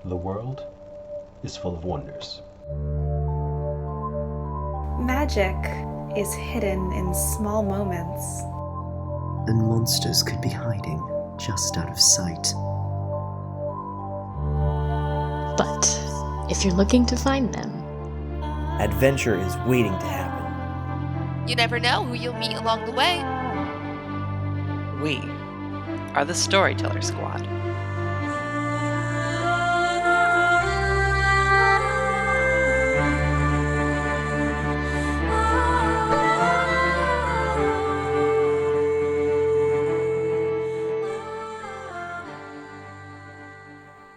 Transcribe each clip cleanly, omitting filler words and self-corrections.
The world is full of wonders. Magic is hidden in small moments. And monsters could be hiding just out of sight. But if you're looking to find them, adventure is waiting to happen. You never know who you'll meet along the way. We are the Storyteller Squad.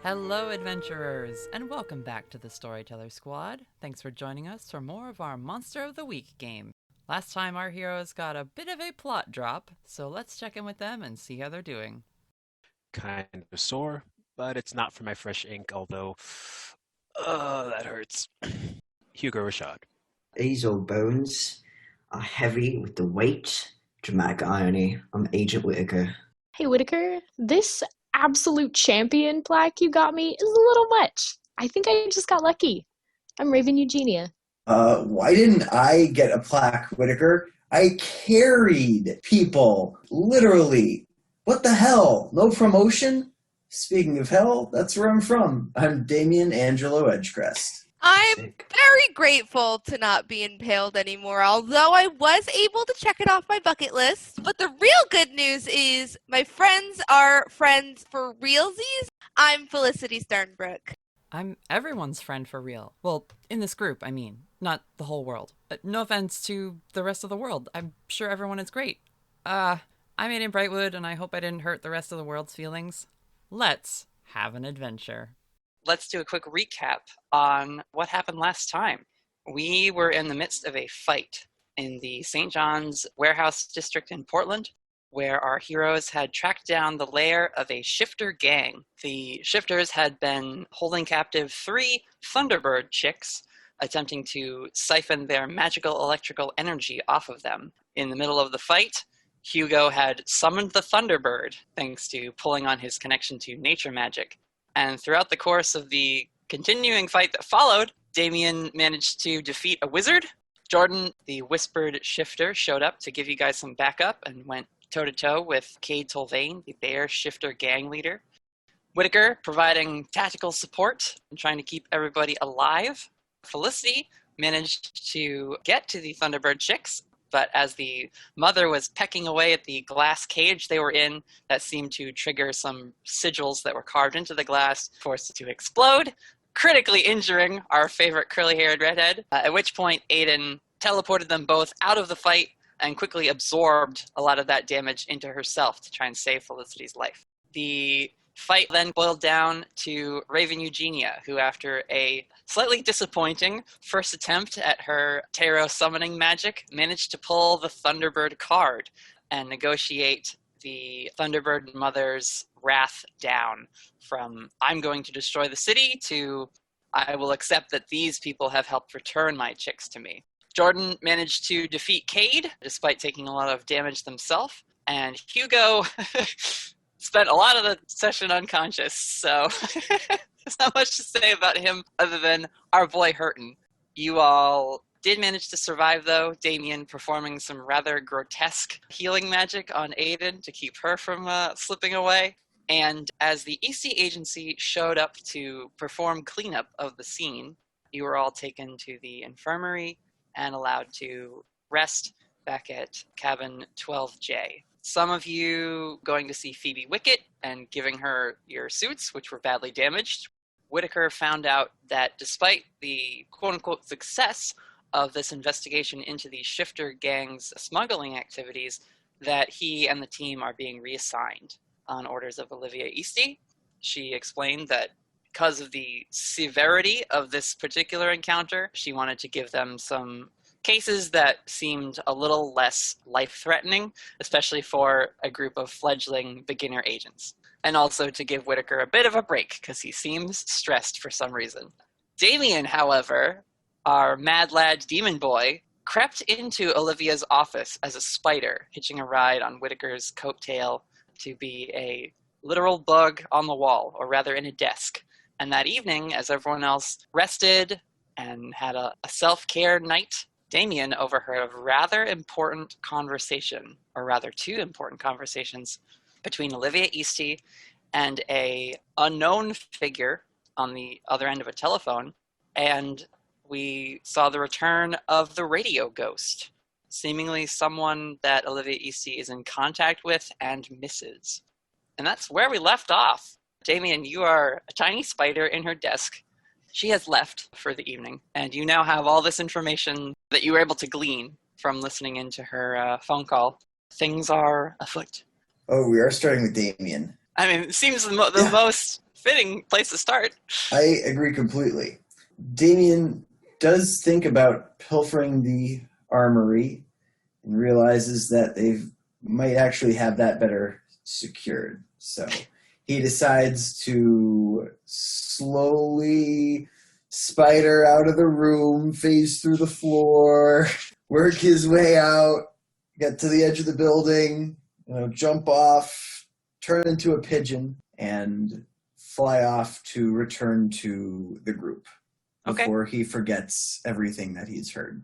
Hello, adventurers, and welcome back to the Storyteller Squad. Thanks for joining us for more of our Monster of the Week game. Last time our heroes got a bit of a plot drop, so let's check in with them and see how they're doing. Kind of sore, but it's not for my fresh ink, although, that hurts. Hugo Rashad. These old bones are heavy with the weight. Dramatic irony. I'm Agent Whittaker. hey Whittaker, this absolute champion plaque you got me is a little much. I think I just got lucky. I'm Raven Eugenia. Why didn't I get a plaque, Whittaker? I carried people, literally. What the hell? No promotion? Speaking of hell, that's where I'm from. I'm Damien Angelo Edgecrest. I'm Sick. very grateful to not be impaled anymore, although I was able to check it off my bucket list. But the real good news is my friends are friends for realsies. I'm Felicity Sternbrook. I'm everyone's friend for real. Well, in this group, I mean. Not the whole world. No offense to the rest of the world. I'm sure everyone is great. I'm Aidan Brightwood, and I hope I didn't hurt the rest of the world's feelings. Let's have an adventure. Let's do a quick recap on what happened last time. We were in the midst of a fight in the St. John's Warehouse District in Portland, where our heroes had tracked down the lair of a shifter gang. The shifters had been holding captive 3 Thunderbird chicks, attempting to siphon their magical electrical energy off of them. In the middle of the fight, Hugo had summoned the Thunderbird, thanks to pulling on his connection to nature magic. And throughout the course of the continuing fight that followed, Damien managed to defeat a wizard. Jordan, the whispered shifter, showed up to give you guys some backup and went toe-to-toe with Cade Tolvain, the Bear Shifter gang leader. Whittaker providing tactical support and trying to keep everybody alive. Felicity managed to get to the Thunderbird chicks, but as the mother was pecking away at the glass cage they were in, that seemed to trigger some sigils that were carved into the glass, forced it to explode, critically injuring our favorite curly-haired redhead, at which point Aidan teleported them both out of the fight and quickly absorbed a lot of that damage into herself to try and save Felicity's life. The fight then boiled down to Raven Eugenia, who after a slightly disappointing first attempt at her tarot summoning magic, managed to pull the Thunderbird card and negotiate the Thunderbird mother's wrath down from "I'm going to destroy the city" to "I will accept that these people have helped return my chicks to me." Jordan managed to defeat Cade, despite taking a lot of damage themselves, and Hugo spent a lot of the session unconscious, so there's not much to say about him other than our boy hurtin'. You all did manage to survive, though, Damien performing some rather grotesque healing magic on Aidan to keep her from slipping away. And as the Eastey Agency showed up to perform cleanup of the scene, you were all taken to the infirmary and allowed to rest back at cabin 12J. Some of you going to see Phoebe Wicket and giving her your suits, which were badly damaged. Whittaker found out that despite the quote-unquote success of this investigation into the shifter gang's smuggling activities, that he and the team are being reassigned on orders of Olivia Eastey. She explained that because of the severity of this particular encounter, she wanted to give them some cases that seemed a little less life-threatening, especially for a group of fledgling beginner agents. And also to give Whittaker a bit of a break, because he seems stressed for some reason. Damien, however, our mad lad demon boy, crept into Olivia's office as a spider, hitching a ride on Whittaker's coattail to be a literal bug on the wall, or rather in a desk, And that evening, as everyone else rested and had a self-care night, Damien overheard a rather important conversation, or rather two important conversations, between Olivia Eastey and a unknown figure on the other end of a telephone. And we saw the return of the radio ghost, seemingly someone that Olivia Eastey is in contact with and misses. And that's where we left off. Damien, you are a tiny spider in her desk. She has left for the evening, and you now have all this information that you were able to glean from listening into her phone call. Things are afoot. Oh, we are starting with Damien. I mean, it seems the most fitting place to start. I agree completely. Damien does think about pilfering the armory and realizes that they might actually have that better secured. So he decides to slowly spider out of the room, phase through the floor, work his way out, get to the edge of the building, jump off, turn into a pigeon, and fly off to return to the group before he forgets everything that he's heard.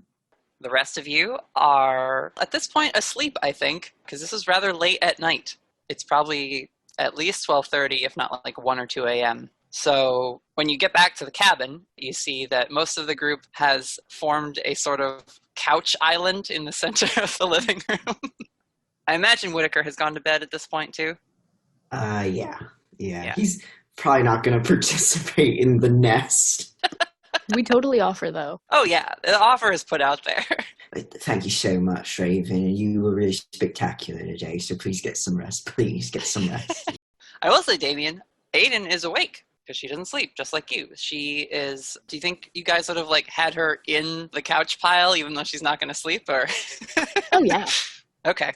The rest of you are, at this point, asleep, I think, because this is rather late at night. It's probably at least 12:30, if not like 1 or 2 a.m. So when you get back to the cabin, you see that most of the group has formed a sort of couch island in the center of the living room. I imagine Whittaker has gone to bed at this point, too. Yeah. He's probably not going to participate in the nest. We totally offer, though. Oh, yeah. The offer is put out there. Thank you so much, Raven. You were really spectacular today, so please get some rest. Please get some rest. I will say, Damien, Aidan is awake because she doesn't sleep, just like you. She is... Do you think you guys would have, had her in the couch pile even though she's not going to sleep, or... Oh, yeah. Okay.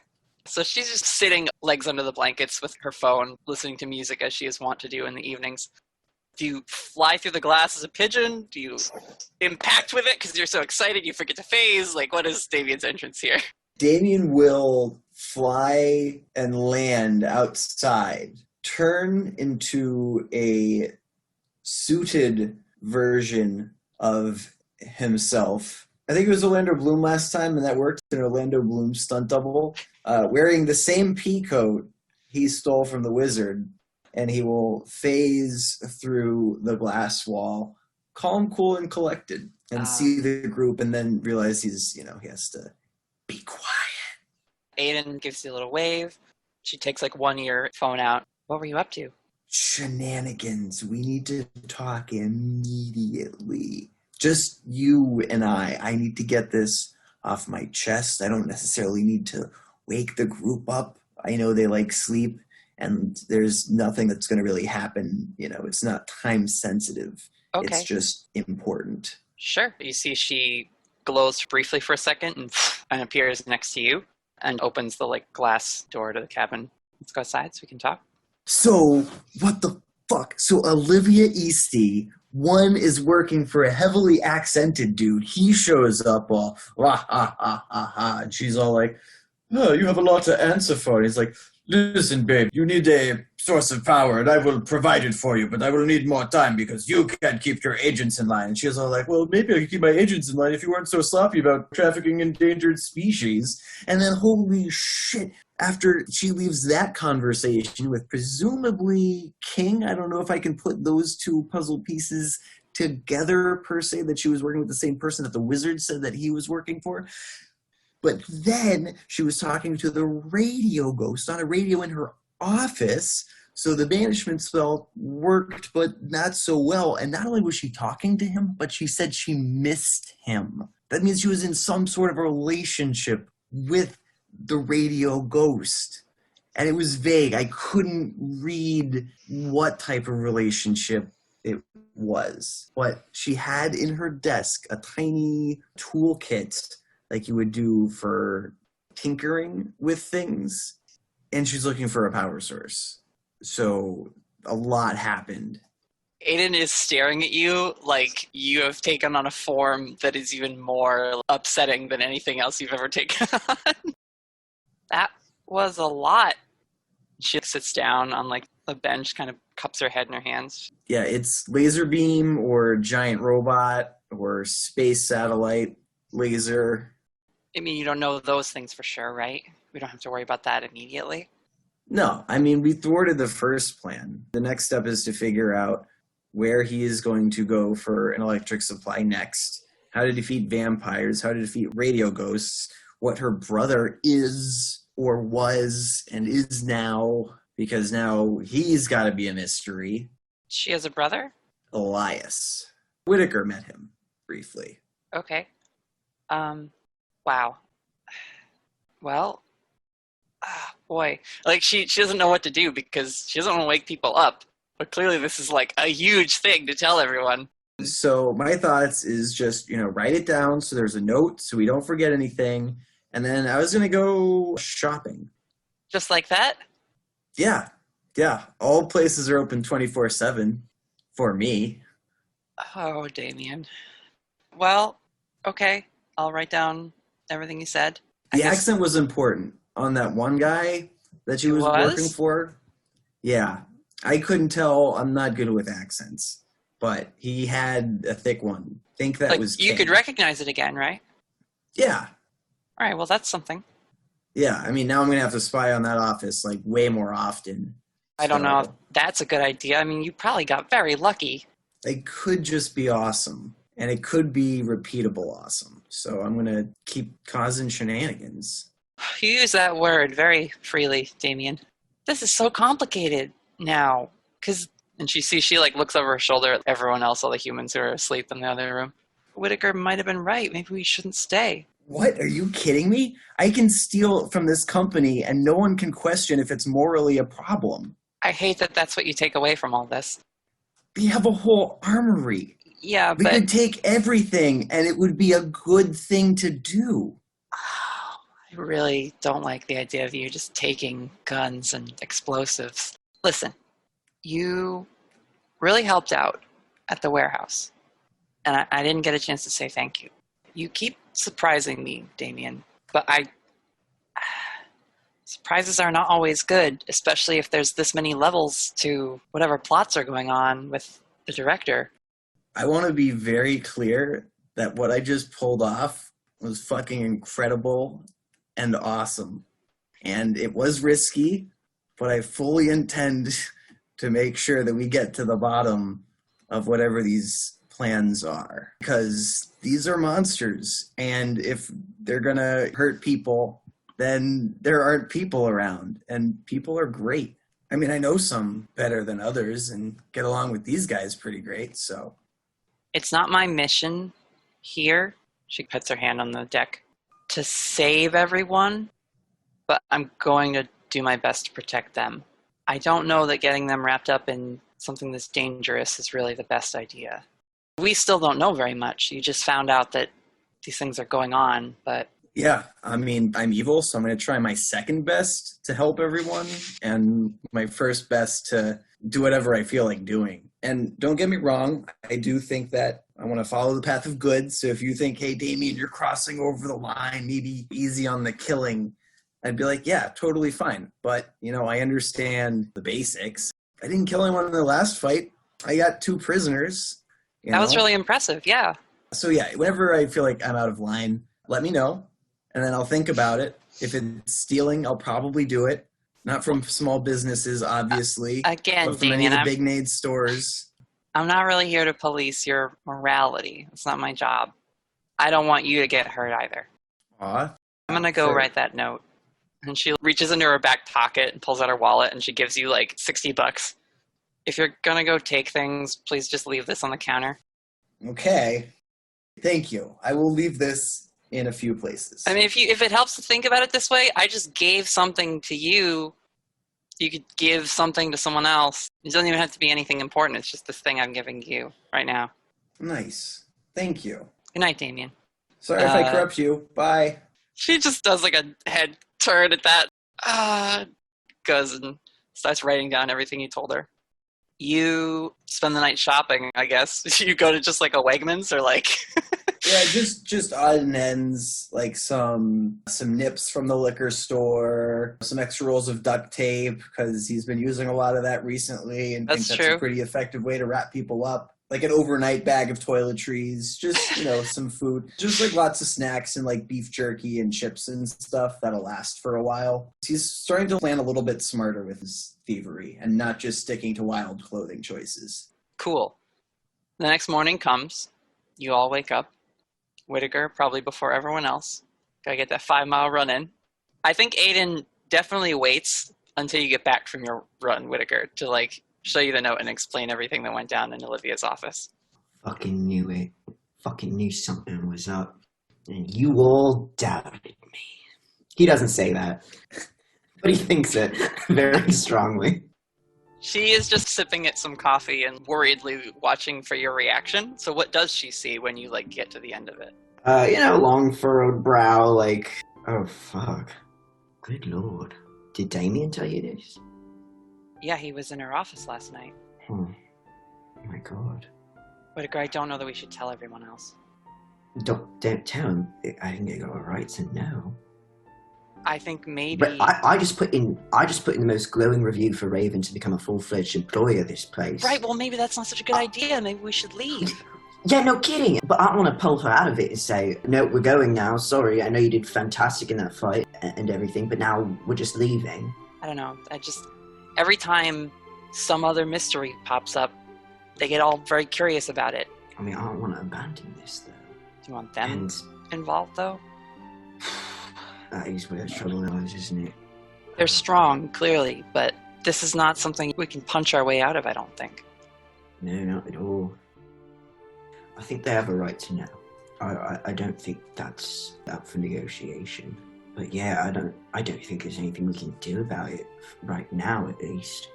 So she's just sitting, legs under the blankets with her phone, listening to music as she is wont to do in the evenings. Do you fly through the glass as a pigeon? Do you impact with it because you're so excited you forget to phase? What is Damien's entrance here? Damien will fly and land outside, turn into a suited version of himself. I think it was Orlando Bloom last time, and that worked. An Orlando Bloom stunt double, wearing the same pea coat he stole from the wizard. And he will phase through the glass wall, calm, cool, and collected, and see the group, and then realize he has to be quiet. Aidan gives you a little wave. She takes 1 earphone out. What were you up to? Shenanigans. We need to talk immediately. Just you and I. I need to get this off my chest. I don't necessarily need to wake the group up. I know they like sleep. And there's nothing that's going to really happen. It's not time sensitive. Okay. It's just important. Sure. You see she glows briefly for a second and appears next to you and opens the glass door to the cabin. Let's go outside so we can talk. So, what the fuck? So Olivia Eastey, one is working for a heavily accented dude. He shows up all, and she's all like, oh, you have a lot to answer for. And he's like, listen, babe, you need a source of power, and I will provide it for you, but I will need more time because you can't keep your agents in line. And she was all like, well, maybe I could keep my agents in line if you weren't so sloppy about trafficking endangered species. And then, holy shit, after she leaves that conversation with presumably King, I don't know if I can put those two puzzle pieces together, per se, that she was working with the same person that the wizard said that he was working for. But then she was talking to the radio ghost on a radio in her office. So the banishment spell worked, but not so well. And not only was she talking to him, but she said she missed him. That means she was in some sort of a relationship with the radio ghost. And it was vague. I couldn't read what type of relationship it was. But she had in her desk a tiny toolkit like you would do for tinkering with things, and she's looking for a power source. So a lot happened. Aidan is staring at you like you have taken on a form that is even more upsetting than anything else you've ever taken on. That was a lot. She sits down on like a bench, kind of cups her head in her hands. Yeah, it's laser beam or giant robot or space satellite laser. I mean, you don't know those things for sure, right? We don't have to worry about that immediately. No, I mean, we thwarted the first plan. The next step is to figure out where he is going to go for an electric supply next, how to defeat vampires, how to defeat radio ghosts, what her brother is or was and is now, because now he's got to be a mystery. She has a brother? Elias. Whittaker met him briefly. Okay. Wow. Well, boy. Like, she doesn't know what to do because she doesn't want to wake people up. But clearly this is like a huge thing to tell everyone. So my thoughts is just, write it down so there's a note so we don't forget anything. And then I was going to go shopping. Just like that? Yeah. All places are open 24/7 for me. Oh, Damien. Well, okay. I'll write down everything you said. The accent was important on that one guy that she was working for. Yeah. I couldn't tell. I'm not good with accents. But he had a thick one. Think that was you King. could recognize it again, right? Yeah. All right, well, that's something. Yeah, I mean, now I'm going to have to spy on that office, like, way more often. I don't know if that's a good idea. I mean, you probably got very lucky. It could just be awesome. And it could be repeatable awesome. So I'm going to keep causing shenanigans. You use that word very freely, Damien. This is so complicated now. And she like looks over her shoulder at everyone else, all the humans who are asleep in the other room. Whittaker might have been right. Maybe we shouldn't stay. What? Are you kidding me? I can steal from this company and no one can question if it's morally a problem. I hate that that's what you take away from all this. We have a whole armory. Yeah, we could take everything and it would be a good thing to do. Oh, I really don't like the idea of you just taking guns and explosives. Listen, you really helped out at the warehouse. And I didn't get a chance to say thank you. You keep surprising me, Damien. But surprises are not always good, especially if there's this many levels to whatever plots are going on with the director. I want to be very clear that what I just pulled off was fucking incredible and awesome. And it was risky, but I fully intend to make sure that we get to the bottom of whatever these plans are. Because these are monsters, and if they're going to hurt people, then there aren't people around, and people are great. I mean, I know some better than others and get along with these guys pretty great, so... It's not my mission here, she puts her hand on the deck, to save everyone, but I'm going to do my best to protect them. I don't know that getting them wrapped up in something this dangerous is really the best idea. We still don't know very much. You just found out that these things are going on, but... Yeah, I mean, I'm evil, so I'm going to try my second best to help everyone, and my first best to do whatever I feel like doing. And don't get me wrong, I do think that I want to follow the path of good, so if you think, hey, Damien, you're crossing over the line, maybe easy on the killing, I'd be like, yeah, totally fine. But, I understand the basics. I didn't kill anyone in the last fight. I got 2 prisoners. That was really impressive, yeah. So yeah, whenever I feel like I'm out of line, let me know, and then I'll think about it. If it's stealing, I'll probably do it. Not from small businesses, obviously. Again, but from Damien, any of the big name stores. I'm not really here to police your morality. It's not my job. I don't want you to get hurt either. Aw. I'm going to go write that note. And she reaches into her back pocket and pulls out her wallet, and she gives you like $60. If you're going to go take things, please just leave this on the counter. Okay. Thank you. I will leave this in a few places. I mean, if it helps to think about it this way, I just gave something to you. You could give something to someone else. It doesn't even have to be anything important. It's just this thing I'm giving you right now. Nice. Thank you. Good night, Damien. Sorry if I corrupt you. Bye. She just does like a head turn at that. Goes and starts writing down everything you told her. You spend the night shopping, I guess. You go to just like a Wegmans or like Yeah, just odd and ends, like some nips from the liquor store, some extra rolls of duct tape, because he's been using a lot of that recently and thinks that's a pretty effective way to wrap people up. Like an overnight bag of toiletries, just, some food. Just like lots of snacks and like beef jerky and chips and stuff that'll last for a while. He's starting to plan a little bit smarter with his thievery and not just sticking to wild clothing choices. Cool. The next morning comes. You all wake up. Whittaker, probably before everyone else. Gotta get that 5-mile run in. I think Aidan definitely waits until you get back from your run, Whittaker, to show you the note and explain everything that went down in Olivia's office. Fucking knew it. Fucking knew something was up. And you all doubted me. He doesn't say that. But he thinks it very strongly. She is just sipping at some coffee and worriedly watching for your reaction. So what does she see when you get to the end of it? Long furrowed brow, oh fuck. Good lord. Did Damien tell you this? Yeah, he was in her office last night. Oh my god. Whittaker, I don't know that we should tell everyone else. Don't tell him. I think they got a right to know. I think maybe. But I just put in the most glowing review for Raven to become a full-fledged employee of this place. Right. Well, maybe that's not such a good idea. Maybe we should leave. Yeah, no kidding. But I don't want to pull her out of it and say, no, we're going now. Sorry, I know you did fantastic in that fight and everything, but now we're just leaving. I don't know. Every time some other mystery pops up, they get all very curious about it. I mean, I don't want to abandon this, though. Do you want them involved, though? That is where the trouble lies, isn't it? They're strong, clearly, but this is not something we can punch our way out of, I don't think. No, not at all. I think they have a right to know. I don't think that's up for negotiation. But yeah, I don't think there's anything we can do about it, right now at least.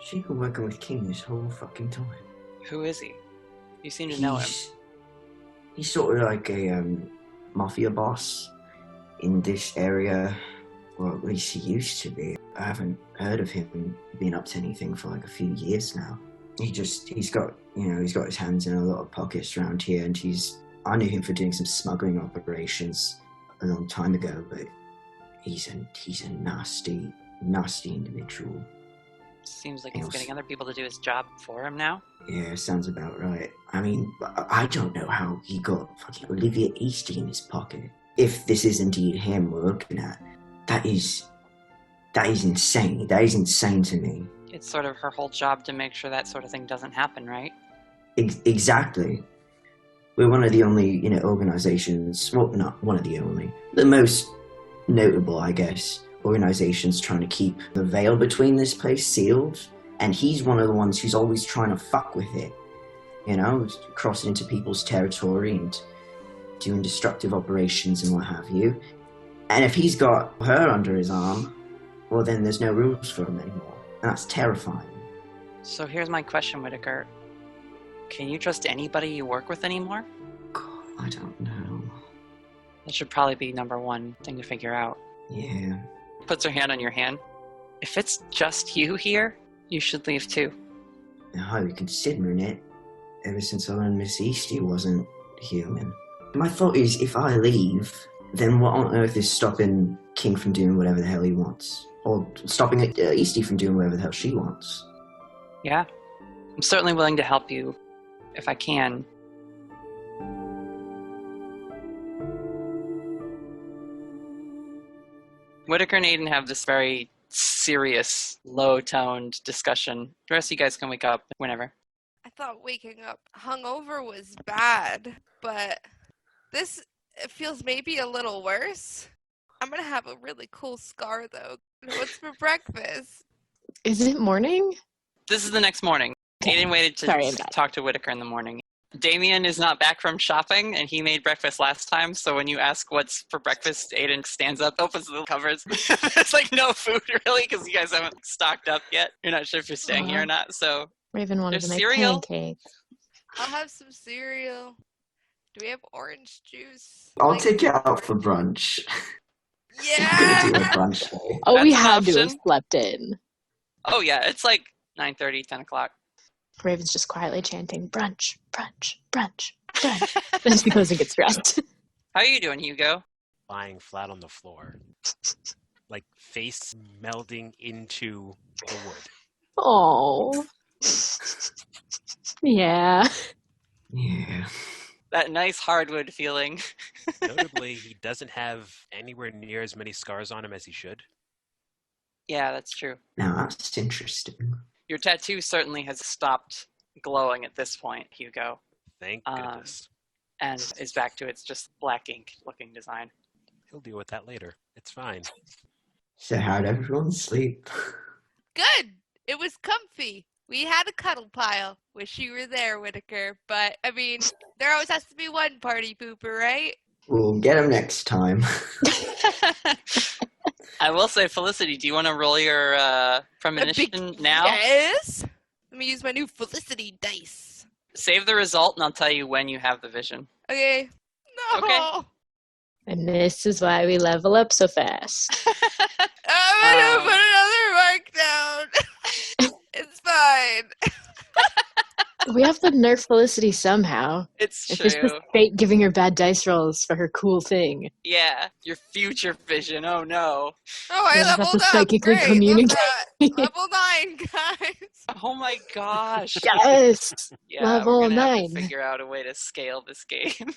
She's been working with King this whole fucking time. Who is he? You seem to know him. He's sort of like a mafia boss in this area. Well, at least he used to be. I haven't heard of him being up to anything for a few years now. He's got his hands in a lot of pockets around here, and I knew him for doing some smuggling operations a long time ago, but he's a nasty individual. Seems like he's getting other people to do his job for him now. Yeah, sounds about right. I mean, I don't know how he got fucking Olivia Eastey in his pocket. If this is indeed him we're looking at, that is insane. That is insane to me. It's sort of her whole job to make sure that sort of thing doesn't happen, right? Exactly. We're one of the only, organizations, well, not one of the only, the most notable, I guess, organizations trying to keep the veil between this place sealed. And he's one of the ones who's always trying to fuck with it, crossing into people's territory and doing destructive operations and what have you. And if he's got her under his arm, well, then there's no rules for him anymore. And that's terrifying. So here's my question, Whittaker. Can you trust anybody you work with anymore? God, I don't know. That should probably be number one thing to figure out. Yeah. Puts her hand on your hand. If it's just you here, you should leave too. I was considering it ever since I learned Miss Eastey wasn't human. My thought is, if I leave, then what on earth is stopping King from doing whatever the hell he wants? Or stopping Eastey from doing whatever the hell she wants? Yeah. I'm certainly willing to help you if I can. Whittaker and Aidan have this very serious, low-toned discussion. The rest of you guys can wake up whenever. I thought waking up hungover was bad, but this feels maybe a little worse. I'm going to have a really cool scar, though. What's for breakfast? Is it morning? This is the next morning. Aidan waited to talk to Whittaker in the morning. Damien is not back from shopping, and he made breakfast last time, so when you ask what's for breakfast, Aidan stands up, opens the covers. There's no food, really, because you guys haven't stocked up yet. You're not sure if you're staying here or not, so... Raven wanted to make cereal. pancakes. I'll have some cereal. Do we have orange juice? I'll take you out for brunch. Yeah! Do a brunch day. Oh, That's we an had to have option. slept in. Oh, yeah, it's 9:30, 10 o'clock. Raven's just quietly chanting, brunch, brunch, brunch. Then she goes and gets dressed. How are you doing, Hugo? Lying flat on the floor. Like face melding into the wood. Oh. Yeah. Yeah. That nice hardwood feeling. Notably, he doesn't have anywhere near as many scars on him as he should. Yeah, that's true. Now that's interesting. Your tattoo certainly has stopped glowing at this point, Hugo. Thank goodness. And is back to its just black ink looking design. He'll deal with that later. It's fine. So how'd everyone sleep? Good. It was comfy. We had a cuddle pile. Wish you were there, Whittaker. But, I mean, there always has to be one party pooper, right? We'll get him next time. I will say, Felicity, do you want to roll your premonition now? Yes. Let me use my new Felicity dice. Save the result, and I'll tell you when you have the vision. Okay. No. Okay. And this is why we level up so fast. I'm gonna put another mark down. It's fine. We have to nerf Felicity somehow. It's It's true. just the fate giving her bad dice rolls for her cool thing. Yeah, your future vision. Oh no. Oh, I You have to leveled up. psychically Great. communicate. Love that. Level 9, guys. Oh my gosh. Yes! Yeah, Level we're gonna have 9. to figure out a way to scale this game.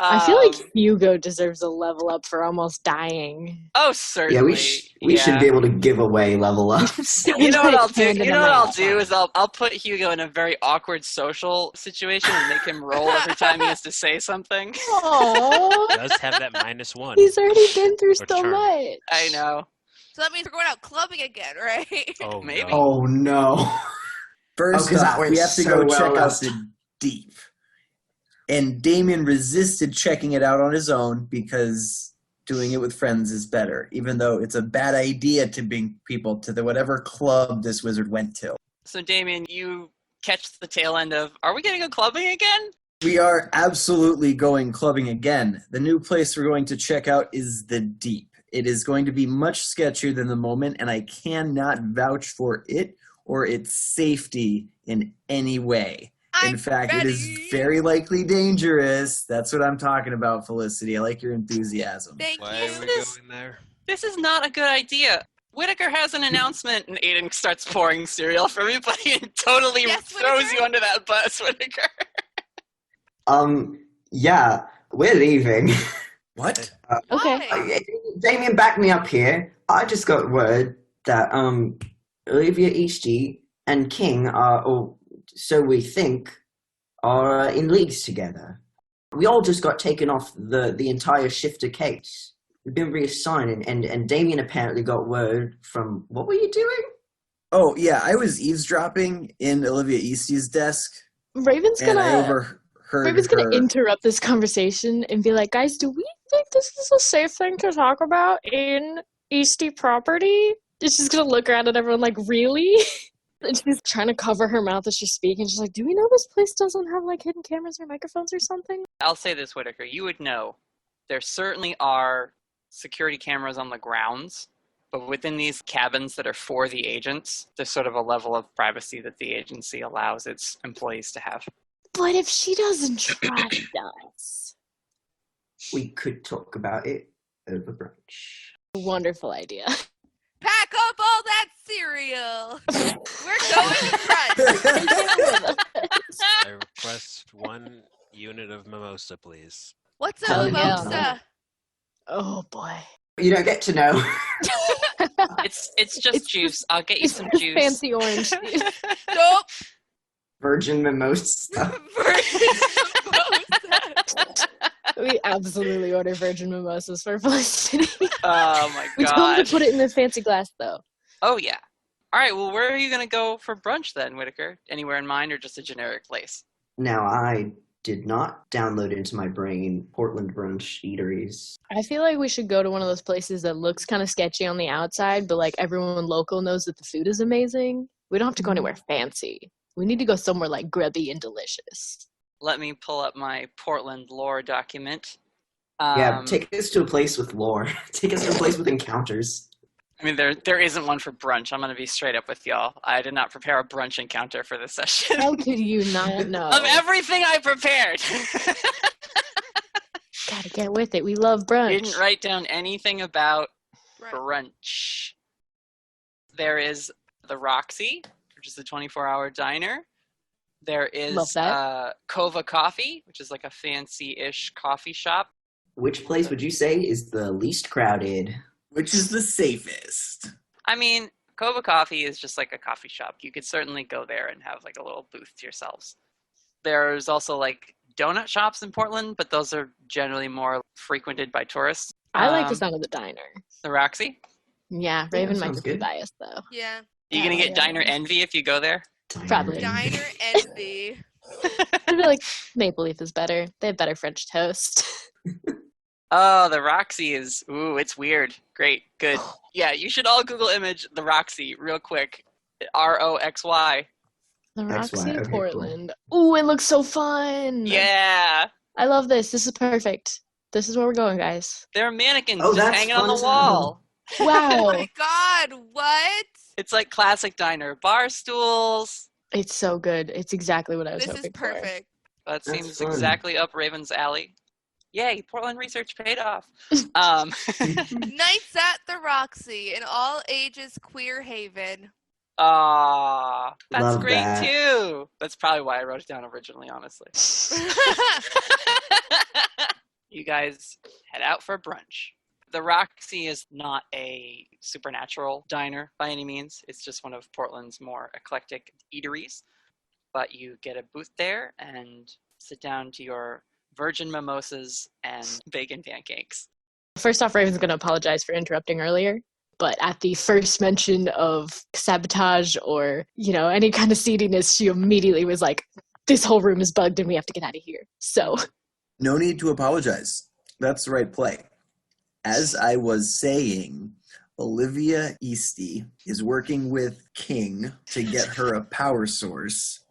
I feel like Hugo deserves a level up for almost dying. Oh, certainly. Yeah, we should be able to give away level ups. You know what I'll do? Hand in You a know what I'll knife. do is I'll put Hugo in a very awkward social situation and make him roll every time he has to say something. Aww. Does have that -1. He's already been through Or so charm. much. I know. So that means we're going out clubbing again, right? Oh, Maybe. no. Oh no. First 'cause that off, went we have to so go well check out last the deep. And Damien resisted checking it out on his own because doing it with friends is better, even though it's a bad idea to bring people to the whatever club this wizard went to. So, Damien, you catch the tail end of, are we going to go clubbing again? We are absolutely going clubbing again. The new place we're going to check out is the Deep. It is going to be much sketchier than the moment, and I cannot vouch for it or its safety in any way. In fact, it is very likely dangerous. That's what I'm talking about, Felicity. I like your enthusiasm. Thank Why you. are we going there? This is not a good idea. Whittaker has an announcement, and Aidan starts pouring cereal for everybody and totally Yes, throws Whittaker? you under that bus, Whittaker. Yeah, we're leaving. What? Okay. Why? Damien, back me up here. I just got word that Olivia Eastey and King are, or so we think, are in leagues together. We all just got taken off the entire shifter case. We've been reassigned, and Damien apparently got word from, what were you doing? Oh, yeah, I was eavesdropping in Olivia Eastey's desk, Raven's and I gonna overheard gonna her. interrupt this conversation and be like, guys, do we think this is a safe thing to talk about in Eastey property? And she's gonna look around at everyone like, really? And she's trying to cover her mouth as she's speaking. She's like, do we know this place doesn't have like hidden cameras or microphones or something? I'll say this, Whittaker. You would know there certainly are security cameras on the grounds, but within these cabins that are for the agents, there's sort of a level of privacy that the agency allows its employees to have. But if she doesn't trust us. We could talk about it over brunch. Wonderful idea. Pack up all that cereal. We're going to front. I request 1 unit of mimosa, please. What's Hell a yeah. mimosa? Oh boy. You don't get to know. It's just juice. I'll get you It's some just juice. fancy orange. Nope. Virgin mimosa. We absolutely order virgin mimosas for Felicity. Oh my We told them god. to put it in a fancy glass, though. Oh yeah. All right. Well, where are you going to go for brunch then, Whittaker? Anywhere in mind, or just a generic place? Now, I did not download into my brain Portland brunch eateries. I feel like we should go to one of those places that looks kind of sketchy on the outside, but like everyone local knows that the food is amazing. We don't have to go anywhere fancy. We need to go somewhere like grubby and delicious. Let me pull up my Portland lore document. Yeah, take us to a place with lore. Take us to a place with encounters. I mean, there isn't one for brunch. I'm going to be straight up with y'all. I did not prepare a brunch encounter for this session. How could you not know? Of everything I prepared. Gotta get with it. We love brunch. Didn't write down anything about brunch. There is the Roxy, which is the 24-hour diner. There is Kova Coffee, which is like a fancy-ish coffee shop. Which place would you say is the least crowded? Which is the safest? I mean, Kova Coffee is just like a coffee shop. You could certainly go there and have like a little booth to yourselves. There's also like donut shops in Portland, but those are generally more frequented by tourists. I like the sound of the diner. The Roxy? Yeah, Raven might be biased though. Yeah. Are you going to get diner envy if you go there? Probably. Diner envy. I feel like Maple Leaf is better. They have better French toast. Oh, the Roxy is, it's weird. Great, good. Yeah, you should all Google image the Roxy real quick. ROXY. The Roxy XY, okay, Portland. Ooh, it looks so fun. Yeah. I love this. This is perfect. This is where we're going, guys. There are mannequins Oh, just that's hanging on fun the as wall. Oh Wow. my god, what? It's like classic diner. Bar stools. It's so good. It's exactly what I was This hoping is perfect. That That's seems fun. exactly up Raven's alley. Yay, Portland research paid off. Nights at the Roxy, an all-ages queer haven. Aw, that's Love great that. too. That's probably why I wrote it down originally, honestly. You guys head out for brunch. The Roxy is not a supernatural diner by any means. It's just one of Portland's more eclectic eateries. But you get a booth there and sit down to your virgin mimosas and bacon pancakes. First off, Raven's going to apologize for interrupting earlier. But at the first mention of sabotage or, any kind of seediness, she immediately was like, this whole room is bugged and we have to get out of here. So. No need to apologize. That's the right play. As I was saying, Olivia Eastey is working with King to get her a power source.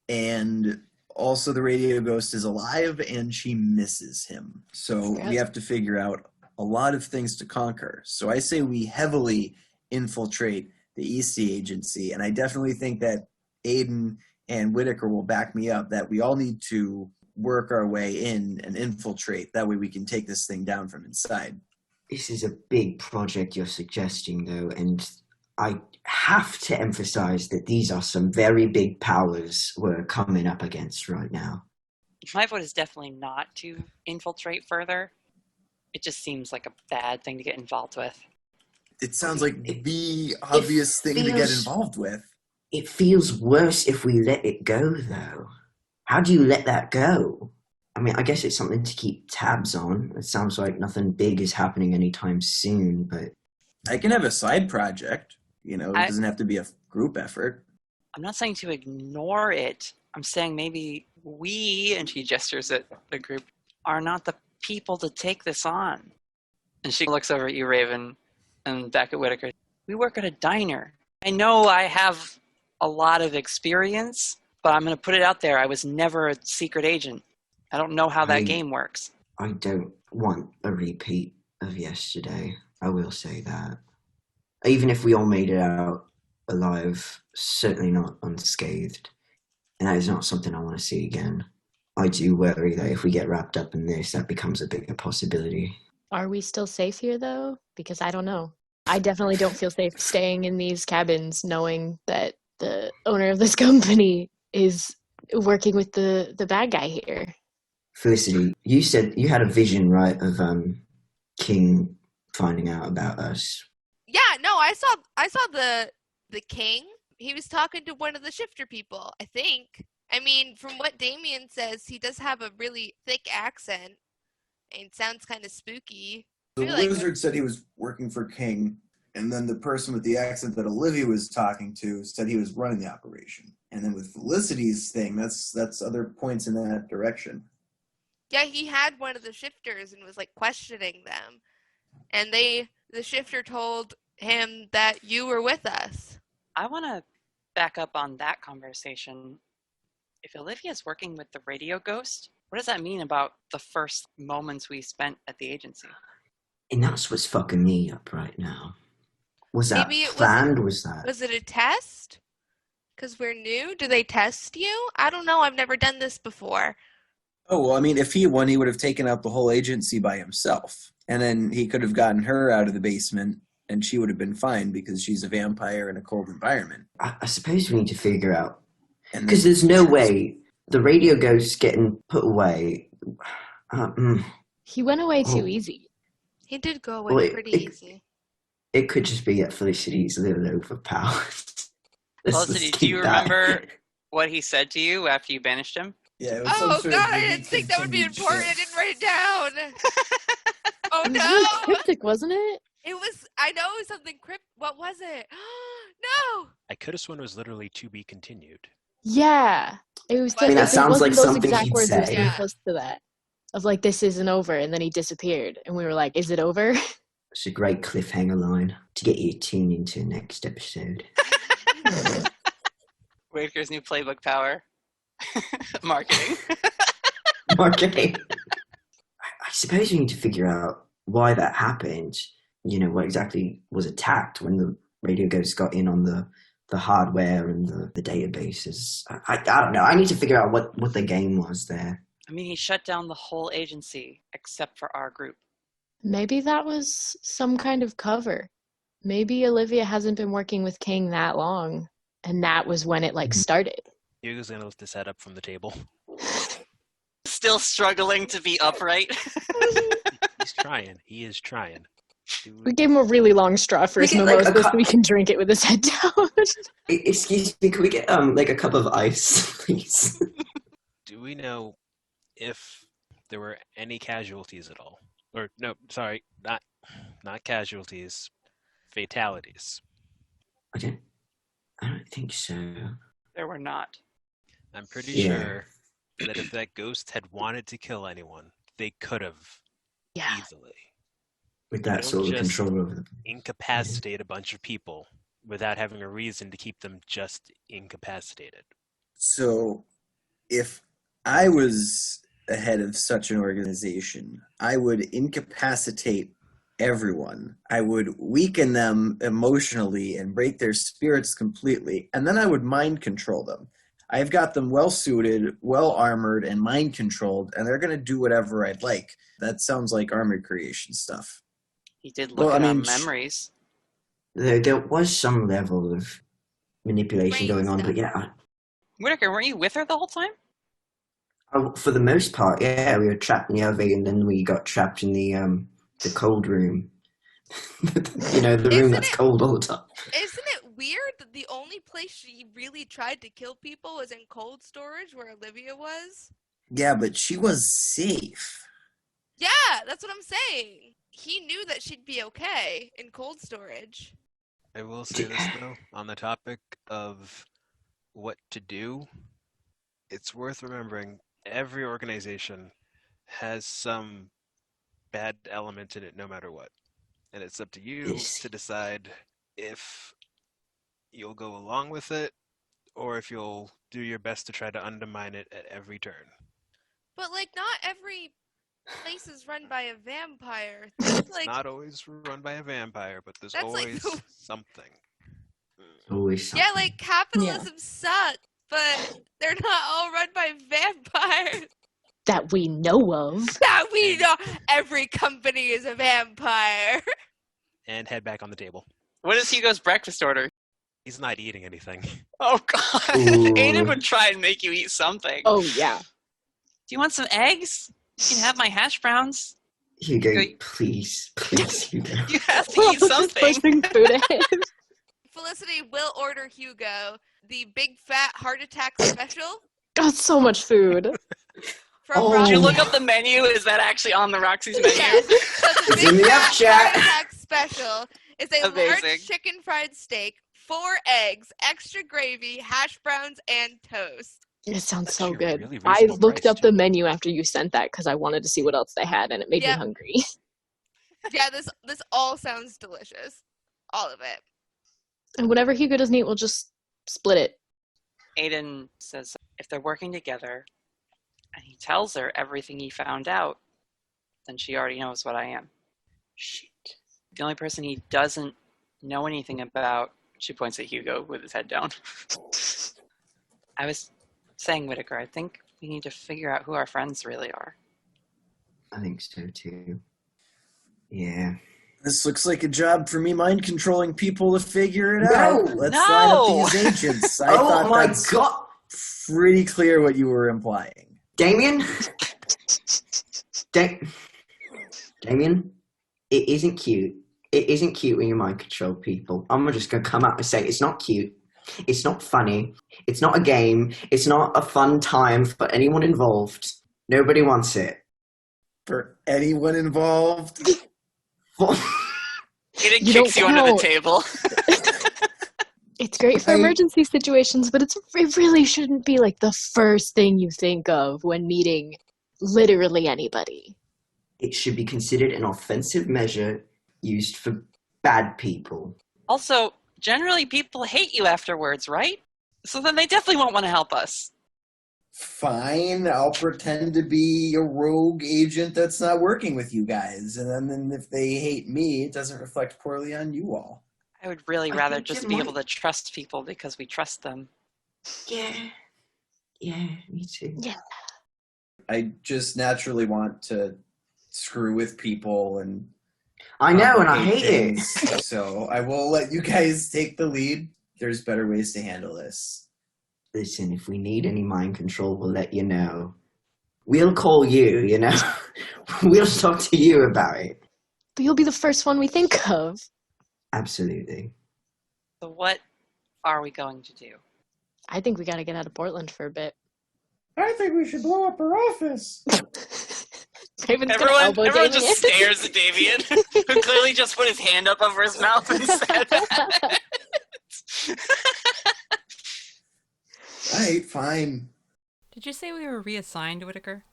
And also the radio ghost is alive and she misses him. So we have to figure out a lot of things to conquer. So I say we heavily infiltrate the Eastey Agency. And I definitely think that Aidan and Whittaker will back me up that we all need to work our way in and infiltrate. That way we can take this thing down from inside. This is a big project you're suggesting, though, and I have to emphasize that these are some very big powers we're coming up against right now. My vote is definitely not to infiltrate further. It just seems like a bad thing to get involved with. It sounds like the obvious thing to get involved with. It feels worse if we let it go, though. How do you let that go? I mean, I guess it's something to keep tabs on. It sounds like nothing big is happening anytime soon, but... I can have a side project. It doesn't have to be a group effort. I'm not saying to ignore it. I'm saying maybe we, and she gestures at the group, are not the people to take this on. And she looks over at you, Raven, and back at Whittaker. We work at a diner. I know I have a lot of experience, but I'm going to put it out there. I was never a secret agent. I don't know how that game works. I don't want a repeat of yesterday. I will say that. Even if we all made it out alive, certainly not unscathed. And that is not something I want to see again. I do worry that if we get wrapped up in this, that becomes a bigger possibility. Are we still safe here, though? Because I don't know. I definitely don't feel safe staying in these cabins knowing that the owner of this company is working with the bad guy here. Felicity, you said you had a vision, right, of King finding out about us. Yeah, no, I saw the king. He was talking to one of the shifter people, I think. I mean, from what Damien says, he does have a really thick accent. And it sounds kind of spooky. The wizard said he was working for King, and then the person with the accent that Olivia was talking to said he was running the operation. And then with Felicity's thing, that's other points in that direction. Yeah, he had one of the shifters and was questioning them. And the shifter told him that you were with us. I want to back up on that conversation. If Olivia's working with the radio ghost, what does that mean about the first moments we spent at the agency? And that's what's fucking me up right now. Was that Maybe it planned? Was that? Was it a test? Because we're new? Do they test you? I don't know. I've never done this before. Oh, well, I mean, if he won, he would have taken out the whole agency by himself. And then he could have gotten her out of the basement, and she would have been fine because she's a vampire in a cold environment. I suppose we need to figure out. Because there's no way the radio ghost getting put away. He went away too easy. He did go away pretty easy. It could just be that Felicity's a little overpowered. Felicity, do you remember what he said to you after you banished him? Yeah. Oh God, I didn't think that would be important. I didn't write it down. Oh It was no! really cryptic, wasn't it? It was. I know it was something cryptic. What was it? No. I could have sworn it was literally to be continued. Yeah. It was. I mean, that sounds like those something exact he'd words say. were so close to that. Of like, this isn't over, and then he disappeared, and we were like, is it over? It's a great cliffhanger line to get you tuned into next episode. Whittaker's new playbook power. Marketing. Marketing. I suppose we need to figure out why that happened. You know, what exactly was attacked when the radio ghost got in on the hardware and the databases. I don't know. I need to figure out what the game was there. I mean, he shut down the whole agency except for our group. Maybe that was some kind of cover. Maybe Olivia hasn't been working with King that long, and that was when it started. Hugo's gonna lift his head up from the table. Still struggling to be upright. He's trying. He is trying. We gave him a really long straw for We his get, mimosa so we can drink it with his head down. Excuse me, can we get a cup of ice, please? Do we know if there were any casualties at all? Or no, sorry, not casualties, fatalities. I don't think so. There were not. I'm pretty sure that if that ghost had wanted to kill anyone, they could have easily. With that sort of control over them. Incapacitate a bunch of people without having a reason to keep them just incapacitated. So, if I was the head of such an organization, I would incapacitate everyone. I would weaken them emotionally and break their spirits completely, and then I would mind control them. I've got them well suited, well armored, and mind controlled, and they're going to do whatever I'd like. That sounds like armor creation stuff. He did look at our memories. There was some level of manipulation going on, but Whittaker, weren't you with her the whole time? For the most part, yeah, we were trapped in the elevator, and then we got trapped in the cold room. You know, the room that's cold all the time. Isn't it weird that the only place she really tried to kill people was in cold storage where Olivia was? Yeah, but she was safe. Yeah, that's what I'm saying. He knew that she'd be okay in cold storage. I will say this, though, on the topic of what to do, it's worth remembering every organization has some bad element in it no matter what. And it's up to you to decide if you'll go along with it or if you'll do your best to try to undermine it at every turn. But, not every place is run by a vampire. It's not always run by a vampire, but there's always something. Always something. Yeah, capitalism sucks, but they're not all run by vampires. That we know of. That we know. Every company is a vampire. And head back on the table. What is Hugo's breakfast order? He's not eating anything. Oh, God. Aidan would try and make you eat something. Oh, yeah. Do you want some eggs? You can have my hash browns. Hugo, please, Hugo. You have to eat something. Felicity will order Hugo the big fat heart attack special. Got so much food. Did you look up the menu? Is that actually on the Roxy's menu? Yes. So the It's in the F chat. heart attack special is a large chicken fried steak, 4 eggs, extra gravy, hash browns, and toast. It sounds so good. Really I looked up the menu after you sent that because I wanted to see what else they had, and it made me hungry. Yeah, this all sounds delicious. All of it. And whatever Hugo doesn't eat, we'll just split it. Aidan says if they're working together and he tells her everything he found out, then she already knows what I am. Shit. The only person he doesn't know anything about... She points at Hugo with his head down. I was saying, Whittaker, I think we need to figure out who our friends really are. I think so too. Yeah. This looks like a job for me mind controlling people to figure it No! out. Let's sign up these agents. I Oh thought my that's god! pretty clear what you were implying. Damien? Damien? It isn't cute. It isn't cute when you mind control people. I'm just going to come out and say it's not cute. It's not funny. It's not a game. It's not a fun time for anyone involved. Nobody wants it. For anyone involved? Aidan kicks you under the table. It's great for emergency situations, but it really shouldn't be like the first thing you think of when meeting literally anybody. It should be considered an offensive measure used for bad people. Also, generally people hate you afterwards, right? So then they definitely won't want to help us. Fine, I'll pretend to be a rogue agent that's not working with you guys. And then if they hate me, it doesn't reflect poorly on you all. I would really rather just be able to trust people because we trust them. Yeah. Yeah, me too. Yeah. I just naturally want to screw with people and... I know, and I hate it. So I will let you guys take the lead. There's better ways to handle this. Listen, if we need any mind control, we'll let you know. We'll call you, you know? We'll talk to you about it. But you'll be the first one we think of. Absolutely. So what are we going to do? I think we gotta get out of Portland for a bit. I think we should blow up her office. Everyone just stares at Damien, who clearly just put his hand up over his mouth and said that. Right, fine. Did you say we were reassigned, Whittaker?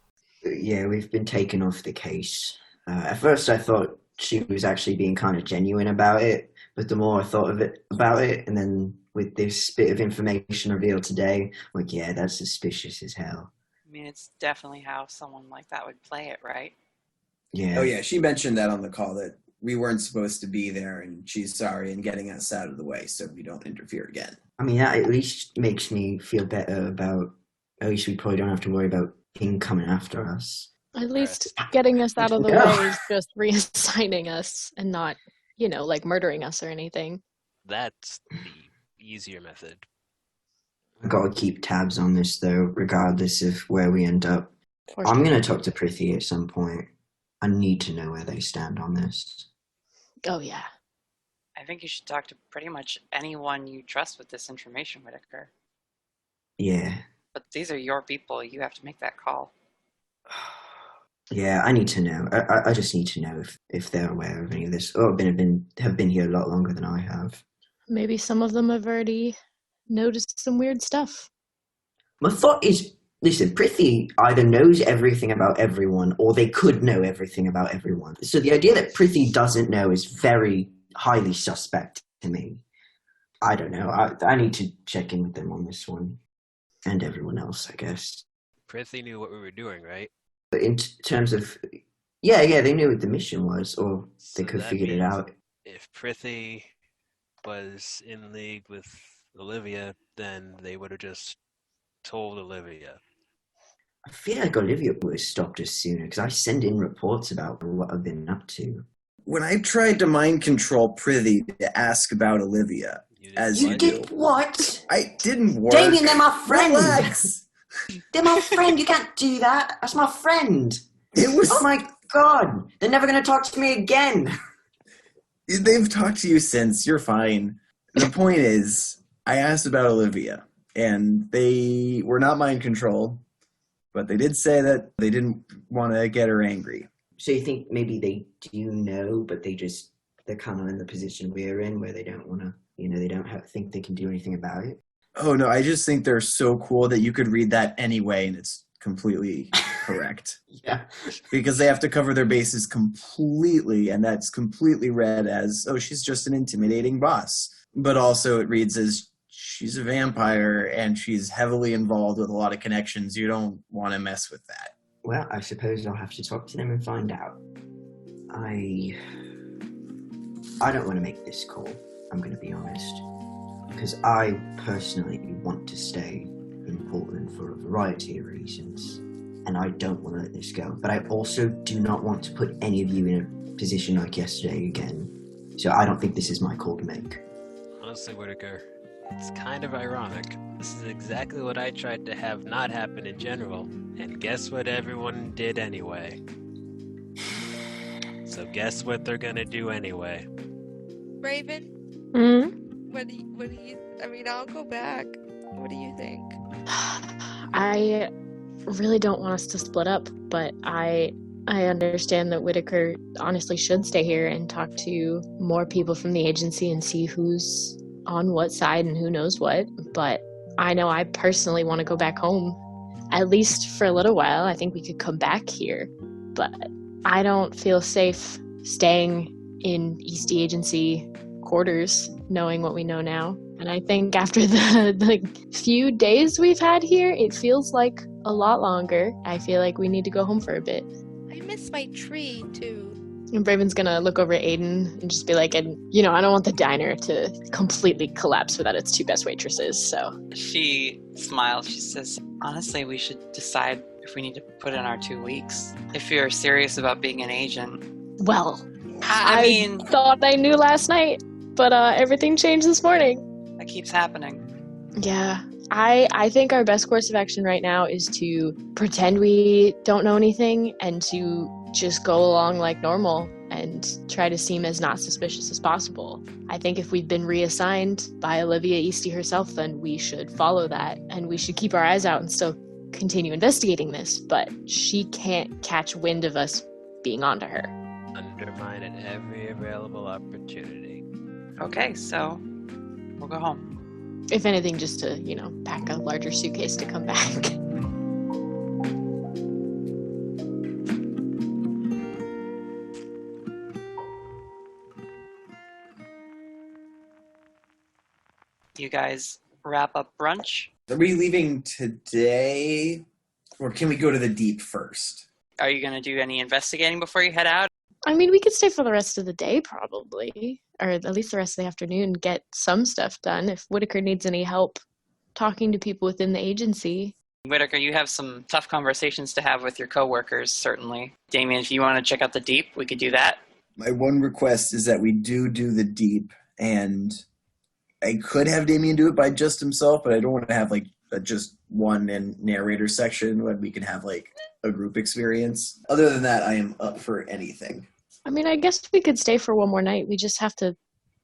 Yeah, we've been taken off the case. At first I thought she was actually being kind of genuine about it, but the more I thought about it, and then with this bit of information revealed today, like, yeah, that's suspicious as hell. I mean, it's definitely how someone like that would play it, right? Yeah. Oh yeah, she mentioned that on the call, that we weren't supposed to be there, and she's sorry and getting us out of the way so we don't interfere again. I mean, that at least makes me feel better about, at least we probably don't have to worry about him coming after us. At least getting us out of the way is just reassigning us and not, like murdering us or anything. That's the easier method. I've got to keep tabs on this, though, regardless of where we end up. I'm going to talk to Prithvi at some point. I need to know where they stand on this. Oh, yeah. I think you should talk to pretty much anyone you trust with this information, Whittaker. Yeah. But these are your people. You have to make that call. Yeah, I need to know. I just need to know if they're aware of any of this, or have been here a lot longer than I have. Maybe some of them have already noticed some weird stuff. My thought is, listen, Prithvi either knows everything about everyone, or they could know everything about everyone. So the idea that Prithvi doesn't know is very highly suspect to me. I don't know. I need to check in with them on this one. And everyone else, I guess. Prithvi knew what we were doing, right? But in terms of... Yeah, they knew what the mission was, or they could have figured it out. If Prithvi was in league with Olivia, then they would have just told Olivia. I feel like Olivia would have stopped us sooner, because I send in reports about what I've been up to. When I tried to mind control Prithvi to ask about Olivia, You did what? I didn't work. Damien, they're my friend. Relax. They're my friend. You can't do that. That's my friend. It was... Oh my god. They're never going to talk to me again. They've talked to you since. You're fine. The point is, I asked about Olivia, and they were not mind controlled, but they did say that they didn't want to get her angry. So you think maybe they do know, but they're kind of in the position we're in, where they don't want to, they don't think they can do anything about it? Oh no, I just think they're so cool that you could read that anyway, and it's completely correct. Yeah. Because they have to cover their bases completely, and that's completely read as, oh, she's just an intimidating boss. But also it reads as, she's a vampire, and she's heavily involved with a lot of connections. You don't want to mess with that. Well, I suppose I'll have to talk to them and find out. I don't want to make this call. I'm going to be honest. Because I personally want to stay in Portland for a variety of reasons. And I don't want to let this go. But I also do not want to put any of you in a position like yesterday again. So I don't think this is my call to make. Honestly, Whittaker, it's kind of ironic. This is exactly what I tried to have not happen in general. And guess what everyone did anyway? So guess what they're gonna do anyway? Raven? Hmm? What do you, I mean, I'll go back. What do you think? I really don't want us to split up, but I understand that Whittaker honestly should stay here and talk to more people from the agency and see who's on what side and who knows what. But I know I personally want to go back home, at least for a little while. I think we could come back here, but I don't feel safe staying in Eastey Agency quarters, knowing what we know now. And I think after the few days we've had here, it feels like a lot longer. I feel like we need to go home for a bit. I miss my tree, too. And Raven's gonna look over at Aidan and just be like, and you know, I don't want the diner to completely collapse without its two best waitresses, so. She smiles. She says, honestly, we should decide if we need to put in our 2 weeks. If you're serious about being an agent. Well, I mean, thought I knew last night, but everything changed this morning. That keeps happening. Yeah. I think our best course of action right now is to pretend we don't know anything and to just go along like normal and try to seem as not suspicious as possible. I think if we've been reassigned by Olivia Eastey herself, then we should follow that and we should keep our eyes out and still continue investigating this, but she can't catch wind of us being onto her. Undermine at every available opportunity. Okay, so we'll go home. If anything, just to, pack a larger suitcase to come back. You guys wrap up brunch? Are we leaving today? Or can we go to the deep first? Are you going to do any investigating before you head out? I mean, we could stay for the rest of the day, probably. Or at least the rest of the afternoon, get some stuff done. If Whittaker needs any help talking to people within the agency. Whittaker, you have some tough conversations to have with your coworkers, certainly. Damien, if you want to check out the deep, we could do that. My one request is that we do the deep, and I could have Damien do it by just himself, but I don't want to have just one and narrator section when we can have a group experience. Other than that, I am up for anything. I mean, I guess we could stay for one more night. We just have to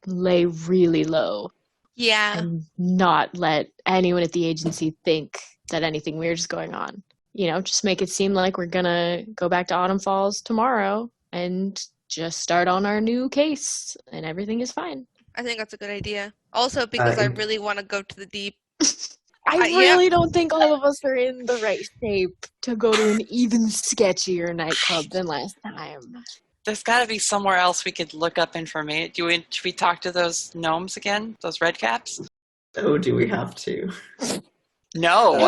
lay really low. Yeah. And not let anyone at the agency think that anything weird is going on. Just make it seem like we're gonna go back to Autumn Falls tomorrow and just start on our new case and everything is fine. I think that's a good idea. Also, because I really want to go to the deep. I really don't think all of us are in the right shape to go to an even sketchier nightclub than last time. There's got to be somewhere else we could look up information. Should we talk to those gnomes again? Those red caps? Oh, do we have to? No,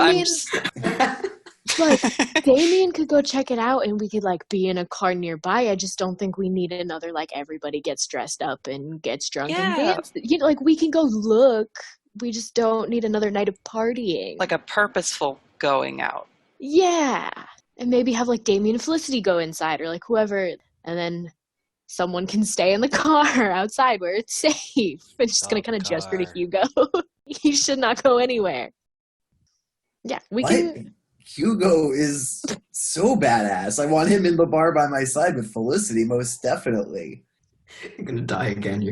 Damien could go check it out and we could be in a car nearby. I just don't think we need another everybody gets dressed up and gets drunk and dance. We can go look. We just don't need another night of partying. Like a purposeful going out. Yeah. And maybe have Damien and Felicity go inside or whoever. And then someone can stay in the car outside where it's safe. I'm just going to kind of gesture to Hugo. He should not go anywhere. Yeah, we can. Hugo is so badass. I want him in the bar by my side with Felicity, most definitely. You're going to die again.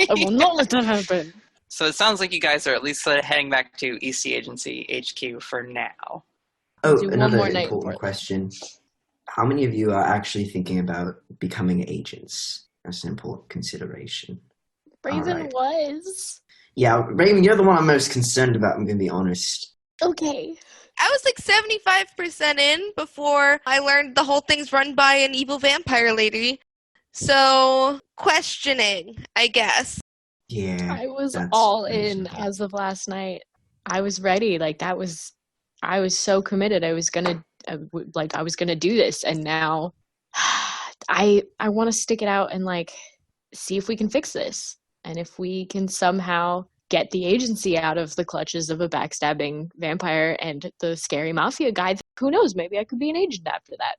I will not let that happen. So it sounds like you guys are at least heading back to Eastey Agency HQ for now. Oh, another important question. How many of you are actually thinking about becoming agents? That's an important consideration. Raven was. Yeah, Raven, you're the one I'm most concerned about, I'm going to be honest. Okay. I was 75% in before I learned the whole thing's run by an evil vampire lady. So, questioning, I guess. Yeah. I was all in as of last night. I was ready. I was so committed. I was gonna do this, and now I want to stick it out and see if we can fix this. And if we can somehow get the agency out of the clutches of a backstabbing vampire and the scary mafia guy, who knows, maybe I could be an agent after that.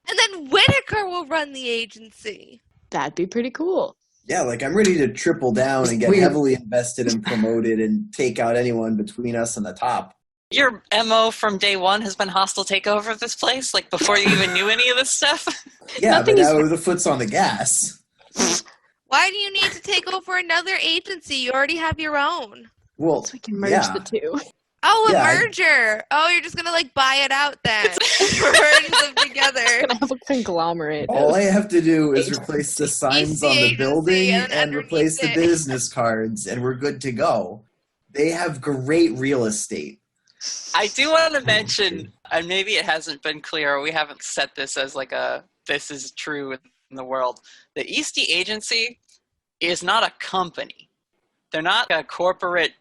And then Whittaker will run the agency. That'd be pretty cool. Yeah, like I'm ready to triple down and get heavily invested and promoted and take out anyone between us and the top. Your MO from day one has been hostile takeover of this place, like before you even knew any of this stuff? Yeah, but now the foot's on the gas. Why do you need to take over another agency? You already have your own. Well, so we can merge the two. Oh, a merger. Oh, you're just going to like buy it out then. Merge them together. It's going to have a conglomerate. All I have to do is replace the signs on the building and replace the business cards, and we're good to go. They have great real estate. I do want to mention, and maybe it hasn't been clear, or we haven't set this as like this is true in the world. The Eastey Agency is not a company. They're not a corporate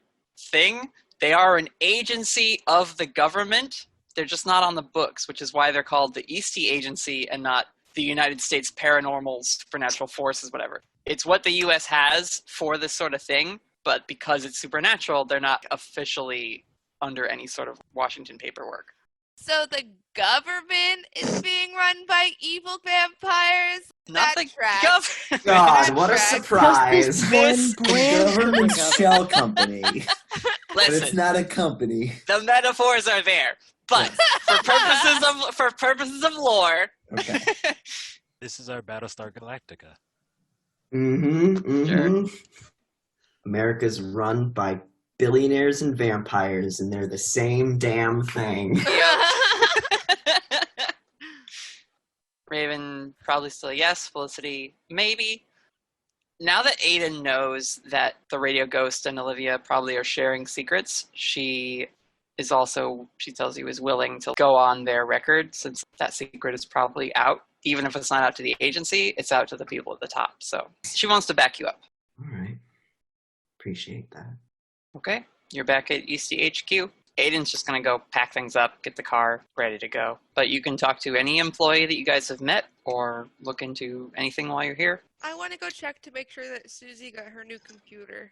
thing. They are an agency of the government. They're just not on the books, which is why they're called the Eastey Agency and not the United States Paranormal Supernatural Forces, whatever. It's what the U.S. has for this sort of thing, but because it's supernatural, they're not officially under any sort of Washington paperwork. So the government is being run by evil vampires? Not the government. God, what a surprise. This government shell company. Listen, but it's not a company. The metaphors are there, but for purposes of lore. Okay. This is our Battlestar Galactica. Sure. America's run by billionaires and vampires, and they're the same damn thing. Raven, probably still yes. Felicity, maybe. Now that Aidan knows that the radio ghost and Olivia probably are sharing secrets, she tells you is willing to go on their record, since that secret is probably out. Even if it's not out to the agency, it's out to the people at the top. So she wants to back you up. All right. Appreciate that. Okay, you're back at Eastey HQ. Aidan's just going to go pack things up, get the car ready to go. But you can talk to any employee that you guys have met or look into anything while you're here. I want to go check to make sure that Susie got her new computer.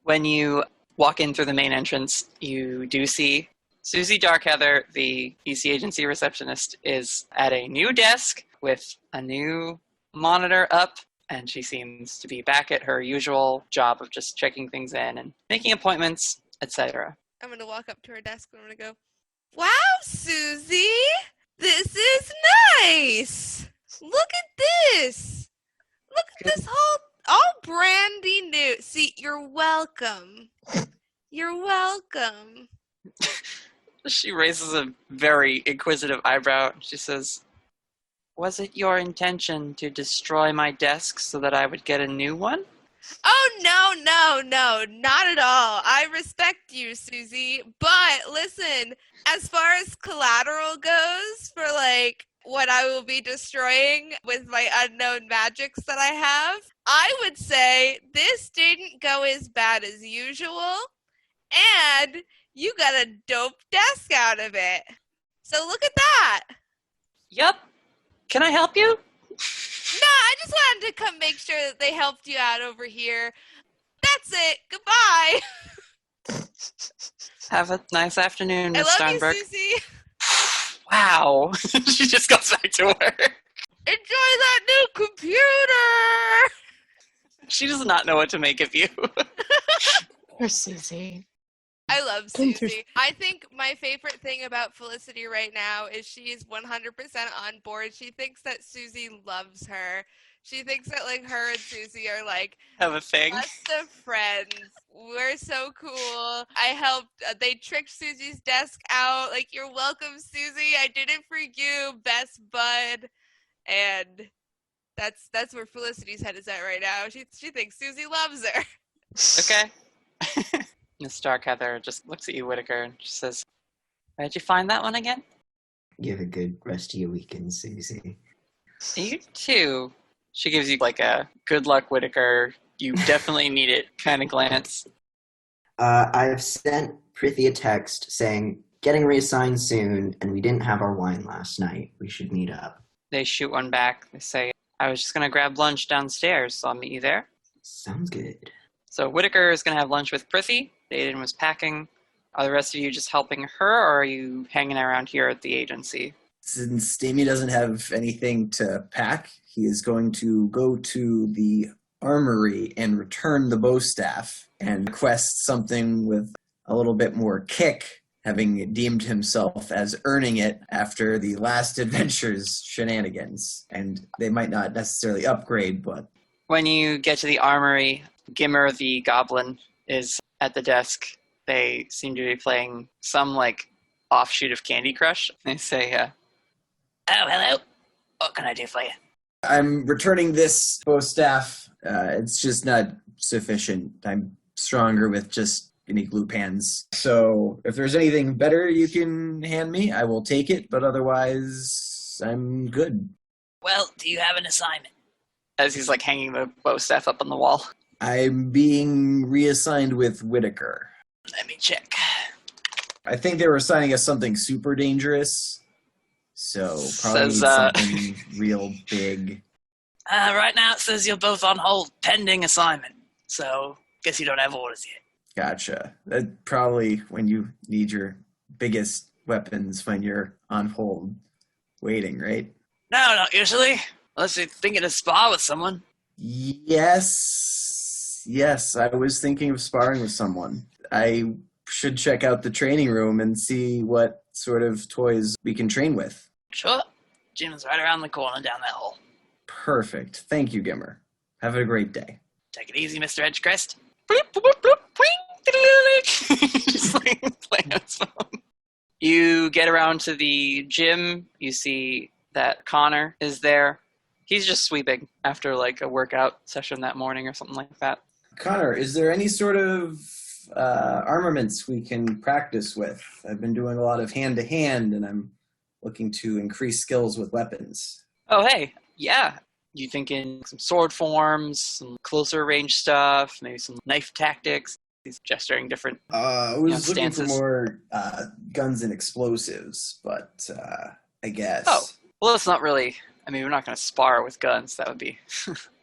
When you walk in through the main entrance, you do see Susie Darkheather, the Eastey Agency receptionist, is at a new desk with a new monitor up. And she seems to be back at her usual job of just checking things in and making appointments, etc. I'm going to walk up to her desk and I'm going to go, wow, Susie, this is nice. Look at this. Look at this all brandy new. See, you're welcome. You're welcome. She raises a very inquisitive eyebrow. She says, was it your intention to destroy my desk so that I would get a new one? Oh, no, not at all. I respect you, Susie. But listen, as far as collateral goes for like what I will be destroying with my unknown magics that I have, I would say this didn't go as bad as usual. And you got a dope desk out of it. So look at that. Yep. Can I help you? No, I just wanted to come make sure that they helped you out over here. That's it. Goodbye. Have a nice afternoon, Miss I love Steinberg. you, Susie. Wow. She just goes back to work. Enjoy that new computer. She does not know what to make of you. Poor Susie. I love Susie. I think my favorite thing about Felicity right now is she's 100% on board. She thinks that Susie loves her. She thinks that like her and Susie are like have a thing. Best of friends. We're so cool. I helped. They tricked Susie's desk out. Like, you're welcome, Susie. I did it for you, best bud. And that's where Felicity's head is at right now. She thinks Susie loves her. Okay. Miss Starkheather just looks at you, Whittaker, and she says, "Where'd you find that one again?" You have a good rest of your weekend, Susie. You too. She gives you like a good luck, Whittaker. You definitely need it kind of glance. I have sent Prithia a text saying, getting reassigned soon, and we didn't have our wine last night. We should meet up. They shoot one back. They say, I was just going to grab lunch downstairs, so I'll meet you there. Sounds good. So Whittaker is going to have lunch with Prissy. Aidan was packing. Are the rest of you just helping her, or are you hanging around here at the agency? Since Damien doesn't have anything to pack, he is going to go to the armory and return the bow staff and request something with a little bit more kick, having deemed himself as earning it after the last adventure's shenanigans. And they might not necessarily upgrade, but... When you get to the armory, Gimmer the goblin is at the desk. They seem to be playing some, offshoot of Candy Crush. They say, oh, hello. What can I do for you? I'm returning this bow staff. It's just not sufficient. I'm stronger with just any glue pans. So if there's anything better you can hand me, I will take it. But otherwise, I'm good. Well, do you have an assignment? As he's, hanging the bow staff up on the wall. I'm being reassigned with Whittaker. Let me check. I think they were assigning us something super dangerous. So probably Says, something real big. Right now it says you're both on hold pending assignment. So, guess you don't have orders yet. Gotcha. That probably when you need your biggest weapons when you're on hold waiting, right? No, not usually. Unless you're thinking of spar with someone. Yes, I was thinking of sparring with someone. I should check out the training room and see what sort of toys we can train with. Sure. Gym's right around the corner down that hole. Perfect. Thank you, Gimmer. Have a great day. Take it easy, Mr. Edgecrest. Just playing on his phone. You get around to the gym. You see that Connor is there. He's just sweeping after a workout session that morning or something like that. Connor, is there any sort of armaments we can practice with? I've been doing a lot of hand-to-hand, and I'm looking to increase skills with weapons. Oh, hey. Yeah. You thinking some sword forms, some closer range stuff, maybe some knife tactics? He's gesturing different I was looking stances. for more guns and explosives, but I guess. Oh, well, it's not really... we're not going to spar with guns. That would be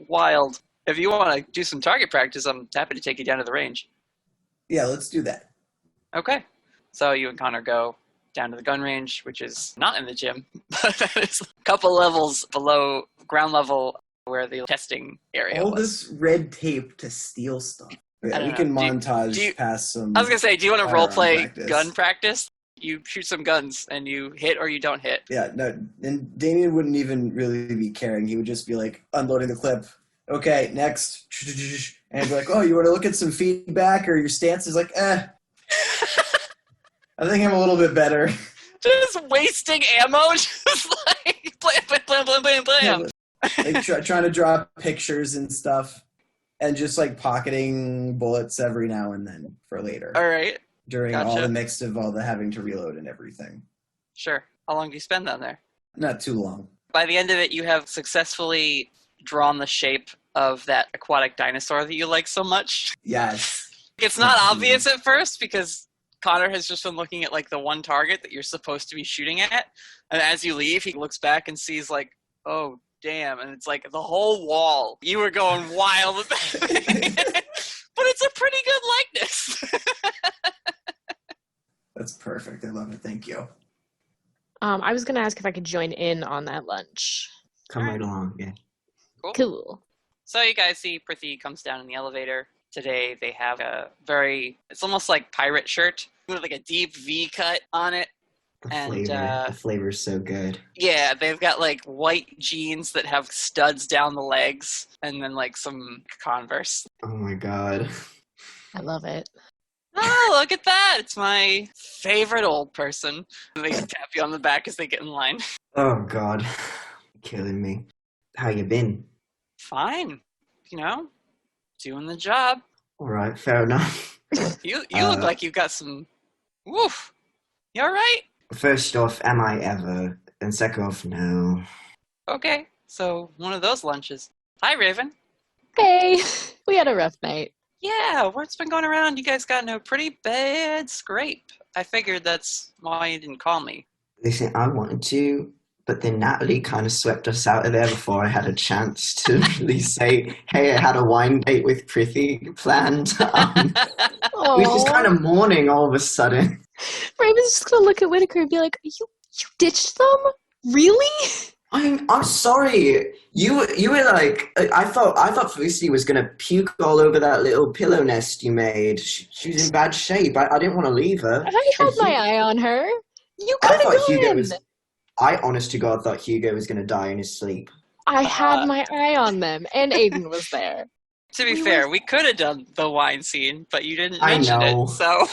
wild. If you want to do some target practice, I'm happy to take you down to the range. Yeah, let's do that. Okay. So you and Connor go down to the gun range, which is not in the gym, but that is a couple levels below ground level where the testing area All was. this red tape to steal stuff. Yeah, we can montage past some... I was going to say, do you want to roleplay practice. gun practice? You shoot some guns, and you hit or you don't hit. Yeah, no, and Damien wouldn't even really be caring. He would just be unloading the clip. Okay, next. And be oh, you want to look at some feedback or your stance? Is I think I'm a little bit better. Just wasting ammo, just blam. Trying to draw pictures and stuff, and just pocketing bullets every now and then for later. All right. During Gotcha. all the mix of all the having to reload and everything. Sure. How long do you spend down there? Not too long. By the end of it, you have successfully drawn the shape of that aquatic dinosaur that you like so much. Yes. It's not obvious at first because Connor has just been looking at the one target that you're supposed to be shooting at. And as you leave, he looks back and sees oh, damn. And it's the whole wall. You were going wild with that. But it's a pretty good likeness. That's perfect. I love it. Thank you. I was going to ask if I could join in on that lunch. Come right along, yeah. Cool. So you guys see Prithvi comes down in the elevator. Today they have it's almost like pirate shirt with a deep V cut on it. The flavor's so good. Yeah, they've got white jeans that have studs down the legs and then some Converse. Oh my god. I love it. Oh, look at that. It's my favorite old person. And they tap you on the back as they get in line. Oh god. Killing me. How you been? Fine. Doing the job. Alright, fair enough. You look like you've got some... Woof. You alright? First off, am I ever? And second off, no. Okay, so one of those lunches. Hi, Raven. Hey, we had a rough night. Yeah, word's been going around. You guys got in a pretty bad scrape. I figured that's why you didn't call me. Listen, I wanted to, But then Natalie kind of swept us out of there before I had a chance to really say, hey, I had a wine date with Prithee planned. It was just kind of mourning all of a sudden. Raven's just going to look at Whittaker and be like, you ditched them? Really? I'm sorry. You were like, I thought Felicity was gonna puke all over that little pillow nest you made. She was in bad shape. I didn't want to leave her. I had my eye on her. You could have gone. I honest to God thought Hugo was gonna die in his sleep. I had my eye on them, and Aidan was there. To be fair, we could have done the wine scene, but you didn't mention it, so.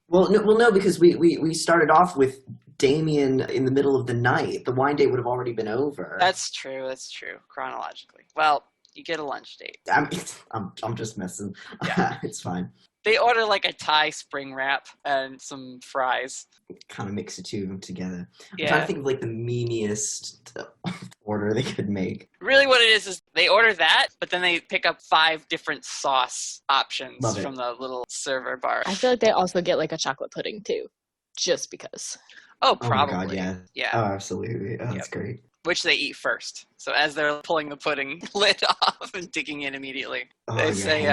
Well, no, because we started off with Damien in the middle of the night. The wine date would have already been over. That's true, chronologically. Well, you get a lunch date. I'm just messing. Yeah. It's fine. They order like a Thai spring wrap and some fries. Kind of mix the two of them together. Yeah. I'm trying to think of like the memeiest order they could make. Really what it is they order that, but then they pick up 5 different sauce options from the little server bar. I feel like they also get like a chocolate pudding too, just because. Oh, probably. Oh my God, yeah. Oh, absolutely. Oh, that's great. Which they eat first. So as they're pulling the pudding lid off and digging in say,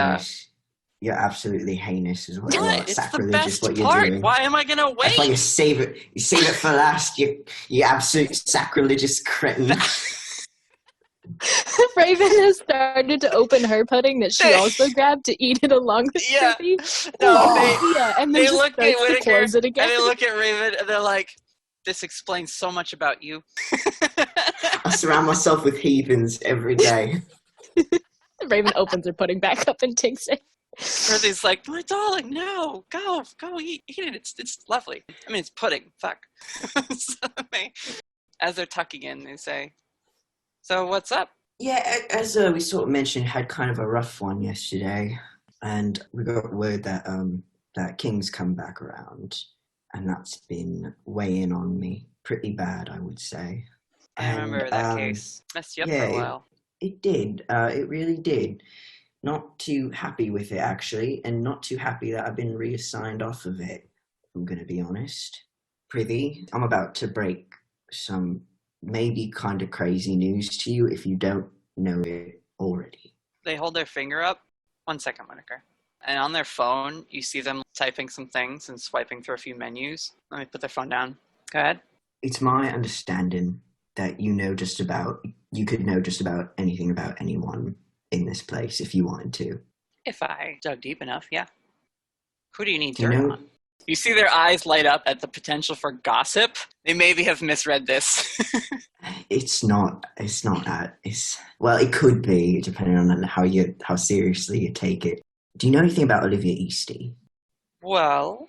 you're absolutely heinous as well. What? It's the best part. Doing. Why am I going to wait? That's why you save it for last, you absolute sacrilegious cretin. Raven has started to open her pudding that she also grabbed to eat it along with Ruby. And they look at Whittaker and they look at Raven and they're like, this explains so much about you. I surround myself with heathens every day. Raven opens her pudding back up and takes it. Ruby's like, my darling, no, go eat it. It's lovely. I mean, it's pudding. Fuck. As they're tucking in, they say, so what's up? Yeah, as we sort of mentioned, had kind of a rough one yesterday, and we got word that that King's come back around, and that's been weighing on me pretty bad, I would say. I remember that case. Messed you up for a while. It did. It really did. Not too happy with it, actually, and not too happy that I've been reassigned off of it, I'm going to be honest. Prithee, I'm about to break some maybe kind of crazy news to you if you don't know it already. They hold their finger up. 1 second, Whittaker. And on their phone, you see them typing some things and swiping through a few menus. Let me put their phone down. Go ahead. It's my understanding that you could know just about anything about anyone in this place if you wanted to. If I dug deep enough, yeah. Who do you need dirt on? You see their eyes light up at the potential for gossip. They maybe have misread this. It's not that. Well, it could be, depending on how seriously you take it. Do you know anything about Olivia Eastey? Well,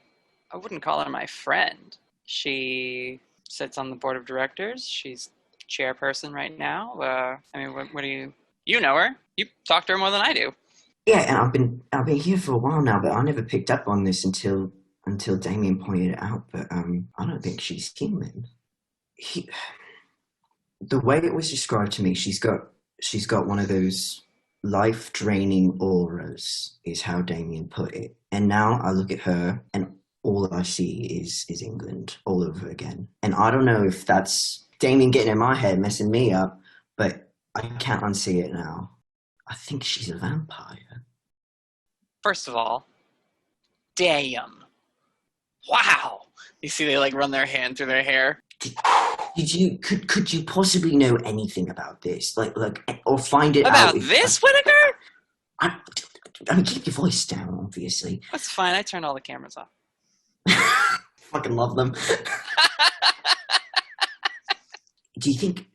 I wouldn't call her my friend. She sits on the board of directors. She's chairperson right now. I mean, what do you know her? You talk to her more than I do. Yeah, and I've been here for a while now, but I never picked up on this until Damien pointed it out. But I don't think she's human. The way it was described to me, she's got one of those life-draining auras, is how Damien put it. And now I look at her, and all I see is England all over again. And I don't know if that's Damien getting in my head, messing me up, but I can't unsee it now. I think she's a vampire. First of all, damn. Wow. You see they run their hand through their hair. Could you possibly know anything about this? Or find it out? About this, Whittaker? I mean, keep your voice down, obviously. That's fine. I turned all the cameras off. Fucking love them. Do you think...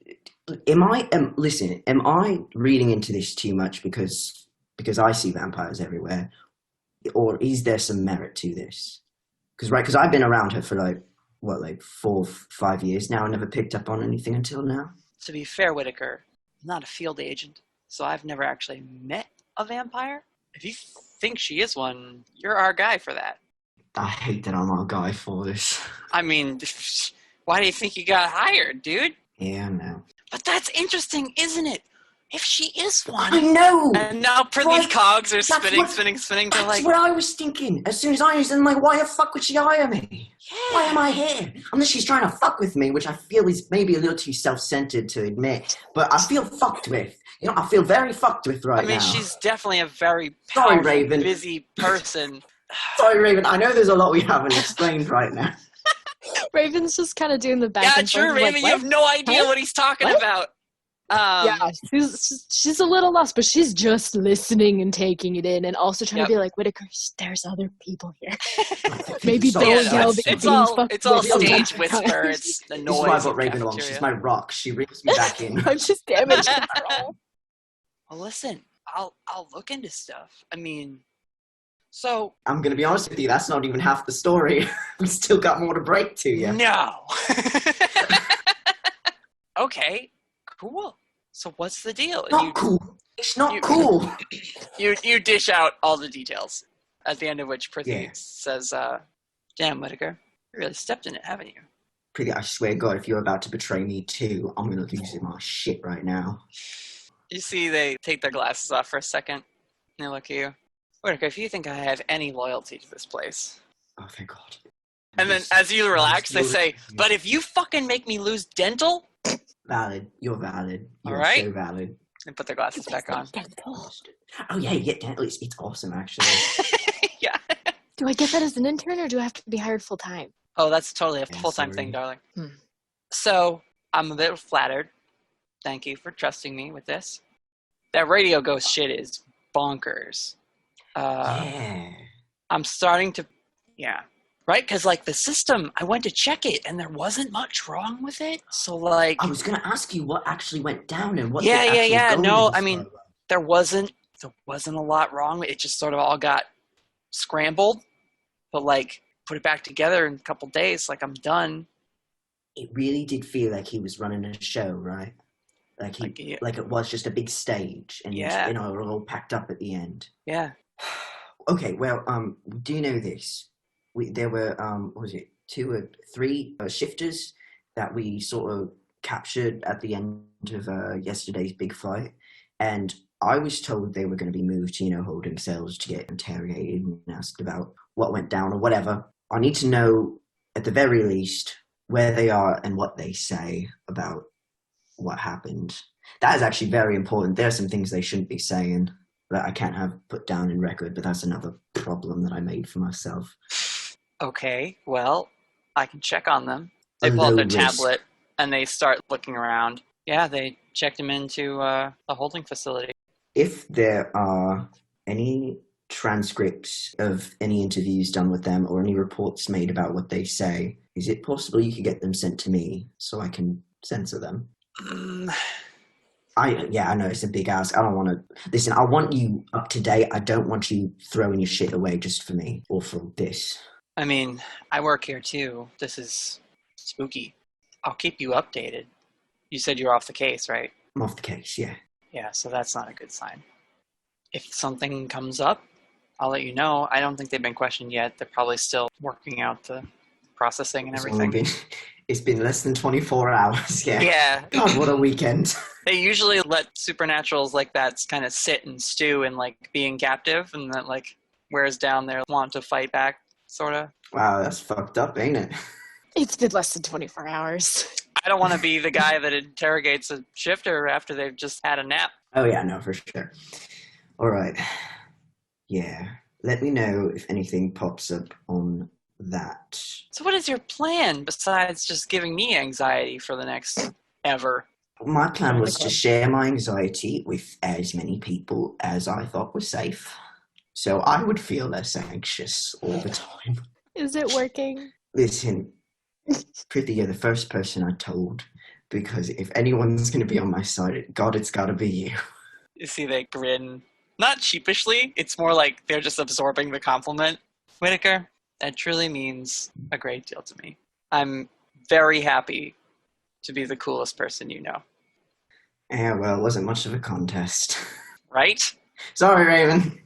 Am I reading into this too much because I see vampires everywhere? Or is there some merit to this? Because I've been around her for 4 5 years now. I never picked up on anything until now. To be fair, Whittaker, I'm not a field agent, so I've never actually met a vampire. If you think she is one, you're our guy for that. I hate that I'm our guy for this. I mean, why do you think you got hired, dude? Yeah, I know. But that's interesting, isn't it? If she is one. I know! And now these cogs are spinning. They're That's what I was thinking. As soon as I was in, like, why the fuck would she hire me? Yeah. Why am I here? Unless she's trying to fuck with me, which I feel is maybe a little too self-centered to admit. But I feel fucked with. You know, I feel very fucked with right now. I mean, she's definitely a very powerful, Raven. busy person. Sorry, Raven. I know there's a lot we haven't explained right now. Raven's just kind of doing the back Yeah, and forth. sure, Raven. Like, you have no idea what he's talking about. Yeah, she's a little lost, but she's just listening and taking it in, and also trying to be like, Whittaker, there's other people here. Maybe they'll yell that it's all stage whisper. It's the noise. This is why I brought Raven along. She's my rock. She reels me back in. I'm just damaged control. Well, listen, I'll look into stuff. I mean, so I'm gonna be honest with you. That's not even half the story. We still got more to break to you. No. Okay. Cool. So what's the deal? Cool. It's not cool. You dish out all the details. At the end of which Prithvi says, "Damn, Whittaker, you really stepped in it, haven't you?" Prithvi, I swear to God, if you're about to betray me too, I'm gonna lose my shit right now. You see, they take their glasses off for a second, and they look at you. Whittaker, if you think I have any loyalty to this place, oh thank God. And then as you relax, they say, "But if you fucking make me lose dental." Valid. You're valid. You're all right. so valid. And put their glasses back on. Oh yeah, dental. It's awesome, actually. Yeah. Do I get that as an intern, or do I have to be hired full time? Oh, that's totally a full-time thing, darling. So I'm a bit flattered. Thank you for trusting me with this. That radio ghost shit is bonkers. Yeah. I'm starting to, right? Because like the system, I went to check it, and there wasn't much wrong with it. So like, I was gonna ask you what actually went down and what. Yeah. No, I mean, there wasn't a lot wrong with it. It just sort of all got scrambled. But like, put it back together in a couple days. Like, I'm done. It really did feel like he was running a show, right? Like it was just a big stage, and we're all packed up at the end. Yeah. Okay, well, we do know this. There were, what was it, 2 or 3 shifters that we sort of captured at the end of yesterday's big fight, and I was told they were going to be moved to, holding cells to get interrogated and asked about what went down or whatever. I need to know, at the very least, where they are and what they say about what happened. That is actually very important. There are some things they shouldn't be saying that I can't have put down in record, but that's another problem that I made for myself. Okay, well, I can check on them. They pull out their tablet, and they start looking around. Yeah, they checked him into a holding facility. If there are any transcripts of any interviews done with them or any reports made about what they say, is it possible you could get them sent to me so I can censor them? I know it's a big ask. I don't want to... Listen, I want you up to date. I don't want you throwing your shit away just for me or for this. I mean, I work here too. This is spooky. I'll keep you updated. You said you're off the case, right? I'm off the case, yeah. Yeah, so that's not a good sign. If something comes up, I'll let you know. I don't think they've been questioned yet. They're probably still working out the processing and everything. It's been less than 24 hours, yeah. Yeah. God, what a weekend. They usually let supernaturals like that kind of sit and stew in, like, being captive, and that, like, wears down their want to fight back, sort of. Wow, that's fucked up, ain't it? It's been less than 24 hours. I don't want to be the guy that interrogates a shifter after they've just had a nap. Oh, yeah, no, for sure. All right. Yeah. Let me know if anything pops up on that. So what is your plan besides just giving me anxiety for the next ever? My plan was to share my anxiety with as many people as I thought was safe. So I would feel less anxious all the time. Is it working? Listen, Prithvi, you're the first person I told, because if anyone's going to be on my side, God, it's got to be you. You see they grin. Not sheepishly, it's more like they're just absorbing the compliment. Whittaker, that truly means a great deal to me. I'm very happy to be the coolest person you know. Yeah, well, it wasn't much of a contest. Right? Sorry, Raven.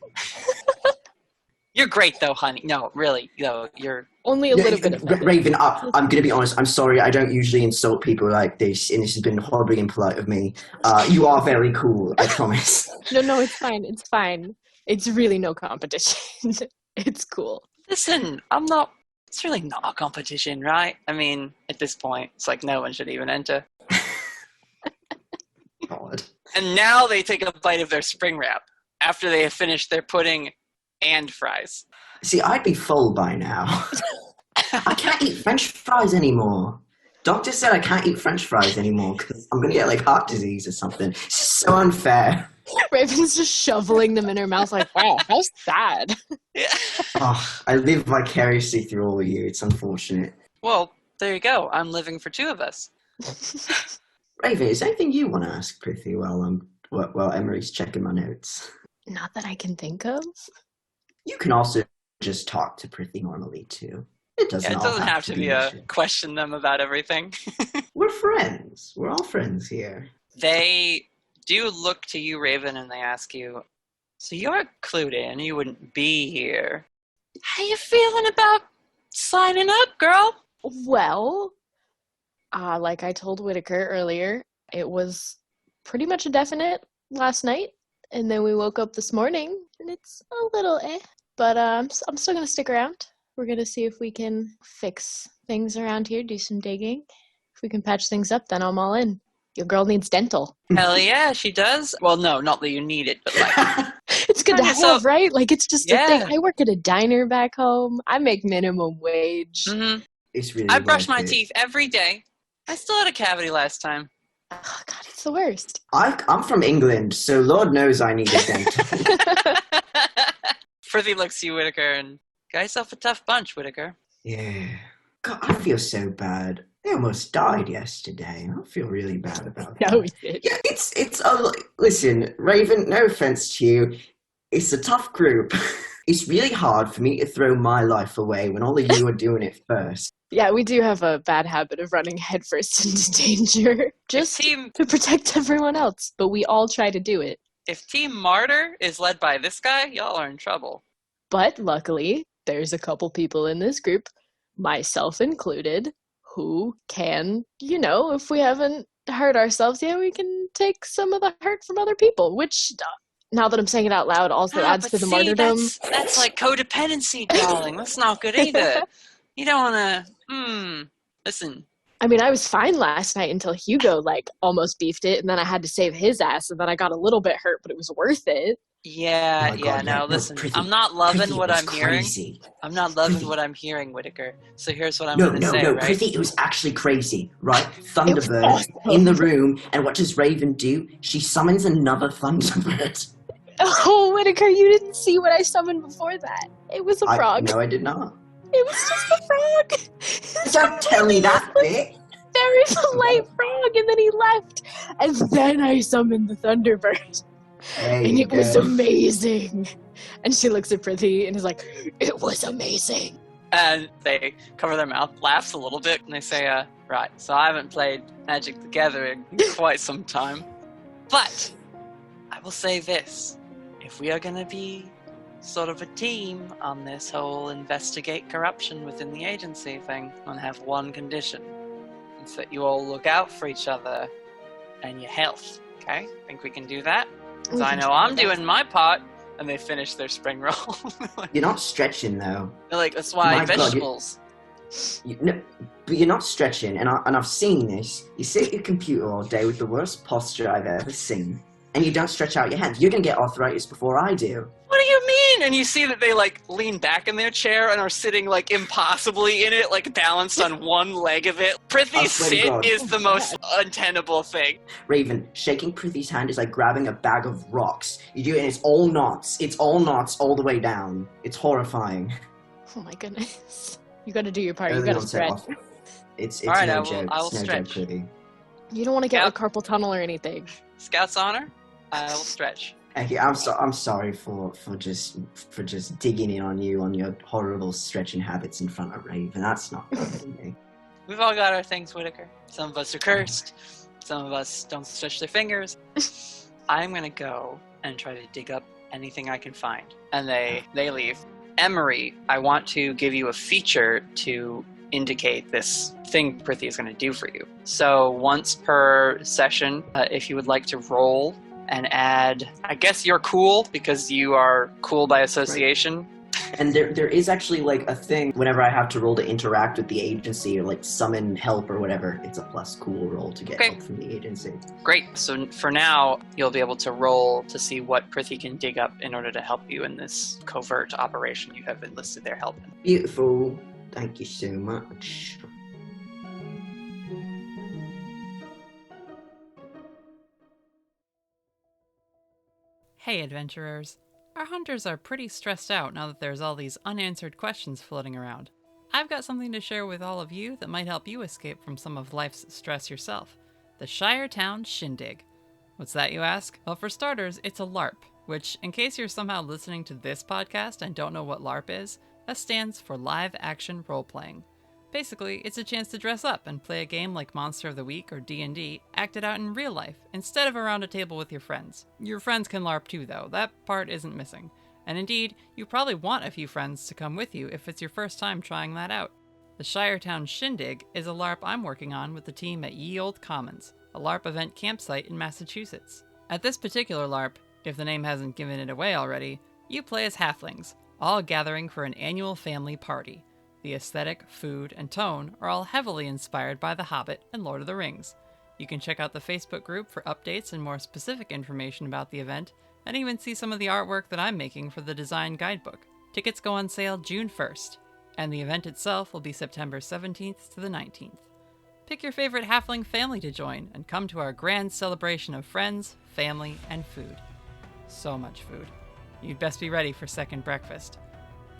You're great, though, honey. No, really, though, you're... Only a little bit of that. Raven, I'm going to be honest. I'm sorry. I don't usually insult people like this, and this has been horribly impolite of me. You are very cool, I promise. No, it's fine. It's fine. It's really no competition. It's cool. Listen, I'm not... It's really not a competition, right? I mean, at this point, it's like no one should even enter. God. And now they take a bite of their spring wrap after they have finished their pudding and fries. See, I'd be full by now. I can't eat French fries anymore. Doctor said I can't eat French fries anymore because I'm going to get, like, heart disease or something. It's just so unfair. Raven's just shoveling them in her mouth like, wow, how sad. Yeah. Oh, I live vicariously through all of you. It's unfortunate. Well, there you go. I'm living for two of us. Raven, is there anything you want to ask Prithvi while Emery's checking my notes? Not that I can think of. You can also just talk to Prithvi normally, too. It doesn't have to be a question them about everything. We're friends. We're all friends here. They do look to you, Raven, and they ask you, so you're clued in, you wouldn't be here. How you feeling about signing up, girl? Well, like I told Whittaker earlier, it was pretty much a definite last night, and then we woke up this morning, and it's a little but I'm still going to stick around. We're going to see if we can fix things around here, do some digging. If we can patch things up, then I'm all in. Your girl needs dental. Hell yeah, she does. Well, no, not that you need it, but like... It's good to have, right? Like, it's just a thing. I work at a diner back home. I make minimum wage. Mm-hmm. It's really I brush my teeth every day. I still had a cavity last time. Oh, God, it's the worst. I'm from England, so Lord knows I need a dental. Prithvi looks at you, Whittaker, and got yourself a tough bunch, Whittaker. Yeah. God, I feel so bad. They almost died yesterday. I feel really bad about that. No, we did. Yeah, listen, Raven, no offense to you. It's a tough group. It's really hard for me to throw my life away when all of you are doing it first. Yeah, we do have a bad habit of running headfirst into danger just to protect everyone else, but we all try to do it. If Team Martyr is led by this guy, y'all are in trouble. But luckily, there's a couple people in this group, myself included, who can, if we haven't hurt ourselves yet, we can take some of the hurt from other people, which, now that I'm saying it out loud, also adds to the martyrdom. That's like codependency, darling. That's not good either. You don't want to, listen. I mean, I was fine last night until Hugo, almost beefed it, and then I had to save his ass, and then I got a little bit hurt, but it was worth it. Yeah, listen, I'm not loving what I'm hearing. I'm not loving what I'm hearing, Whittaker. So here's what I'm going to say, right? Prithvi, it was actually crazy, right? Thunderbird in the room, and what does Raven do? She summons another Thunderbird. Oh, Whittaker, you didn't see what I summoned before that. It was a frog. No, I did not. It was just a frog. Don't tell me that bit. Very polite frog, and then he left. And then I summoned the Thunderbird. And it was amazing. And she looks at Prithvi and is like, it was amazing. And they cover their mouth, laughs a little bit, and they say, right, so I haven't played Magic the Gathering in quite some time. But I will say this. If we are going to be sort of a team on this whole investigate corruption within the agency thing, and have one condition. It's that you all look out for each other and your health, okay? Think we can do that? Because I know I'm doing my part, and they finish their spring roll. You're not stretching, though. They're like, that's why vegetables. But you're not stretching, and I've seen this. You sit at your computer all day with the worst posture I've ever seen, and you don't stretch out your hands. You're going to get arthritis before I do. What do you mean? And you see that they, lean back in their chair and are sitting, impossibly in it, balanced on one leg of it. Prithvi's sit is the most untenable thing. Raven, shaking Prithvi's hand is like grabbing a bag of rocks. You do it and it's all knots. It's all knots all the way down. It's horrifying. Oh my goodness. You gotta do your part. You gotta stretch. It's all right, no joke. I will it's no stretch. joke, Prithvi. You don't want to get a carpal tunnel or anything. Scout's honor, I will stretch. Okay, I'm sorry for just digging in on you on your horrible stretching habits in front of Raven. That's not good for me. We've all got our things, Whittaker. Some of us are cursed. Some of us don't stretch their fingers. I'm gonna go and try to dig up anything I can find. And they leave. Emery, I want to give you a feature to indicate this thing Prithee is going to do for you. So once per session, if you would like to roll and add, I guess you're cool because you are cool by association. Right. And there is actually like a thing whenever I have to roll to interact with the agency or like summon help or whatever, it's a plus cool roll to get help from the agency. Great. So for now, you'll be able to roll to see what Prithee can dig up in order to help you in this covert operation you have enlisted their help in. Beautiful. Thank you so much. Hey, adventurers. Our hunters are pretty stressed out now that there's all these unanswered questions floating around. I've got something to share with all of you that might help you escape from some of life's stress yourself. The Shire Town Shindig. What's that, you ask? Well, for starters, it's a LARP, which, in case you're somehow listening to this podcast and don't know what LARP is, that stands for Live Action Role-Playing. Basically, it's a chance to dress up and play a game like Monster of the Week or D&D, acted out in real life, instead of around a table with your friends. Your friends can LARP too, though. That part isn't missing. And indeed, you probably want a few friends to come with you if it's your first time trying that out. The Shiretown Shindig is a LARP I'm working on with the team at Ye Old Commons, a LARP event campsite in Massachusetts. At this particular LARP, if the name hasn't given it away already, you play as halflings, all gathering for an annual family party. The aesthetic, food, and tone are all heavily inspired by The Hobbit and Lord of the Rings. You can check out the Facebook group for updates and more specific information about the event, and even see some of the artwork that I'm making for the design guidebook. Tickets go on sale June 1st, and the event itself will be September 17th to the 19th. Pick your favorite halfling family to join, and come to our grand celebration of friends, family, and food. So much food. You'd best be ready for second breakfast.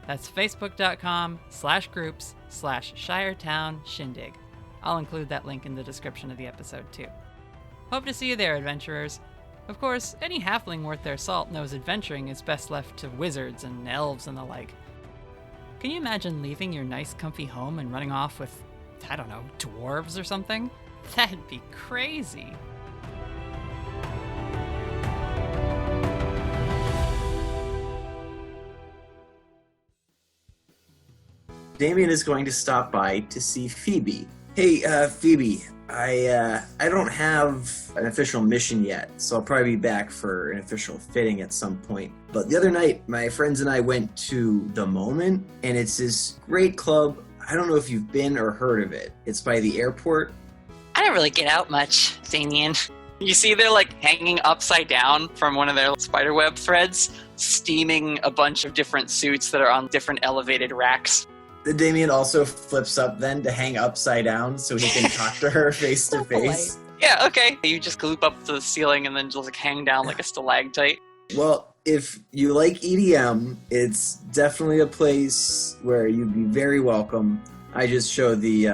That's facebook.com/groups/Shiretown Shindig. I'll include that link in the description of the episode too. Hope to see you there, adventurers. Of course, any halfling worth their salt knows adventuring is best left to wizards and elves and the like. Can you imagine leaving your nice comfy home and running off with, I don't know, dwarves or something? That'd be crazy. Damien is going to stop by to see Phoebe. Hey, Phoebe, I don't have an official mission yet, so I'll probably be back for an official fitting at some point. But the other night, my friends and I went to The Moment, and it's this great club. I don't know if you've been or heard of it. It's by the airport. I don't really get out much, Damien. You see they're like hanging upside down from one of their spiderweb threads, steaming a bunch of different suits that are on different elevated racks. Damien also flips up then to hang upside down so he can talk to her face to face. Yeah, okay. You just loop up to the ceiling and then just like hang down like a stalactite. Well, if you like EDM, it's definitely a place where you'd be very welcome. I just showed the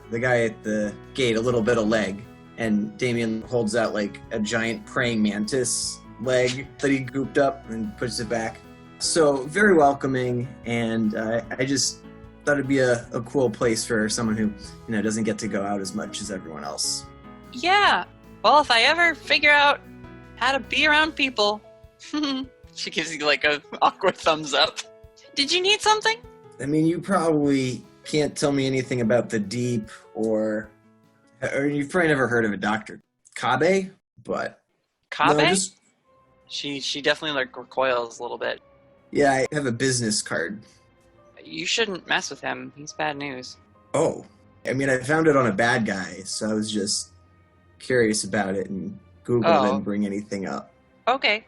guy at the gate a little bit of leg, and Damien holds out like a giant praying mantis leg that he gooped up and puts it back. So very welcoming, and I just thought it'd be a cool place for someone who, doesn't get to go out as much as everyone else. Yeah. Well, if I ever figure out how to be around people. She gives you like a awkward thumbs up. Did you need something? I mean, you probably can't tell me anything about the deep or you've probably never heard of a Dr. Kabe, but... Kabe? No, She definitely like recoils a little bit. Yeah, I have a business card. You shouldn't mess with him. He's bad news. Oh. I mean, I found it on a bad guy, so I was just curious about it and Google didn't bring anything up. Okay.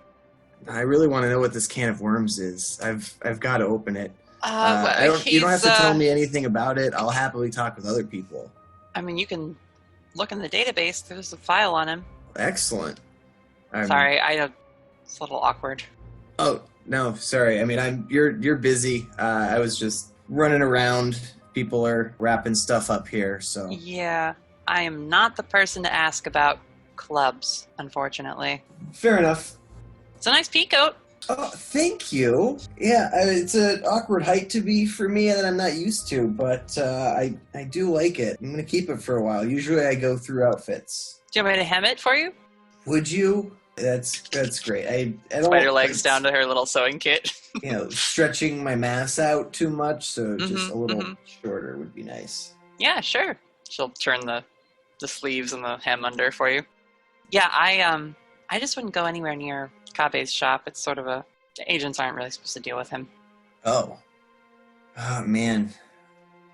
I really want to know what this can of worms is. I've got to open it. You don't have to tell me anything about it. I'll happily talk with other people. I mean, you can look in the database. There's a file on him. Excellent. Sorry, it's a little awkward. Oh, no, sorry. I mean, you're busy. I was just running around. People are wrapping stuff up here, so... Yeah, I am not the person to ask about clubs, unfortunately. Fair enough. It's a nice peacoat. Oh, thank you. Yeah, it's an awkward height to be for me that I'm not used to, but I do like it. I'm going to keep it for a while. Usually I go through outfits. Do you want me to hem it for you? Would you? That's great. I don't Spider legs down to her little sewing kit. Stretching my mass out too much, so just a little shorter would be nice. Yeah, sure. She'll turn the sleeves and the hem under for you. Yeah, I just wouldn't go anywhere near Kabe's shop. It's sort of the agents aren't really supposed to deal with him. Oh man.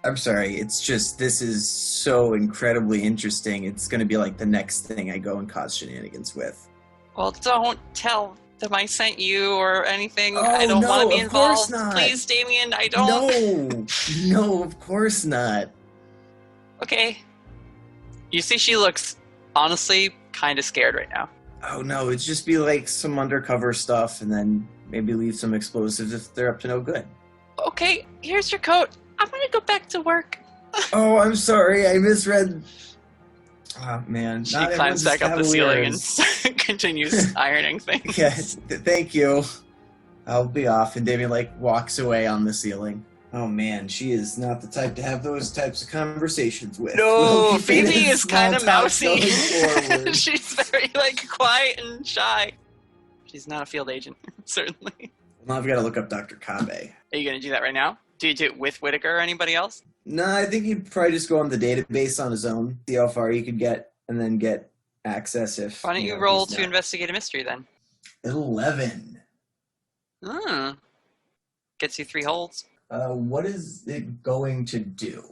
I'm sorry. It's just, this is so incredibly interesting. It's going to be like the next thing I go and cause shenanigans with. Well, don't tell them I sent you or anything. Oh, I don't want to be involved. Of course not. Please, Damien, I don't. No, of course not. Okay. You see she looks, honestly, kind of scared right now. Oh no, it'd just be like some undercover stuff and then maybe leave some explosives if they're up to no good. Okay, here's your coat. I'm gonna go back to work. Oh, I'm sorry. I misread. Oh, man. She climbs back up the ceiling and continues ironing things. Yes, thank you. I'll be off. And Damien, walks away on the ceiling. Oh, man. She is not the type to have those types of conversations with. No, Phoebe is kind of mousy. She's very, quiet and shy. She's not a field agent, certainly. Well, now I've got to look up Dr. Kabe. Are you going to do that right now? Do you do it with Whittaker or anybody else? No, I think he'd probably just go on the database on his own, see how far he could get, and then get access if... Why don't you roll to investigate a mystery, then? 11. Gets you 3 holds. What is it going to do?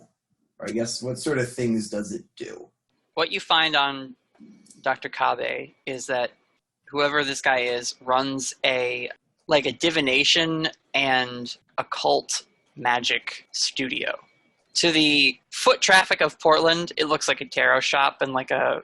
Or I guess, what sort of things does it do? What you find on Dr. Kabe is that whoever this guy is runs a divination and occult magic studio. To the foot traffic of Portland, it looks like a tarot shop and a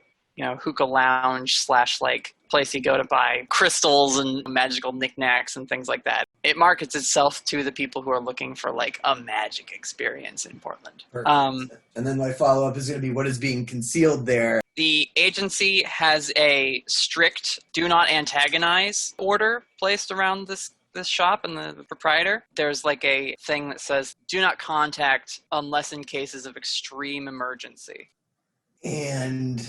hookah lounge / place you go to buy crystals and magical knickknacks and things like that. It markets itself to the people who are looking for a magic experience in Portland. And then my follow-up is going to be what is being concealed there. The agency has a strict do not antagonize order placed around this shop and the proprietor. There's a thing that says do not contact unless in cases of extreme emergency. And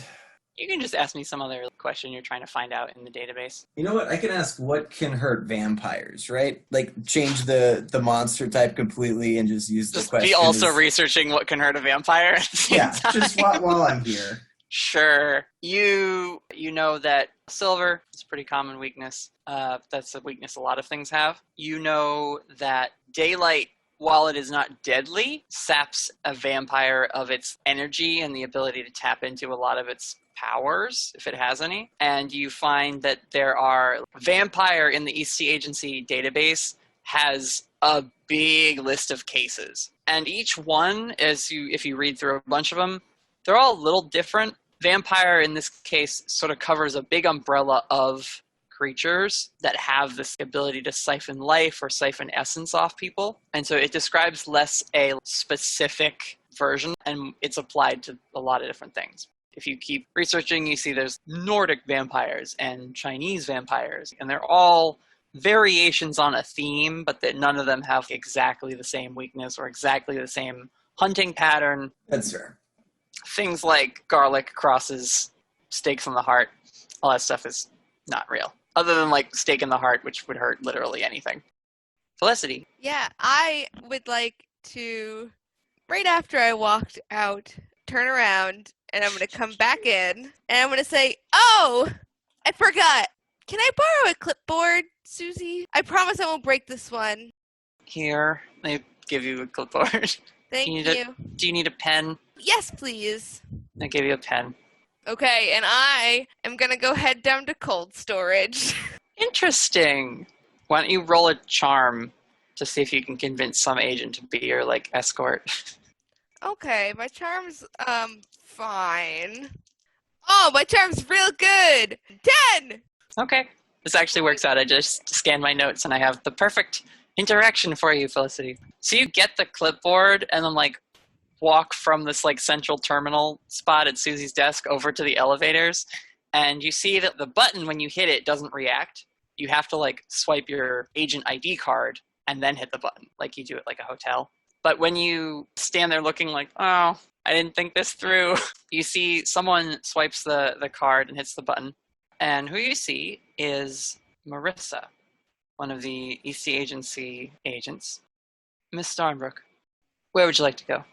you can just ask me some other question you're trying to find out in the database. You know what? I can ask what can hurt vampires, right? Change the monster type completely and just use the question. Be also researching what can hurt a vampire at the same time. Just while I'm here. Sure. You know that silver is a pretty common weakness. That's a weakness a lot of things have. You know that daylight, while it is not deadly, saps a vampire of its energy and the ability to tap into a lot of its powers, if it has any. And you find that there are vampire in the Eastey Agency database has a big list of cases. And each one, if you read through a bunch of them, they're all a little different. Vampire, in this case, sort of covers a big umbrella of creatures that have this ability to siphon life or siphon essence off people. And so it describes less a specific version, and it's applied to a lot of different things. If you keep researching, you see there's Nordic vampires and Chinese vampires, and they're all variations on a theme, but that none of them have exactly the same weakness or exactly the same hunting pattern. That's fair. Things like garlic crosses, stakes in the heart, all that stuff is not real. Other than stake in the heart, which would hurt literally anything. Felicity. Yeah, I would like to, right after I walked out, turn around, and I'm going to come back in, and I'm going to say, oh, I forgot. Can I borrow a clipboard, Susie? I promise I won't break this one. Here, let me give you a clipboard. Thank you. Do you need a pen? Yes, please. I'll give you a pen. Okay, and I am going to go head down to cold storage. Interesting. Why don't you roll a charm to see if you can convince some agent to be your, escort? Okay, my charm's, fine. Oh, my charm's real good! 10! Okay. This actually works out. I just scanned my notes and I have the perfect interaction for you, Felicity. So you get the clipboard and then, walk from this, central terminal spot at Susie's desk over to the elevators, and you see that the button, when you hit it, doesn't react. You have to, swipe your agent ID card and then hit the button, like you do at, a hotel. But when you stand there looking oh, I didn't think this through, you see someone swipes the card and hits the button, And who you see is Marissa, one of the Eastey Agency agents. Miss Starnbrook, where would you like to go?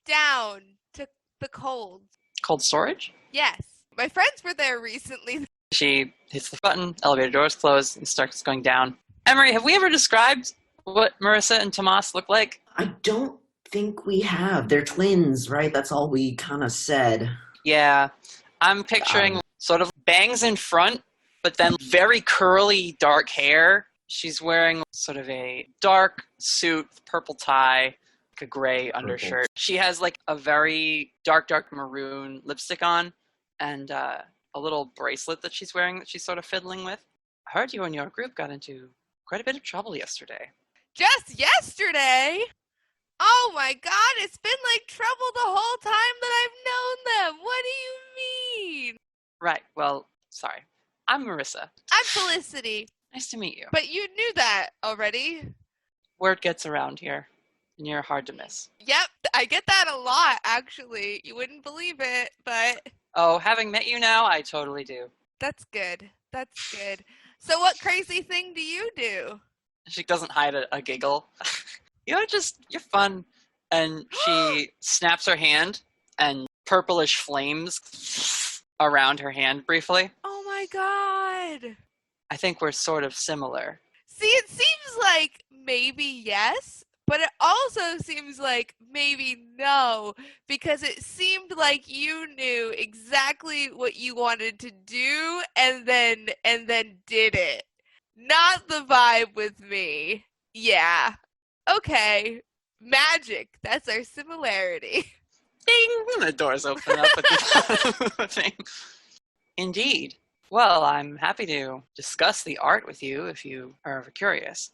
Down to the cold. Cold storage? Yes. My friends were there recently. She hits the button, elevator doors close, and starts going down. Emery, have we ever described what Marissa and Tomas look like? I don't think we have. They're twins, right? That's all we kind of said. Yeah. I'm picturing sort of bangs in front, but then very curly dark hair. She's wearing sort of a dark suit, purple tie, like a gray undershirt. She has like a very dark maroon lipstick on and a little bracelet that she's wearing that she's sort of fiddling with. I heard you and your group got into quite a bit of trouble yesterday. Just yesterday? Oh my god, it's been like trouble the whole time that I've known them. What do you mean? Right, well, sorry. I'm Marissa. I'm Felicity. Nice to meet you. But you knew that already. Word gets around here, and you're hard to miss. Yep, I get that a lot, actually. You wouldn't believe it, but... Oh, having met you now, I totally do. That's good. That's good. So what crazy thing do you do? She doesn't hide a giggle. You're fun. And she snaps her hand, and purplish flames around her hand briefly. Oh my god. I think we're sort of similar. See, it seems like maybe yes, but it also seems like maybe no, because it seemed like you knew exactly what you wanted to do and then did it. Not the vibe with me. Yeah. Okay. Magic. That's our similarity. Ding! And the doors open up at the bottom thing. Indeed. Well, I'm happy to discuss the art with you if you are ever curious.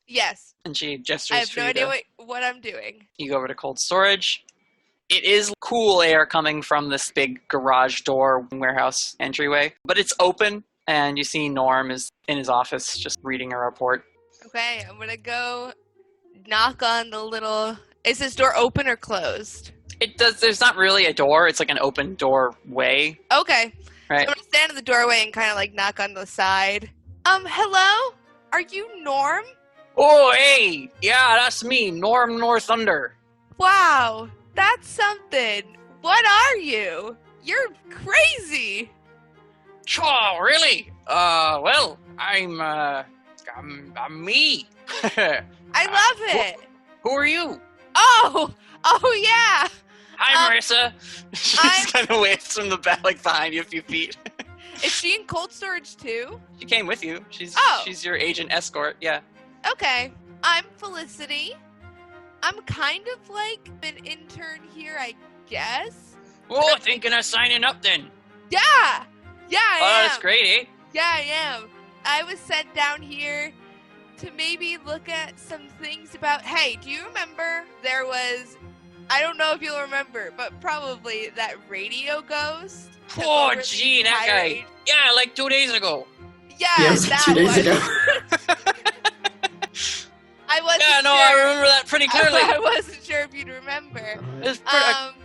Yes. And she gestures I have for no you idea to- what I'm doing. You go over to cold storage. It is cool air coming from this big garage door warehouse entryway, but it's open, and you see Norm is in his office just reading a report. Okay, I'm gonna go knock on the little... Is this door open or closed? There's not really a door, it's like an open doorway. Okay. Right. So I'm gonna stand in the doorway and kind of like knock on the side. Hello? Are you Norm? Oh, hey! Yeah, that's me, Norm Northunder. Wow, that's something. What are you? You're crazy. Oh, really? Well, I'm me. I love it. Who are you? Oh yeah. Hi, Marissa. She's kind of waves from the back, like behind you a few feet. Is she in cold storage too? She came with you. She's your agent escort, yeah. Okay. I'm Felicity. I'm kind of like an intern here, I guess. Oh, thinking of signing up then? Yeah, I am. That's great, eh? Yeah, I am. I was sent down here to maybe look at some things about... Hey, do you remember there was... I don't know if you'll remember, but probably that radio ghost. Oh, gee, that guy. Yeah, like 2 days ago. Yeah, yes, that 2 days ago. I wasn't sure. I remember that pretty clearly. I wasn't sure if you'd remember. It was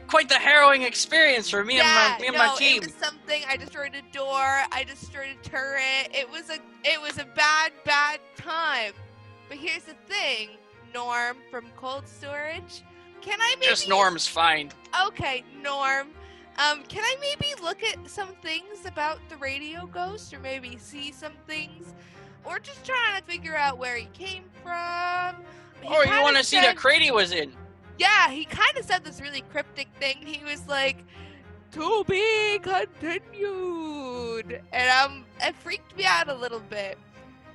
quite the harrowing experience for me and my team. It was something. I destroyed a door. I destroyed a turret. It was a bad time. But here's the thing, Norm from cold storage. Can I maybe... Just Norm's fine. Okay, Norm. Can I maybe look at some things about the radio ghost, or maybe see some things, or just trying to figure out where he came from? You want to see that crate he was in? Yeah, he kind of said this really cryptic thing. He was like, "To be continued," and it freaked me out a little bit.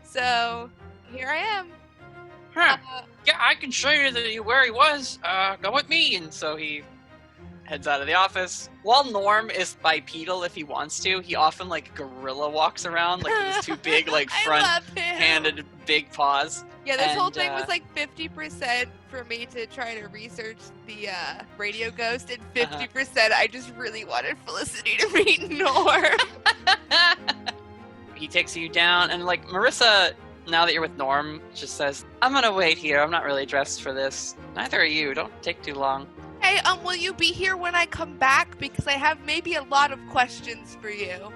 So here I am. Huh. Yeah, I can show you where he was. Go with me. And so he heads out of the office. While Norm is bipedal if he wants to, he often like gorilla walks around like he's too big, like front-handed big paws. Yeah, this whole thing was like 50% for me to try to research the radio ghost, and 50% I just really wanted Felicity to meet Norm. He takes you down, and like Marissa, now that you're with Norm, just says, "I'm gonna wait here. I'm not really dressed for this. Neither are you. Don't take too long." Hey, will you be here when I come back? Because I have maybe a lot of questions for you.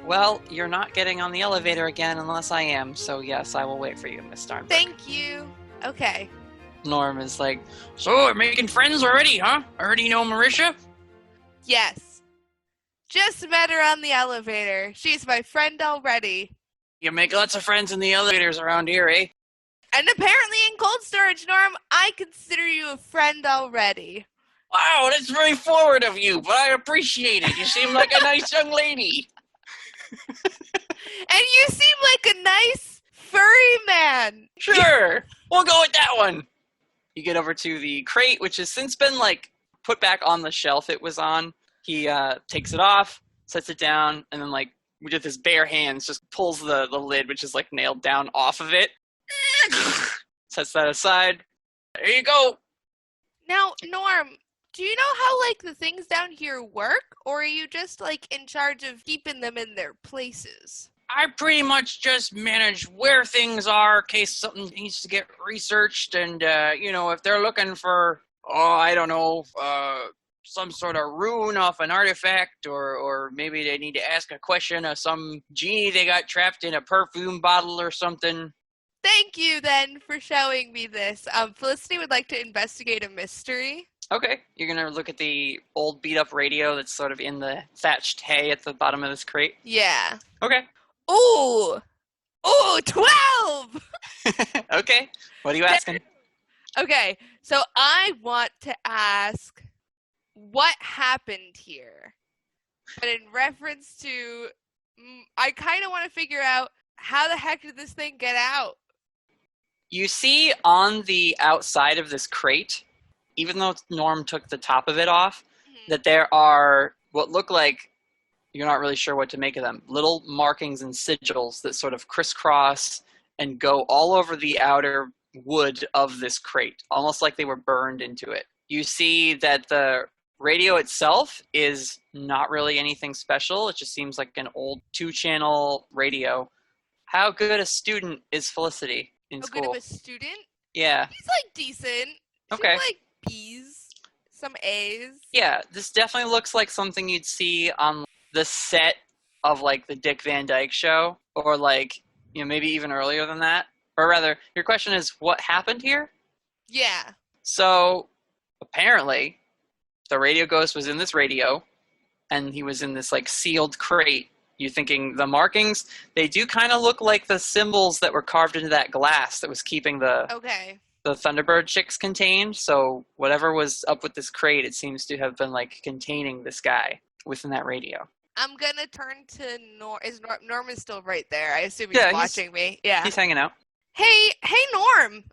Well, you're not getting on the elevator again unless I am, so yes, I will wait for you, Miss Starnberg. Thank you. Okay. Norm is like, so we're making friends already, huh? Already know Marisha? Yes. Just met her on the elevator. She's my friend already. You make lots of friends in the elevators around here, eh? And apparently in cold storage, Norm, I consider you a friend already. Wow, that's very forward of you, but I appreciate it. You seem like a nice young lady. And you seem like a nice, furry man. Sure, we'll go with that one. You get over to the crate, which has since been, like, put back on the shelf it was on. He takes it off, sets it down, and then, like, with his bare hands, just pulls the lid, which is, like, nailed down off of it. Sets that aside. There you go. Now, Norm, do you know how, like, the things down here work? Or are you just, like, in charge of keeping them in their places? I pretty much just manage where things are in case something needs to get researched. And, if they're looking for, I don't know, some sort of rune off an artifact, or maybe they need to ask a question of some genie they got trapped in a perfume bottle or something. Thank you, then, for showing me this. Felicity would like to investigate a mystery. Okay, you're going to look at the old beat-up radio that's sort of in the thatched hay at the bottom of this crate? Yeah. Okay. Ooh, 12! Okay, what are you asking? Okay, so I want to ask what happened here. But in reference to, I kind of want to figure out how the heck did this thing get out? You see on the outside of this crate, even though Norm took the top of it off, that there are what look like, you're not really sure what to make of them, little markings and sigils that sort of crisscross and go all over the outer wood of this crate, almost like they were burned into it. You see that the radio itself is not really anything special. It just seems like an old 2-channel radio. How good a student is Felicity in school? How good of a student? Yeah. He's, like, decent. Okay. She's, like, B's, some A's. Yeah, this definitely looks like something you'd see on the set of, like, the Dick Van Dyke Show, or, like, maybe even earlier than that. Or rather, your question is, what happened here? Yeah. So, apparently, the radio ghost was in this radio, and he was in this, like, sealed crate. You're thinking the markings, they do kind of look like the symbols that were carved into that glass that was keeping the Thunderbird chicks contained. So whatever was up with this crate, it seems to have been, like, containing this guy within that radio. I'm going to turn to Norm. Norm is still right there. I assume he's watching me. Yeah. He's hanging out. Hey, Norm.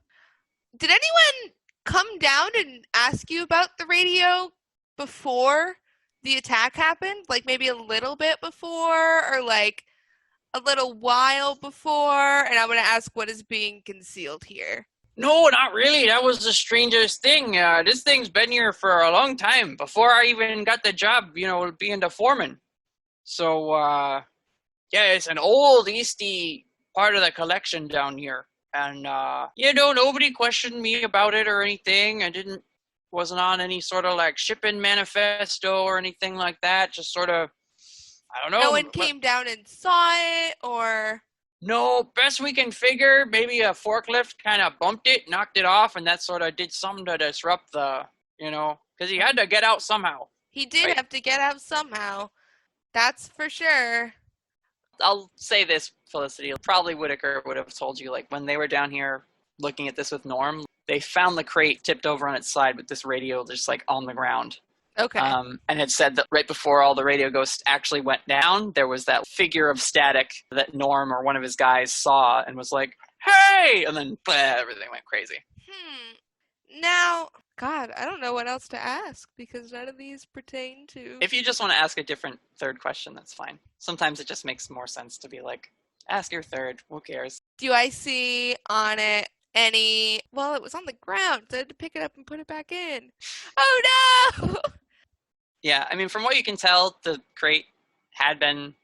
Did anyone come down and ask you about the radio before the attack happened? Like, maybe a little bit before, or like a little while before? And I'm going to ask what is being concealed here. No, not really. That was the strangest thing. This thing's been here for a long time, before I even got the job, being the foreman. So, it's an old Eastey part of the collection down here. And, nobody questioned me about it or anything. Wasn't on any sort of, like, shipping manifesto or anything like that. Just sort of, I don't know. No one came down and saw it, or? No, best we can figure, maybe a forklift kind of bumped it, knocked it off, and that sort of did something to disrupt because he had to get out somehow. He did have to get out somehow. That's for sure. I'll say this, Felicity. Probably Whittaker would have told you, like, when they were down here looking at this with Norm, they found the crate tipped over on its side with this radio just, like, on the ground. Okay. And had said that right before all the radio ghosts actually went down, there was that figure of static that Norm or one of his guys saw and was like, hey! And then everything went crazy. Now, God, I don't know what else to ask, because none of these pertain to... If you just want to ask a different third question, that's fine. Sometimes it just makes more sense to be like, ask your third, who cares? Do I see on it any... Well, it was on the ground, so I had to pick it up and put it back in. Oh, no! Yeah, I mean, from what you can tell, the crate had been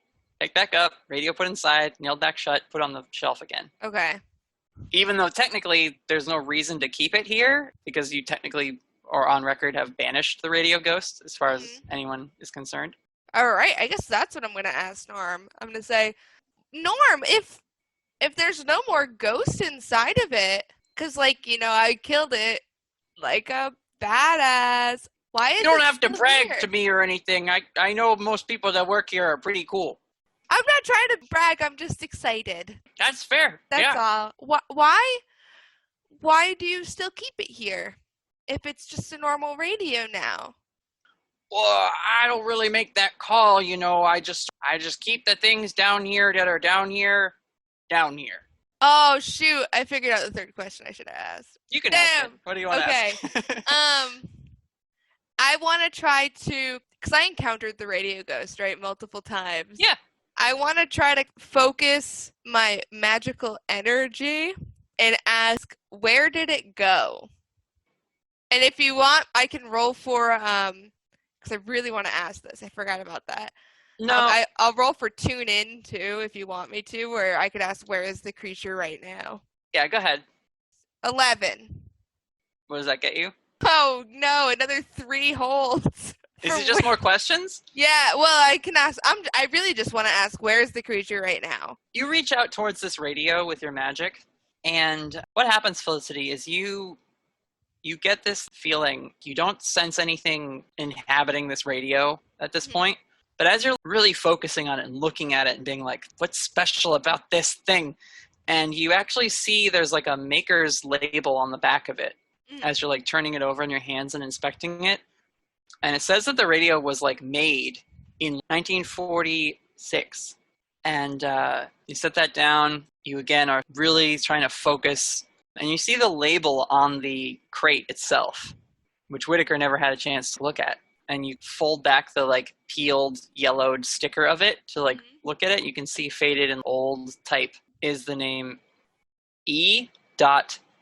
picked back up, radio put inside, nailed back shut, put on the shelf again. Okay. Even though technically there's no reason to keep it here, because you technically, or on record, have banished the radio ghost as far as anyone is concerned. All right, I guess that's what I'm going to ask Norm. I'm going to say, Norm, if there's no more ghost inside of it, because, like, you know, I killed it like a badass. Why is You don't it have to still brag here? to me or anything. I know most people that work here are pretty cool. I'm not trying to brag. I'm just excited. That's fair. That's all. Why do you still keep it here if it's just a normal radio now? Well, I don't really make that call, you know. I just keep the things down here that are down here. Oh, shoot. I figured out the third question I should have asked. You can ask it. What do you want to Okay. ask? I want to try to, because I encountered the radio ghost, right, multiple times. Yeah. I want to try to focus my magical energy and ask, where did it go? And if you want, I can roll for, because I really want to ask this. I forgot about that. No. I'll roll for tune in, too, if you want me to, where I could ask, where is the creature right now? Yeah, go ahead. 11. What does that get you? Oh, no, another 3 holds. Is it just more questions? Yeah, well, I can ask. I really just want to ask, where's the creature right now? You reach out towards this radio with your magic, and what happens, Felicity, is you get this feeling. You don't sense anything inhabiting this radio at this point, but as you're really focusing on it and looking at it and being like, what's special about this thing? And you actually see there's like a maker's label on the back of it as you're like turning it over in your hands and inspecting it. And it says that the radio was like made in 1946. And you set that down. You again are really trying to focus. And you see the label on the crate itself, which Whittaker never had a chance to look at. And you fold back the like peeled yellowed sticker of it to like look at it. You can see faded in old type is the name E.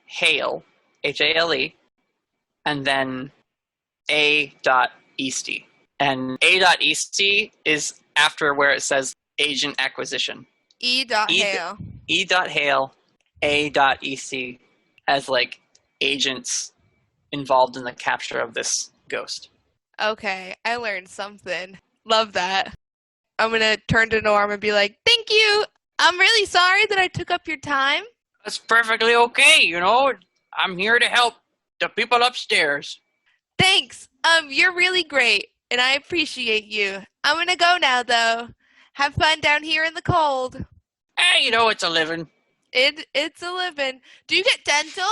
Hale, Hale, and then A. Eastey. And A. Eastey is after where it says agent acquisition. E. Hale. E. Hale, A. Eastey as like agents involved in the capture of this ghost. Okay, I learned something. Love that. I'm going to turn to Norm and be like, thank you. I'm really sorry that I took up your time. That's perfectly okay, you know. I'm here to help the people upstairs. Thanks. You're really great, and I appreciate you. I'm going to go now, though. Have fun down here in the cold. Hey, you know, it's a living. It's a living. Do you get dental?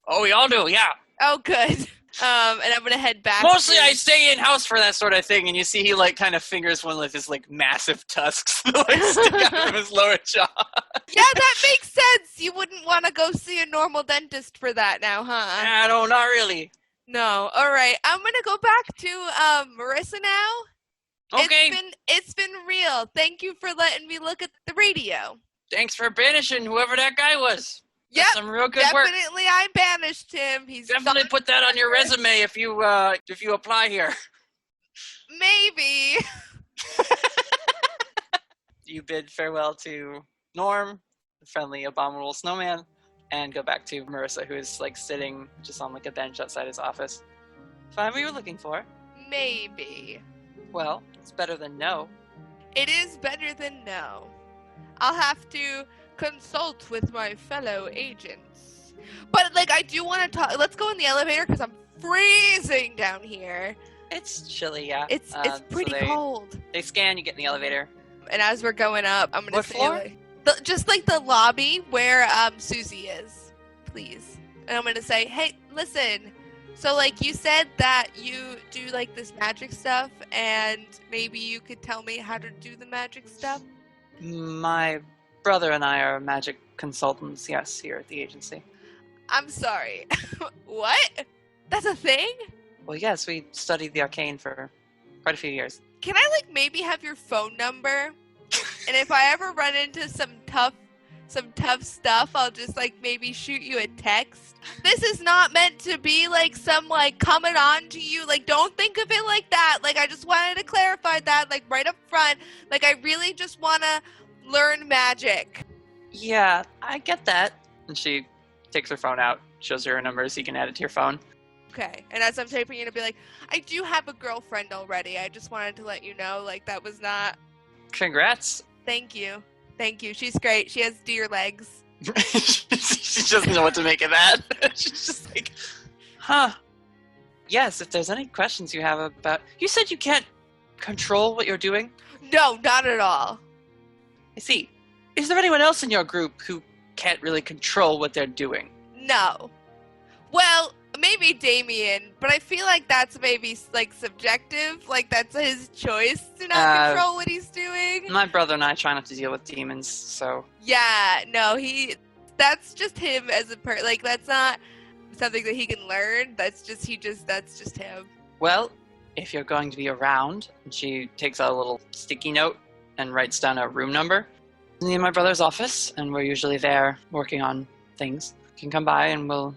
Oh, we all do, yeah. Oh, good. And I'm going to head back. Mostly I stay in-house for that sort of thing, and you see he, like, kind of fingers one of his, like, massive tusks that, like, stick out of his lower jaw. Yeah, that makes sense. You wouldn't want to go see a normal dentist for that now, huh? I don't, not really. No. All right. I'm going to go back to Marissa now. Okay. It's been real. Thank you for letting me look at the radio. Thanks for banishing whoever that guy was. Yep, some real good work. Definitely I banished him. He's definitely put that on your resume if you apply here. Maybe. You bid farewell to Norm, the friendly abominable snowman, and go back to Marissa, who is like sitting just on like a bench outside his office. Find what you were looking for? Maybe. Well, it's better than no. It is better than no. I'll have to consult with my fellow agents. But, like, I do want to talk. Let's go in the elevator because I'm freezing down here. It's chilly, yeah. It's pretty cold. They scan, you get in the elevator. And as we're going up, I'm going to say, floor? like, just like the lobby where Susie is, please. And I'm going to say, hey, listen. So, like, you said that you do, like, this magic stuff, and maybe you could tell me how to do the magic stuff? My brother and I are magic consultants, yes, here at the agency. I'm sorry. What? That's a thing? Well, yes, we studied the arcane for quite a few years. Can I, like, maybe have your phone number? And if I ever run into some tough stuff, I'll just, like, maybe shoot you a text. This is not meant to be, like, some, like, coming on to you. Like, don't think of it like that. Like, I just wanted to clarify that, like, right up front. Like, I really just want to learn magic. Yeah, I get that. And she takes her phone out, shows her number so you can add it to your phone. Okay. And as I'm typing in, I'll be like, I do have a girlfriend already. I just wanted to let you know, like, that was not... Congrats. Thank you. Thank you. She's great. She has deer legs. She doesn't know what to make of that. She's just like, huh. Yes, if there's any questions you have about... You said you can't control what you're doing? No, not at all. I see. Is there anyone else in your group who can't really control what they're doing? No. Well, maybe Damien, but I feel like that's maybe, like, subjective. Like, that's his choice to not control what he's doing. My brother and I try not to deal with demons, so... Yeah, no, that's just him as a like, that's not something that he can learn. That's just him. Well, if you're going to be around, and she takes out a little sticky note and writes down a room number. Me and my brother's office, and we're usually there working on things. You can come by and we'll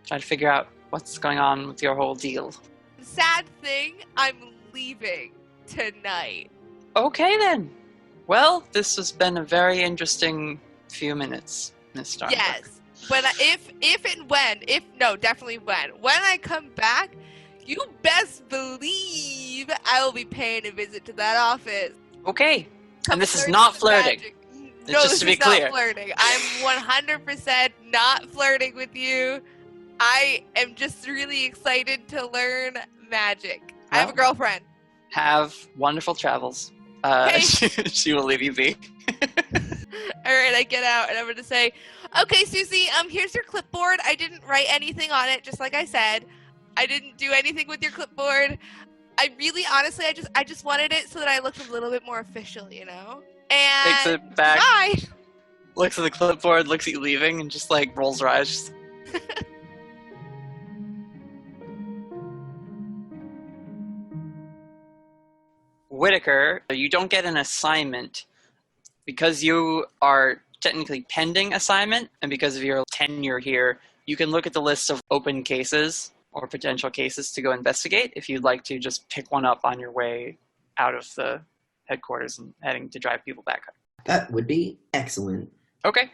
try to figure out what's going on with your whole deal. Sad thing, I'm leaving tonight. Okay then. Well, this has been a very interesting few minutes, Miss Starbuck. Yes. When definitely when I come back, you best believe I will be paying a visit to that office. Okay. And this is not flirting. No, just this to be is clear. not flirting. I'm 100% not flirting with you. I am just really excited to learn magic. I have a girlfriend. Have wonderful travels. Okay. She will leave you be. All right, I get out and I'm going to say, okay, Susie, here's your clipboard. I didn't write anything on it, just like I said. I didn't do anything with your clipboard. I really, honestly, I just wanted it so that I looked a little bit more official, you know? And Takes it back. Bye. Looks at the clipboard, looks at you leaving, and just like rolls her eyes. Whittaker, you don't get an assignment because you are technically pending assignment, and because of your tenure here, you can look at the list of open cases or potential cases to go investigate if you'd like to just pick one up on your way out of the headquarters and heading to drive people back. That would be excellent. Okay.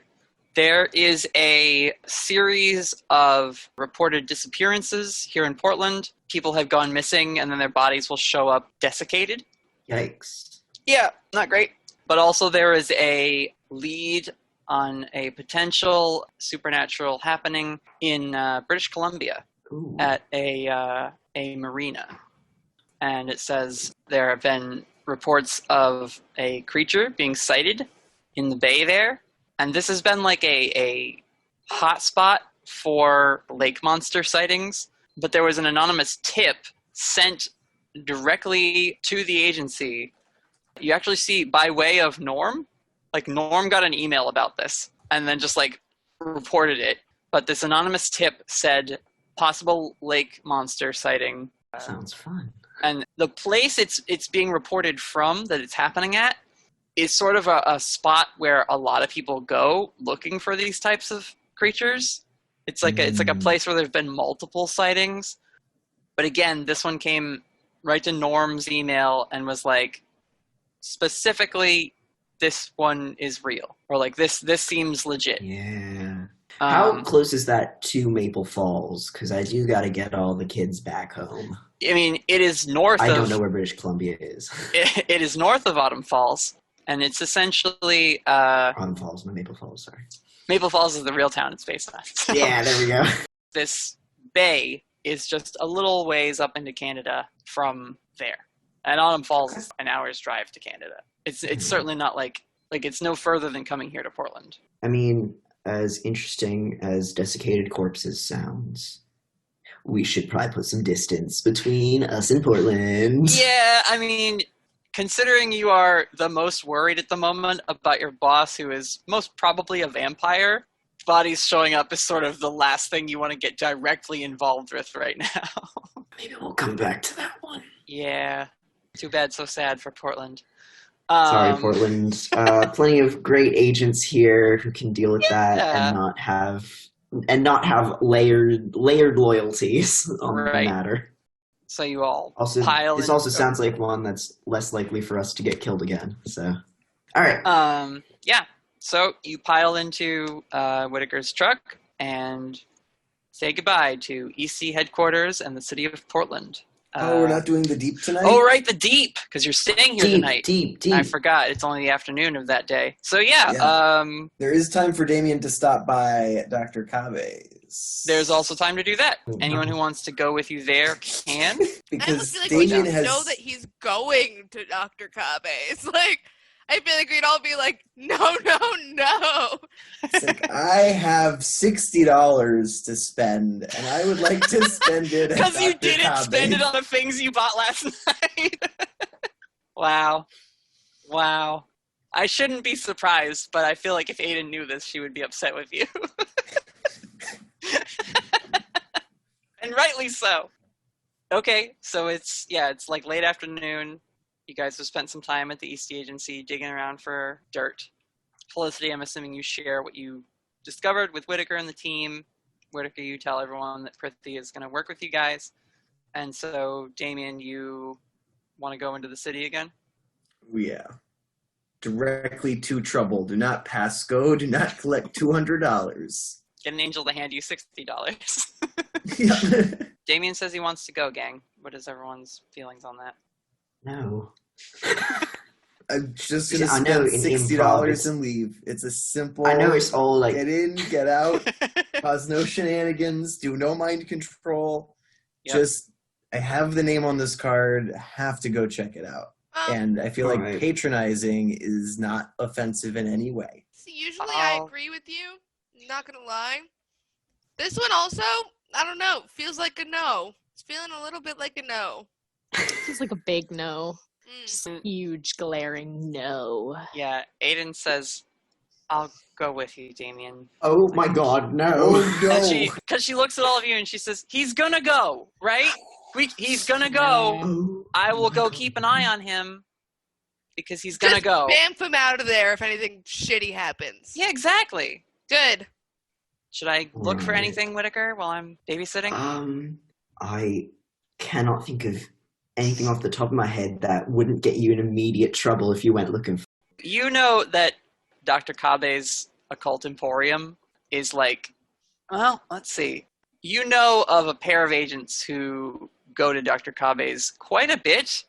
There is a series of reported disappearances here in Portland. People have gone missing and then their bodies will show up desiccated. Yikes. Yeah, not great. But also there is a lead on a potential supernatural happening in British Columbia. Ooh. At a marina. And it says there have been reports of a creature being sighted in the bay there. And this has been like a hot spot for lake monster sightings. But there was an anonymous tip sent directly to the agency. You actually see by way of Norm, like Norm got an email about this and then just like reported it. But this anonymous tip said possible lake monster sighting. Sounds fun. And the place it's being reported from that it's happening at is sort of a spot where a lot of people go looking for these types of creatures. It's like a place where there've been multiple sightings. But again, this one came right to Norm's email and was like, specifically, this one is real. Or like, this seems legit. Yeah. How close is that to Maple Falls? Because I do got to get all the kids back home. I mean, it is north of... I don't know where British Columbia is. It is north of Autumn Falls, and it's essentially... Autumn Falls, not Maple Falls, sorry. Maple Falls is the real town it's based on. So yeah, there we go. This bay is just a little ways up into Canada from there. And Autumn Falls is an hour's drive to Canada. It's certainly not like it's no further than coming here to Portland. I mean... As interesting as desiccated corpses sounds, we should probably put some distance between us and Portland. Yeah, I mean, considering you are the most worried at the moment about your boss, who is most probably a vampire, bodies showing up is sort of the last thing you want to get directly involved with right now. Maybe we'll come back to that one. Yeah. Too bad, so sad for Portland. Sorry, Portland. Plenty of great agents here who can deal with that and not have layered loyalties on the matter. So you all pile. This also sounds like one that's less likely for us to get killed again. So, all right. Yeah. So you pile into Whittaker's truck, and say goodbye to EC headquarters and the city of Portland. We're not doing the deep tonight? Oh, right, the deep, because you're staying here tonight. Deep. I forgot. It's only the afternoon of that day. So, yeah. There is time for Damien to stop by Dr. Kabe's. There's also time to do that. Anyone who wants to go with you there can. Because I feel like Damien we has... know that he's going to Dr. Kabe's. Like, I feel like we'd all be like, no. It's like, I have $60 to spend, and I would like to spend it at Because you Dr. didn't Kabe. spend it on the things you bought last night. Wow. I shouldn't be surprised, but I feel like if Aidan knew this, she would be upset with you. And rightly so. Okay, so it's like late afternoon. You guys have spent some time at the Eastey Agency digging around for dirt. Felicity, I'm assuming you share what you discovered with Whittaker and the team. Whittaker, you tell everyone that Prithvi is going to work with you guys. And so, Damien, you want to go into the city again? Yeah. Directly to trouble. Do not pass go. Do not collect $200. Get an angel to hand you $60. Yeah. Damien says he wants to go, gang. What is everyone's feelings on that? No. I'm just going to I know spend in $60 improv and leave. It's a simple... I know it's all like... Get in, get out, cause no shenanigans, do no mind control. Yep. Just, I have the name on this card, have to go check it out. And I feel like patronizing is not offensive in any way. See, usually I agree with you. Not gonna lie. This one also, I don't know, feels like a no. It's feeling a little bit like a no. It's like a big no. Just a huge, glaring no. Yeah, Aidan says, I'll go with you, Damien. Oh my god, no. Oh no. Because she looks at all of you and she says, he's gonna go, right? He's gonna go. I will go keep an eye on him because he's gonna go. Bamf him out of there if anything shitty happens. Yeah, exactly. Good. Should I look for anything, Whittaker, while I'm babysitting? I cannot think of anything off the top of my head that wouldn't get you in immediate trouble if you went looking for. You know that Dr. Kabe's Occult Emporium is like, well, let's see. You know of a pair of agents who go to Dr. Kabe's quite a bit,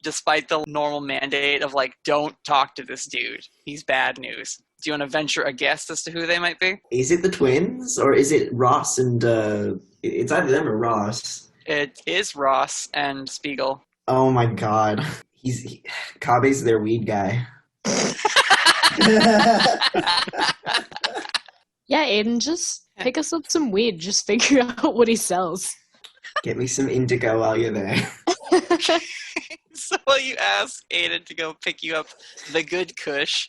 despite the normal mandate of like, don't talk to this dude. He's bad news. Do you want to venture a guess as to who they might be? Is it the twins, or is it Ross and, it's either them or Ross. It is Ross and Spiegel. Oh my god. Kabe's their weed guy. Yeah, Aidan, just pick us up some weed. Just figure out what he sells. Get me some indigo while you're there. So while you ask Aidan to go pick you up the good kush,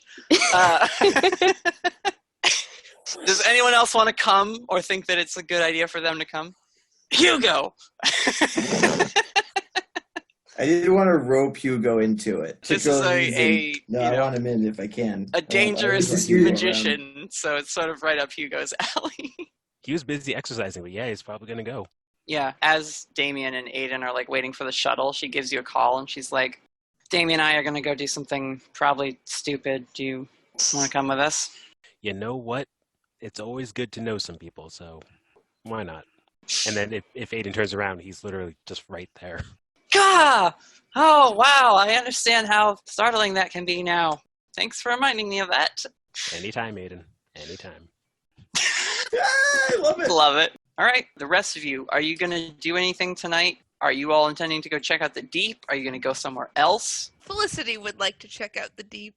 does anyone else want to come or think that it's a good idea for them to come? Hugo! I didn't want to rope Hugo into it. This is I want him in if I can. A dangerous magician, so it's sort of right up Hugo's alley. He was busy exercising, but yeah, he's probably going to go. Yeah, as Damien and Aidan are like waiting for the shuttle, she gives you a call and she's like, Damien and I are going to go do something probably stupid. Do you want to come with us? You know what? It's always good to know some people, so why not? And then if Aidan turns around, he's literally just right there. Gah! Oh, wow, I understand how startling that can be now. Thanks for reminding me of that. Anytime, Aidan. Anytime. I love it. Love it. All right, the rest of you, are you going to do anything tonight? Are you all intending to go check out the deep? Are you going to go somewhere else? Felicity would like to check out the deep,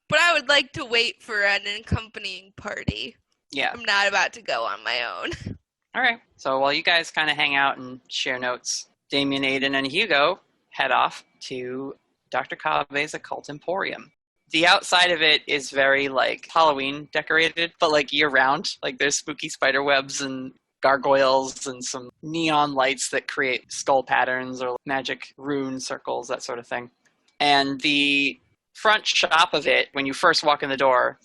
but I would like to wait for an accompanying party. Yeah. I'm not about to go on my own. All right, so while you guys kind of hang out and share notes, Damien, Aidan, and Hugo head off to Dr. Kabe's Occult Emporium. The outside of it is very, like, Halloween decorated, but, like, year-round. Like, there's spooky spider webs and gargoyles and some neon lights that create skull patterns or magic rune circles, that sort of thing. And the front shop of it, when you first walk in the door,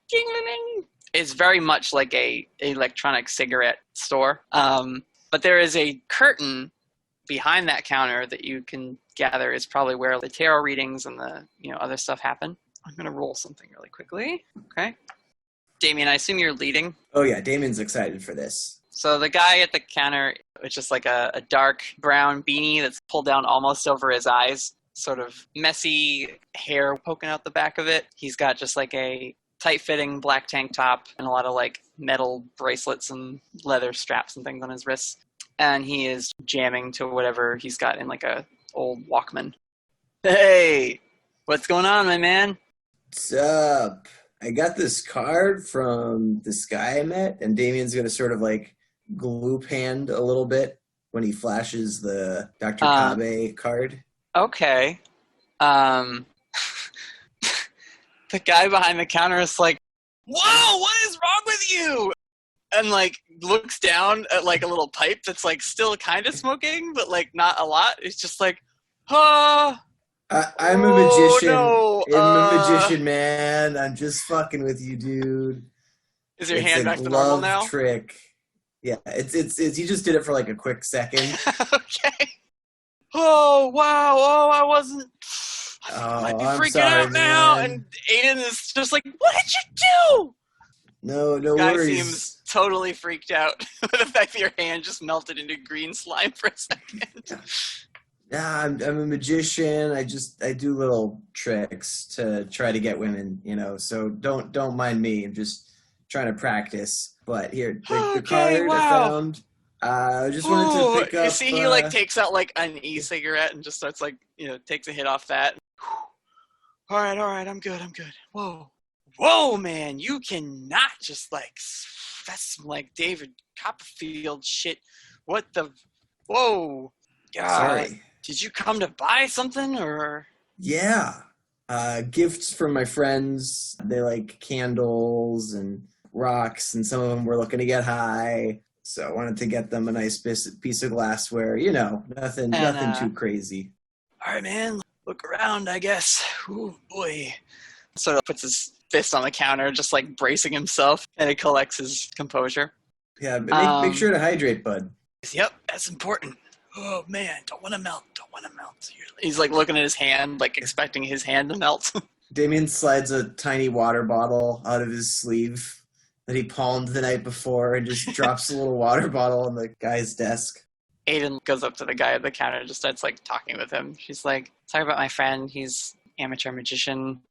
is very much like a electronic cigarette store. But there is a curtain behind that counter that you can gather is probably where the tarot readings and the other stuff happen. I'm going to roll something really quickly. Okay. Damien, I assume you're leading? Oh yeah, Damien's excited for this. So the guy at the counter, it's just like a dark brown beanie that's pulled down almost over his eyes, sort of messy hair poking out the back of it. He's got just like a tight-fitting black tank top and a lot of like metal bracelets and leather straps and things on his wrists. And he is jamming to whatever he's got in like a old Walkman. Hey, what's going on, my man? What's up? I got this card from this guy I met, and Damien's going to sort of like gloop hand a little bit when he flashes the Dr. Kabe card. Okay. The guy behind the counter is like, whoa, what is wrong with you? And like looks down at like a little pipe that's like still kind of smoking, but like not a lot. It's just like, I'm a magician. No. I'm a magician, man. I'm just fucking with you, dude. Is your hand back to normal now? Trick. Yeah, it's he just did it for like a quick second. Okay. Oh wow! Oh, I wasn't. I might be freaking out now. And Aidan is just like, "What did you do?" No Guy worries. seems totally freaked out by the fact that your hand just melted into green slime for a second. Yeah, I'm a magician. I do little tricks to try to get women, So don't mind me. I'm just trying to practice. But here, the card I found. I just wanted to pick up. You see, he like takes out like an e-cigarette and just starts like takes a hit off that. All right, I'm good. Whoa, man, you cannot just like that's some like David Copperfield shit. What the? Whoa, God. Sorry. Did you come to buy something or? Yeah, gifts from my friends. They like candles and rocks, and some of them were looking to get high. So I wanted to get them a nice piece of glassware. Nothing too crazy. All right, man, look around, I guess. Ooh, boy. Sort of puts his fist on the counter, just like bracing himself, and he collects his composure. Yeah, make sure to hydrate, bud. Yep, that's important. Oh, man, don't want to melt. He's like looking at his hand, like expecting his hand to melt. Damien slides a tiny water bottle out of his sleeve that he palmed the night before and just drops a little water bottle on the guy's desk. Aidan goes up to the guy at the counter and just starts like talking with him. She's like, sorry about my friend. He's an amateur magician.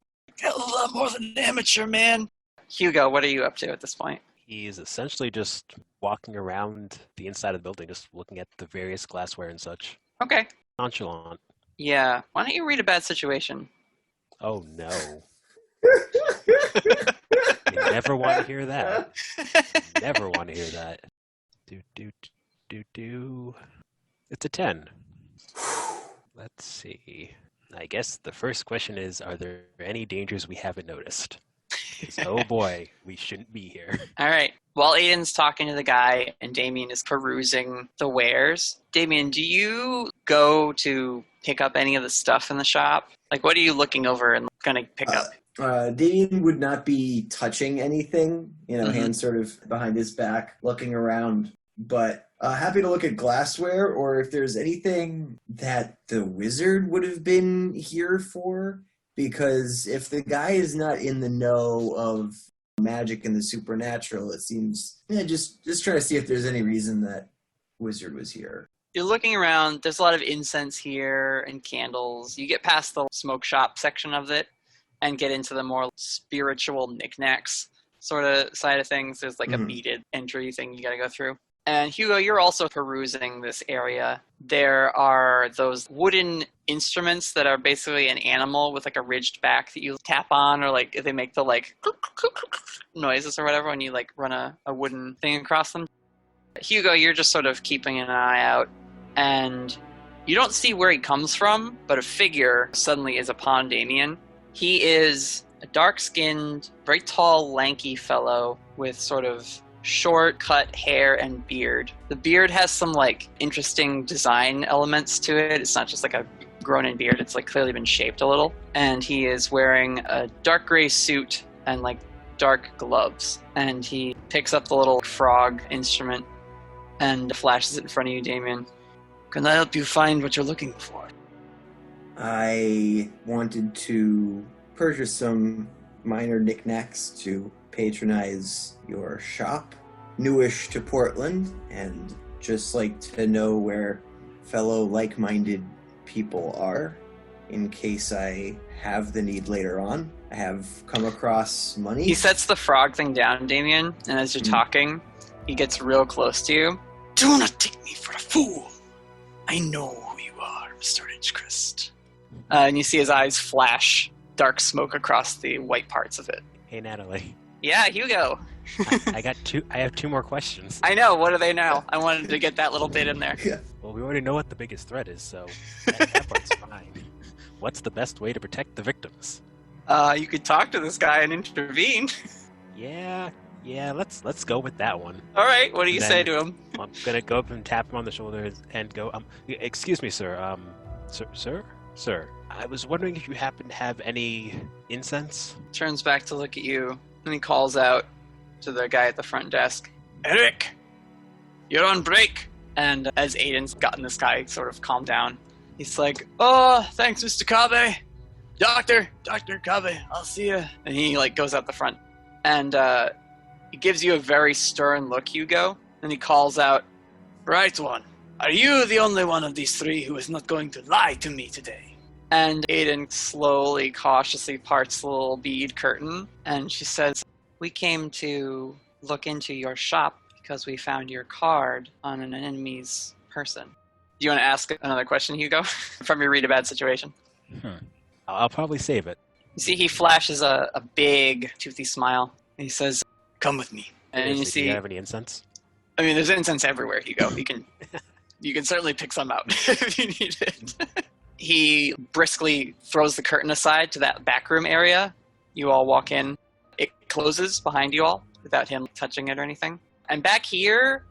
Got a lot more than an amateur, man. Hugo, what are you up to at this point? He's essentially just walking around the inside of the building, just looking at the various glassware and such. Okay. Nonchalant. Yeah. Why don't you read a bad situation? Oh, no. You never want to hear that. Never want to hear that. Do. It's a 10. Let's see. I guess the first question is, are there any dangers we haven't noticed? Oh boy, we shouldn't be here. All right. While Aidan's talking to the guy and Damien is perusing the wares, Damien, do you go to pick up any of the stuff in the shop? Like, what are you looking over and going to pick up? Damien would not be touching anything, hands sort of behind his back, looking around. But happy to look at glassware, or if there's anything that the wizard would have been here for. Because if the guy is not in the know of magic and the supernatural, it seems, just try to see if there's any reason that wizard was here. You're looking around. There's a lot of incense here and candles. You get past the smoke shop section of it and get into the more spiritual knickknacks sort of side of things. There's like a beaded entry thing you got to go through. And Hugo, you're also perusing this area. There are those wooden instruments that are basically an animal with like a ridged back that you tap on, or like they make the like noises or whatever when you like run a wooden thing across them. Hugo, you're just sort of keeping an eye out, and you don't see where he comes from, but a figure suddenly is upon Damien. He is a dark-skinned, very tall, lanky fellow with sort of short cut hair and beard. The beard has some like interesting design elements to it. It's not just like a grown-in beard. It's like clearly been shaped a little. And he is wearing a dark gray suit and like dark gloves. And he picks up the little frog instrument and flashes it in front of you, Damien. Can I help you find what you're looking for? I wanted to purchase some minor knickknacks to patronize your shop. newish to Portland and just like to know where fellow like-minded people are in case I have the need later on. I have come across money. He sets the frog thing down, Damien, and as you're talking, he gets real close to you. Do not take me for a fool. I know who you are, Mr. Edgecrest. And you see his eyes flash dark smoke across the white parts of it. Hey, Natalie. Yeah, Hugo. I have two more questions. I know. What are they now? I wanted to get that little bit in there. Yeah. Well, we already know what the biggest threat is, so that part's fine. What's the best way to protect the victims? You could talk to this guy and intervene. Yeah, let's go with that one. All right, what do you say to him? I'm gonna go up and tap him on the shoulder and go, excuse me, sir. Sir. I was wondering if you happen to have any incense? Turns back to look at you, and he calls out to the guy at the front desk. Eric, you're on break. And as Aidan's gotten this guy sort of calmed down, he's like, Oh, thanks, Mr. Kabe. Dr. Kabe, I'll see you. and he like goes out the front. And he gives you a very stern look, Hugo, and he calls out, Right one. Are you the only one of these three who is not going to lie to me today? and Aidan slowly, cautiously parts the little bead curtain, and she says, We came to look into your shop because we found your card on an enemy's person. Do you want to ask another question, Hugo, from your read a bad situation? I'll probably save it. You see he flashes a big, toothy smile, and he says, Come with me. and you Do see, you have any incense? I mean, there's incense everywhere, Hugo. You can certainly pick some out if you need it. He briskly throws the curtain aside to that back room area. You all walk in. It closes behind you all without him touching it or anything. And back here,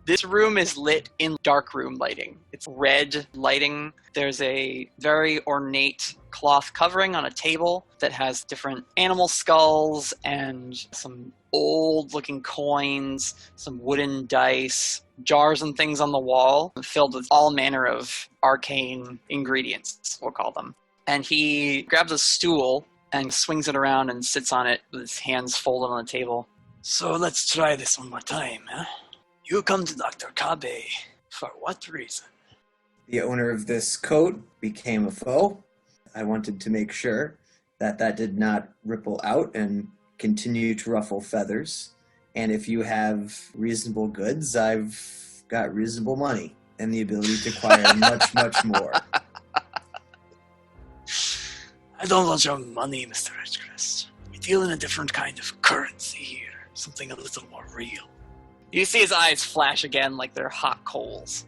this room is lit in dark room lighting. It's red lighting. There's a very ornate cloth covering on a table that has different animal skulls and some old-looking coins, some wooden dice, jars and things on the wall filled with all manner of arcane ingredients, we'll call them. And he grabs a stool and swings it around and sits on it with his hands folded on the table. So let's try this one more time, huh? You come to Dr. Kabe. For what reason? The owner of this coat became a foe. I wanted to make sure that did not ripple out and continue to ruffle feathers. And if you have reasonable goods, I've got reasonable money and the ability to acquire much, much more. I don't want your money, Mr. Edgecrest. We deal in a different kind of currency here. Something a little more real. You see his eyes flash again like they're hot coals.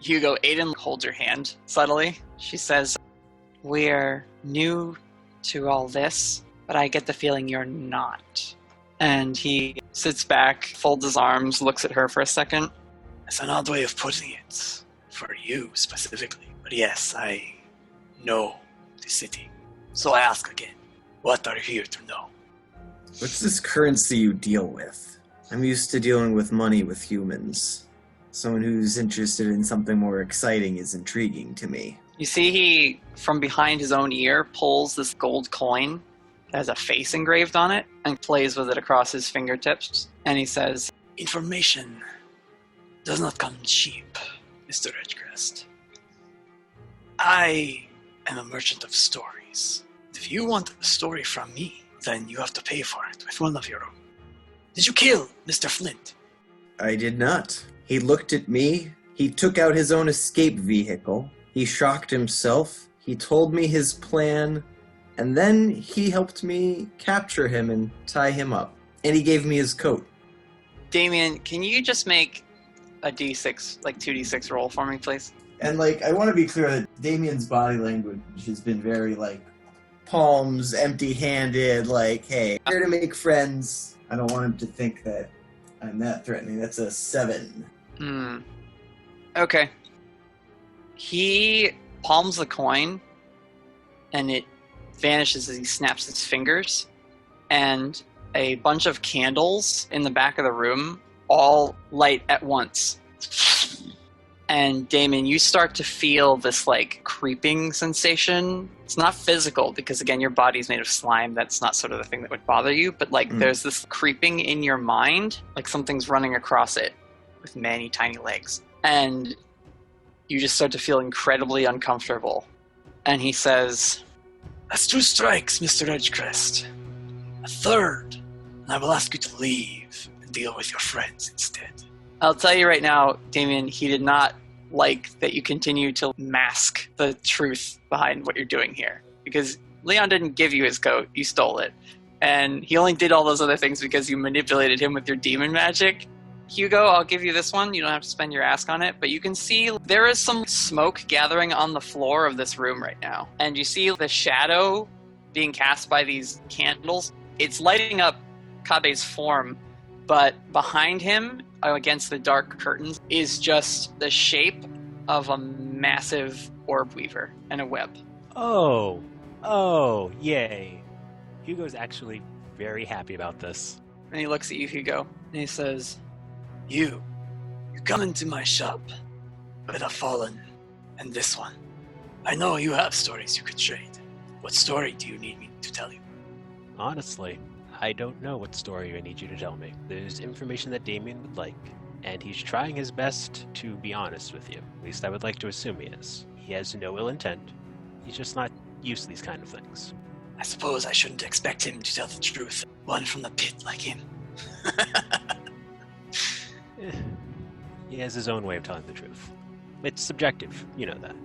Hugo, Aidan holds your hand subtly. She says, We're new to all this, but I get the feeling you're not. And he sits back, folds his arms, looks at her for a second. It's an odd way of putting it. For you, specifically. But yes, I know the city. So I ask again, what are you here to know? What's this currency you deal with? I'm used to dealing with money with humans. Someone who's interested in something more exciting is intriguing to me. You see he, from behind his own ear, pulls this gold coin that has a face engraved on it and plays with it across his fingertips. And he says, Information does not come cheap, Mr. Edgecrest. I am a merchant of stories. If you want a story from me, then you have to pay for it with one of your own. Did you kill Mr. Flint? I did not. He looked at me. He took out his own escape vehicle. He shocked himself. He told me his plan. And then he helped me capture him and tie him up. And he gave me his coat. Damien, can you just make a D6, like 2D6 roll for me, please? And, I want to be clear that Damien's body language has been very, palms empty-handed, hey, I'm here to make friends. I don't want him to think that I'm that threatening. That's a 7. Okay. He palms the coin, and it vanishes as he snaps his fingers, and a bunch of candles in the back of the room all light at once. And Damien, you start to feel this like creeping sensation. It's not physical because again, your body's made of slime. That's not sort of the thing that would bother you. But like there's this creeping in your mind, like something's running across it with many tiny legs. And you just start to feel incredibly uncomfortable. And he says, "That's 2 strikes, Mr. Edgecrest. A third, and I will ask you to leave and deal with your friends instead." I'll tell you right now, Damien, he did not like that you continue to mask the truth behind what you're doing here. Because Leon didn't give you his coat, you stole it. And he only did all those other things because you manipulated him with your demon magic. Hugo, I'll give you this one. You don't have to spend your ask on it. But you can see there is some smoke gathering on the floor of this room right now. And you see the shadow being cast by these candles. It's lighting up Kabe's form. But behind him, against the dark curtains, is just the shape of a massive orb weaver and a web. Oh, yay. Hugo's actually very happy about this. And he looks at you, Hugo, and he says, You come into my shop with a fallen and this one. I know you have stories you could trade. What story do you need me to tell you? Honestly, I don't know what story I need you to tell me. There's information that Damien would like, and he's trying his best to be honest with you. At least I would like to assume he is. He has no ill intent. He's just not used to these kind of things. I suppose I shouldn't expect him to tell the truth. One from the pit like him. He has his own way of telling the truth. It's subjective, you know that.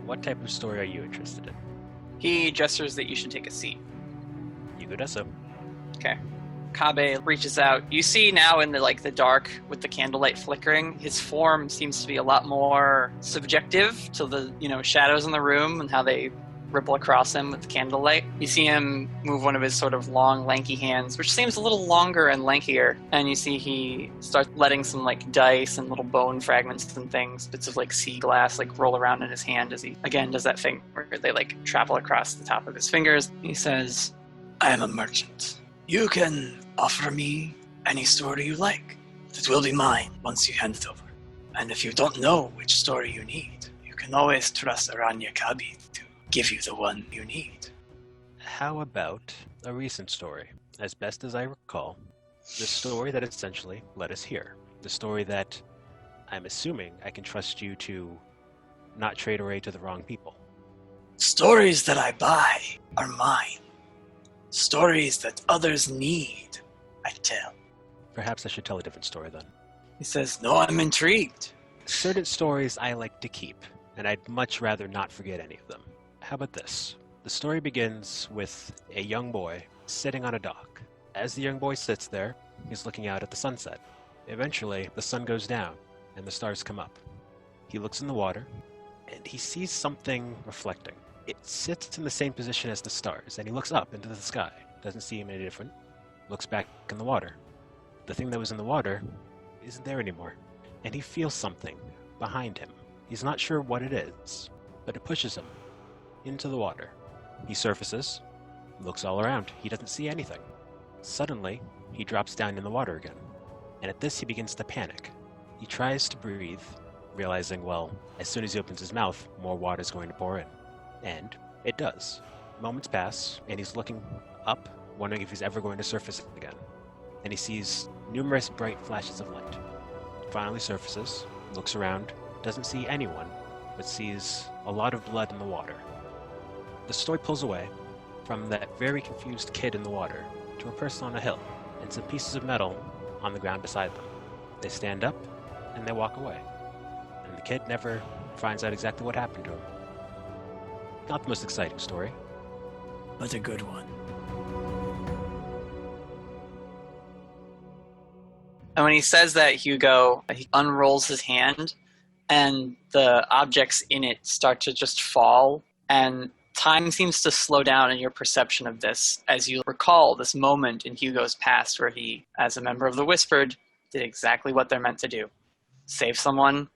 What type of story are you interested in? He gestures that you should take a seat. Hugo does so. Okay. Kabe reaches out. You see now in the dark with the candlelight flickering, his form seems to be a lot more subjective to the, shadows in the room and how they ripple across him with the candlelight. You see him move one of his sort of long, lanky hands, which seems a little longer and lankier. And you see he starts letting some dice and little bone fragments and things, bits of sea glass, roll around in his hand as he, again, does that thing where they travel across the top of his fingers. He says, I am a merchant. You can offer me any story you like. It will be mine once you hand it over. And if you don't know which story you need, you can always trust Aranya Kabe to give you the one you need. How about a recent story? As best as I recall, the story that essentially led us here. The story that I'm assuming I can trust you to not trade away to the wrong people. Stories that I buy are mine. Stories that others need, I tell. Perhaps I should tell a different story then. He says, no, I'm intrigued. Certain stories I like to keep, and I'd much rather not forget any of them. How about this? The story begins with a young boy sitting on a dock. As the young boy sits there, he's looking out at the sunset. Eventually, the sun goes down, and the stars come up. He looks in the water, and he sees something reflecting. It sits in the same position as the stars, and he looks up into the sky. Doesn't see him any different. Looks back in the water. The thing that was in the water isn't there anymore. And he feels something behind him. He's not sure what it is, but it pushes him into the water. He surfaces, looks all around. He doesn't see anything. Suddenly, he drops down in the water again. And at this, he begins to panic. He tries to breathe, realizing, well, as soon as he opens his mouth, more water is going to pour in. And it does. Moments pass, and he's looking up, wondering if he's ever going to surface again. And he sees numerous bright flashes of light. Finally surfaces, looks around, doesn't see anyone, but sees a lot of blood in the water. The story pulls away from that very confused kid in the water to a person on a hill, and some pieces of metal on the ground beside them. They stand up, and they walk away. And the kid never finds out exactly what happened to him. Not the most exciting story, but a good one. And when he says that, Hugo, he unrolls his hand, and the objects in it start to just fall, and time seems to slow down in your perception of this as you recall this moment in Hugo's past where he, as a member of the Whispered, did exactly what they're meant to do. Save someone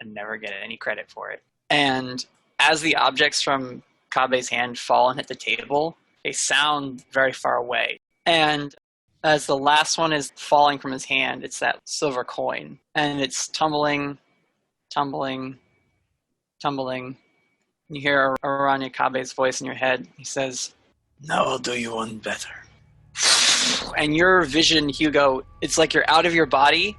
and never get any credit for it. And as the objects from Kabe's hand fall and hit the table, they sound very far away. And as the last one is falling from his hand, it's that silver coin. And it's tumbling tumbling. You hear Aranya Kabe's voice in your head. He says, Now I'll do you one better. and your vision, Hugo, it's like you're out of your body,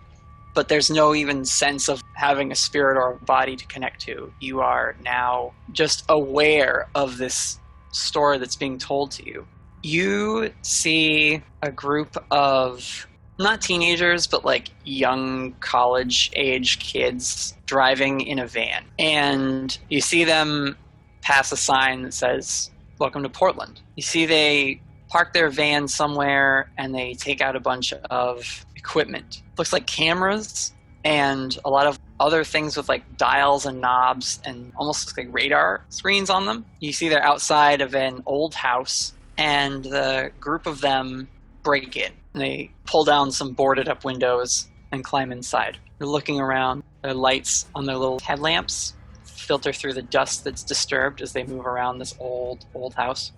but there's no even sense of having a spirit or a body to connect to. You are now just aware of this story that's being told to you. You see a group of, not teenagers, but like young college-age kids driving in a van. And you see them pass a sign that says, "Welcome to Portland." You see they park their van somewhere and they take out a bunch of equipment. Looks like cameras and a lot of other things with like dials and knobs and almost looks like radar screens on them. You see they're outside of an old house and the group of them break in. They pull down some boarded up windows and climb inside. They're looking around. Their lights on their little headlamps filter through the dust that's disturbed as they move around this old house.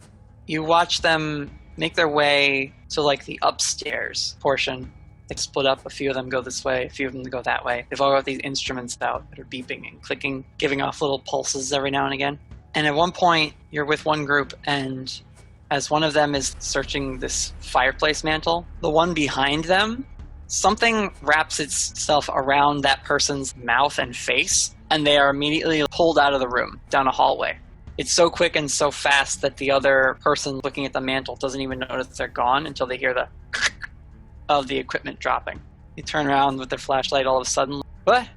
You watch them make their way to like the upstairs portion. They split up. A few of them go this way, a few of them go that way. They've all got these instruments out that are beeping and clicking, giving off little pulses every now and again. And at one point, you're with one group, and as one of them is searching this fireplace mantle, the one behind them, something wraps itself around that person's mouth and face, and they are immediately pulled out of the room, down a hallway. It's so quick and so fast that the other person looking at the mantle doesn't even notice they're gone until they hear the of the equipment dropping. You turn around with their flashlight all of a sudden. What?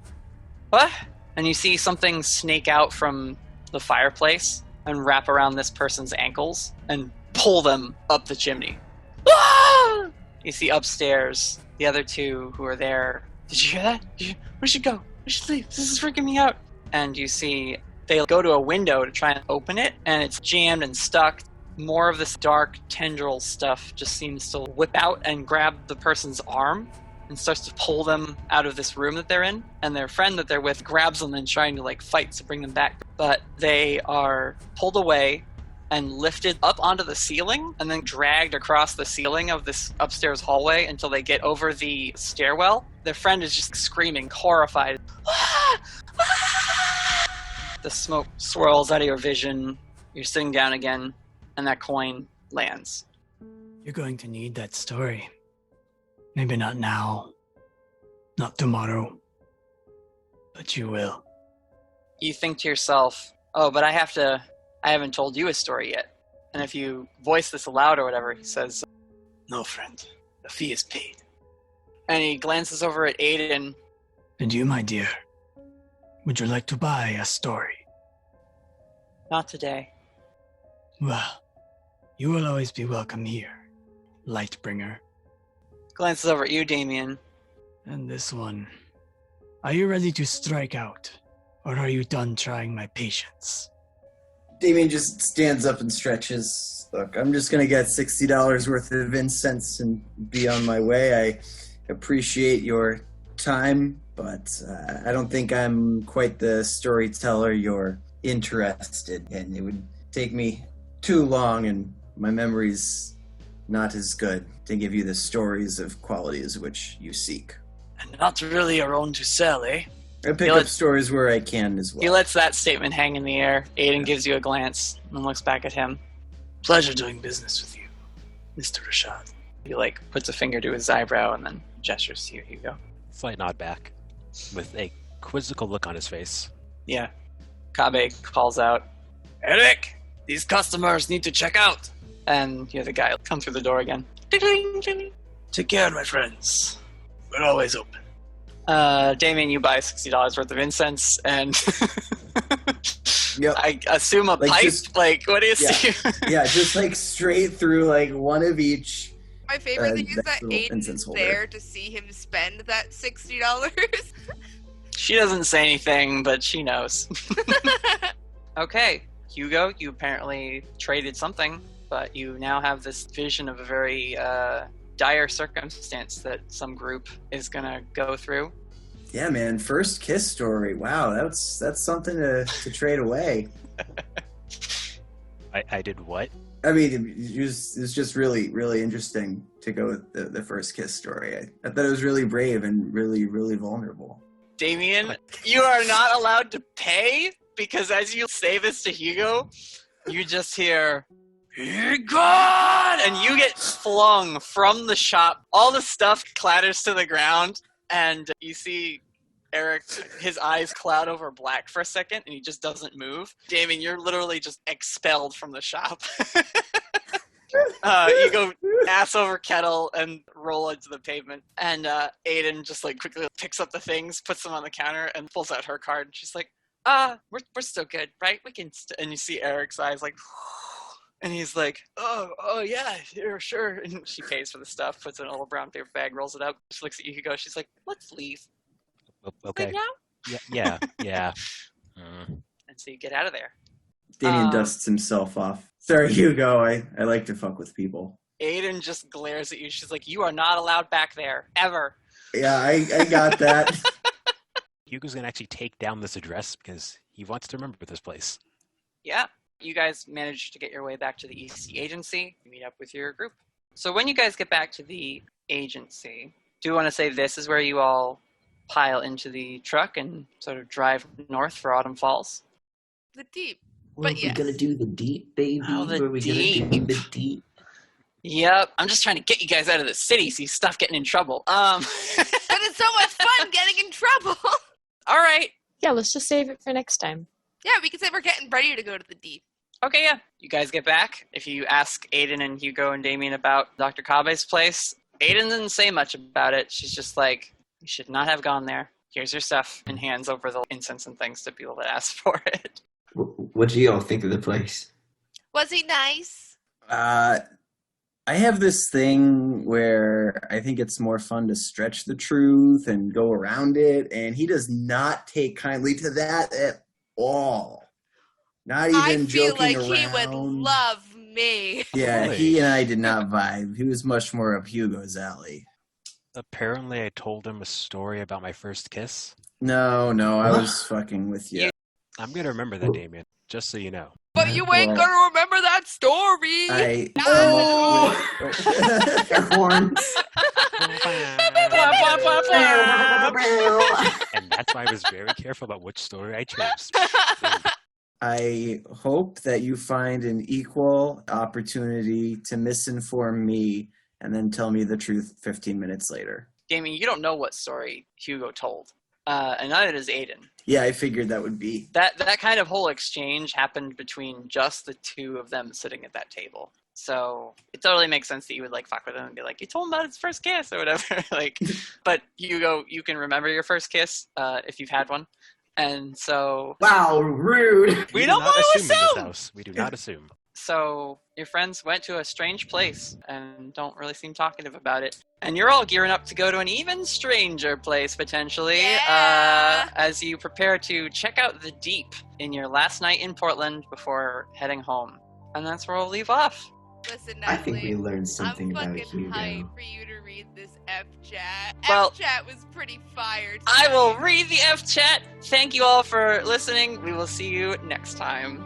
And you see something snake out from the fireplace and wrap around this person's ankles and pull them up the chimney. Ah! You see upstairs the other two who are there. Did you hear that? We should go. We should leave. This is freaking me out. And you see they go to a window to try and open it, and it's jammed and stuck. More of this dark tendril stuff just seems to whip out and grab the person's arm and starts to pull them out of this room that they're in. And their friend that they're with grabs them and trying to like fight to bring them back. But they are pulled away and lifted up onto the ceiling and then dragged across the ceiling of this upstairs hallway until they get over the stairwell. Their friend is just screaming, horrified. Ah! Ah! The smoke swirls out of your vision. You're sitting down again, and that coin lands. You're going to need that story. Maybe not now, not tomorrow, but you will. You think to yourself, oh, but I haven't told you a story yet. And if you voice this aloud or whatever, he says, No, friend, the fee is paid. And he glances over at Aidan. And you, my dear, would you like to buy a story? Not today. Well, you will always be welcome here, Lightbringer. Glances over at you, Damien. And this one, are you ready to strike out, or are you done trying my patience? Damien just stands up and stretches. Look, I'm just going to get $60 worth of incense and be on my way. I appreciate your time, but I don't think I'm quite the storyteller you're interested in. It would take me too long, and my memory's not as good to give you the stories of qualities which you seek. And not really your own to sell, eh? I pick up stories where I can as well. He lets that statement hang in the air. Aidan gives you a glance and looks back at him. Pleasure doing business with you, Mr. Rashad. He puts a finger to his eyebrow and then gestures to you, Hugo. Slight nod back, with a quizzical look on his face. Yeah. Kabe calls out, Eric, these customers need to check out. And you hear the guy come through the door again. Take care, my friends. We're always open. Damien, you buy $60 worth of incense and Yep. I assume a pipe? What do you see? Yeah, just straight through one of each. My favorite thing is that little Aidan's incense holder. there to see him spend that $60. She doesn't say anything, but she knows. Okay, Hugo, you apparently traded something, but you now have this vision of a very dire circumstance that some group is going to go through. Yeah, man, first kiss story. Wow, that's something to trade away. I did what? I mean, it was just really, really interesting to go with the first kiss story. I thought it was really brave and really, really vulnerable. Damien, you are not allowed to pay, because as you say this to Hugo, you just hear, God! And you get flung from the shop. All the stuff clatters to the ground, and you see Eric, his eyes cloud over black for a second, and he just doesn't move. Damien, you're literally just expelled from the shop. You go ass over kettle and roll into the pavement. And Aidan just like quickly picks up the things, puts them on the counter, and pulls out her card. And she's like, we're still good, right? We can. And you see Eric's eyes like, and he's like, oh yeah, sure. And she pays for the stuff, puts it in a little brown paper bag, rolls it up. She looks at you, Hugo. She's like, let's leave. Okay. Right now? Yeah. And so you get out of there. Damien dusts himself off. Sorry, Hugo. I like to fuck with people. Aidan just glares at you. She's like, you are not allowed back there, ever. Yeah, I got that. Hugo's going to actually take down this address because he wants to remember this place. Yeah. You guys manage to get your way back to the Eastey Agency. You meet up with your group. So when you guys get back to the agency, do you want to say this is where you all pile into the truck and sort of drive north for Autumn Falls? The deep. We're gonna do the deep, baby. Oh, the Were we deep. gonna do the deep? Yep. I'm just trying to get you guys out of the city so you stop getting in trouble. But it's so much fun getting in trouble. All right. Yeah, let's just save it for next time. Yeah, we can say we're getting ready to go to the deep. Okay, yeah. You guys get back. If you ask Aidan and Hugo and Damien about Dr. Kabe's place, Aidan didn't say much about it. She's just like, you should not have gone there. Here's your stuff, and hands over the incense and things to people that ask for it. What do you all think of the place? Was he nice? I have this thing where I think it's more fun to stretch the truth and go around it, and he does not take kindly to that at all. Not even joking around. I feel like he would love me. Yeah, he and I did not vibe. He was much more up Hugo's alley. Apparently I told him a story about my first kiss. No, I was fucking with you. I'm going to remember that, Damien, just so you know. But you ain't going to remember that story. Horns. And that's why I was very careful about which story I chose. I hope that you find an equal opportunity to misinform me and then tell me the truth 15 minutes later. Damien, you don't know what story Hugo told. And neither does Aidan. Yeah, I figured that would be. That kind of whole exchange happened between just the two of them sitting at that table. So it totally makes sense that you would like fuck with him and be like, you told him about his first kiss or whatever. But Hugo, you can remember your first kiss if you've had one. And so... Wow, rude! We don't want to assume! In this house. We do not assume. So your friends went to a strange place and don't really seem talkative about it. And you're all gearing up to go to an even stranger place, potentially, as you prepare to check out the deep in your last night in Portland before heading home. And that's where we'll leave off. Listen, I think we learned something about I'm Hugo. fucking hyped for you to read this F-chat. Well, F-chat was pretty fired. I will read the F-chat. Thank you all for listening. We will see you next time.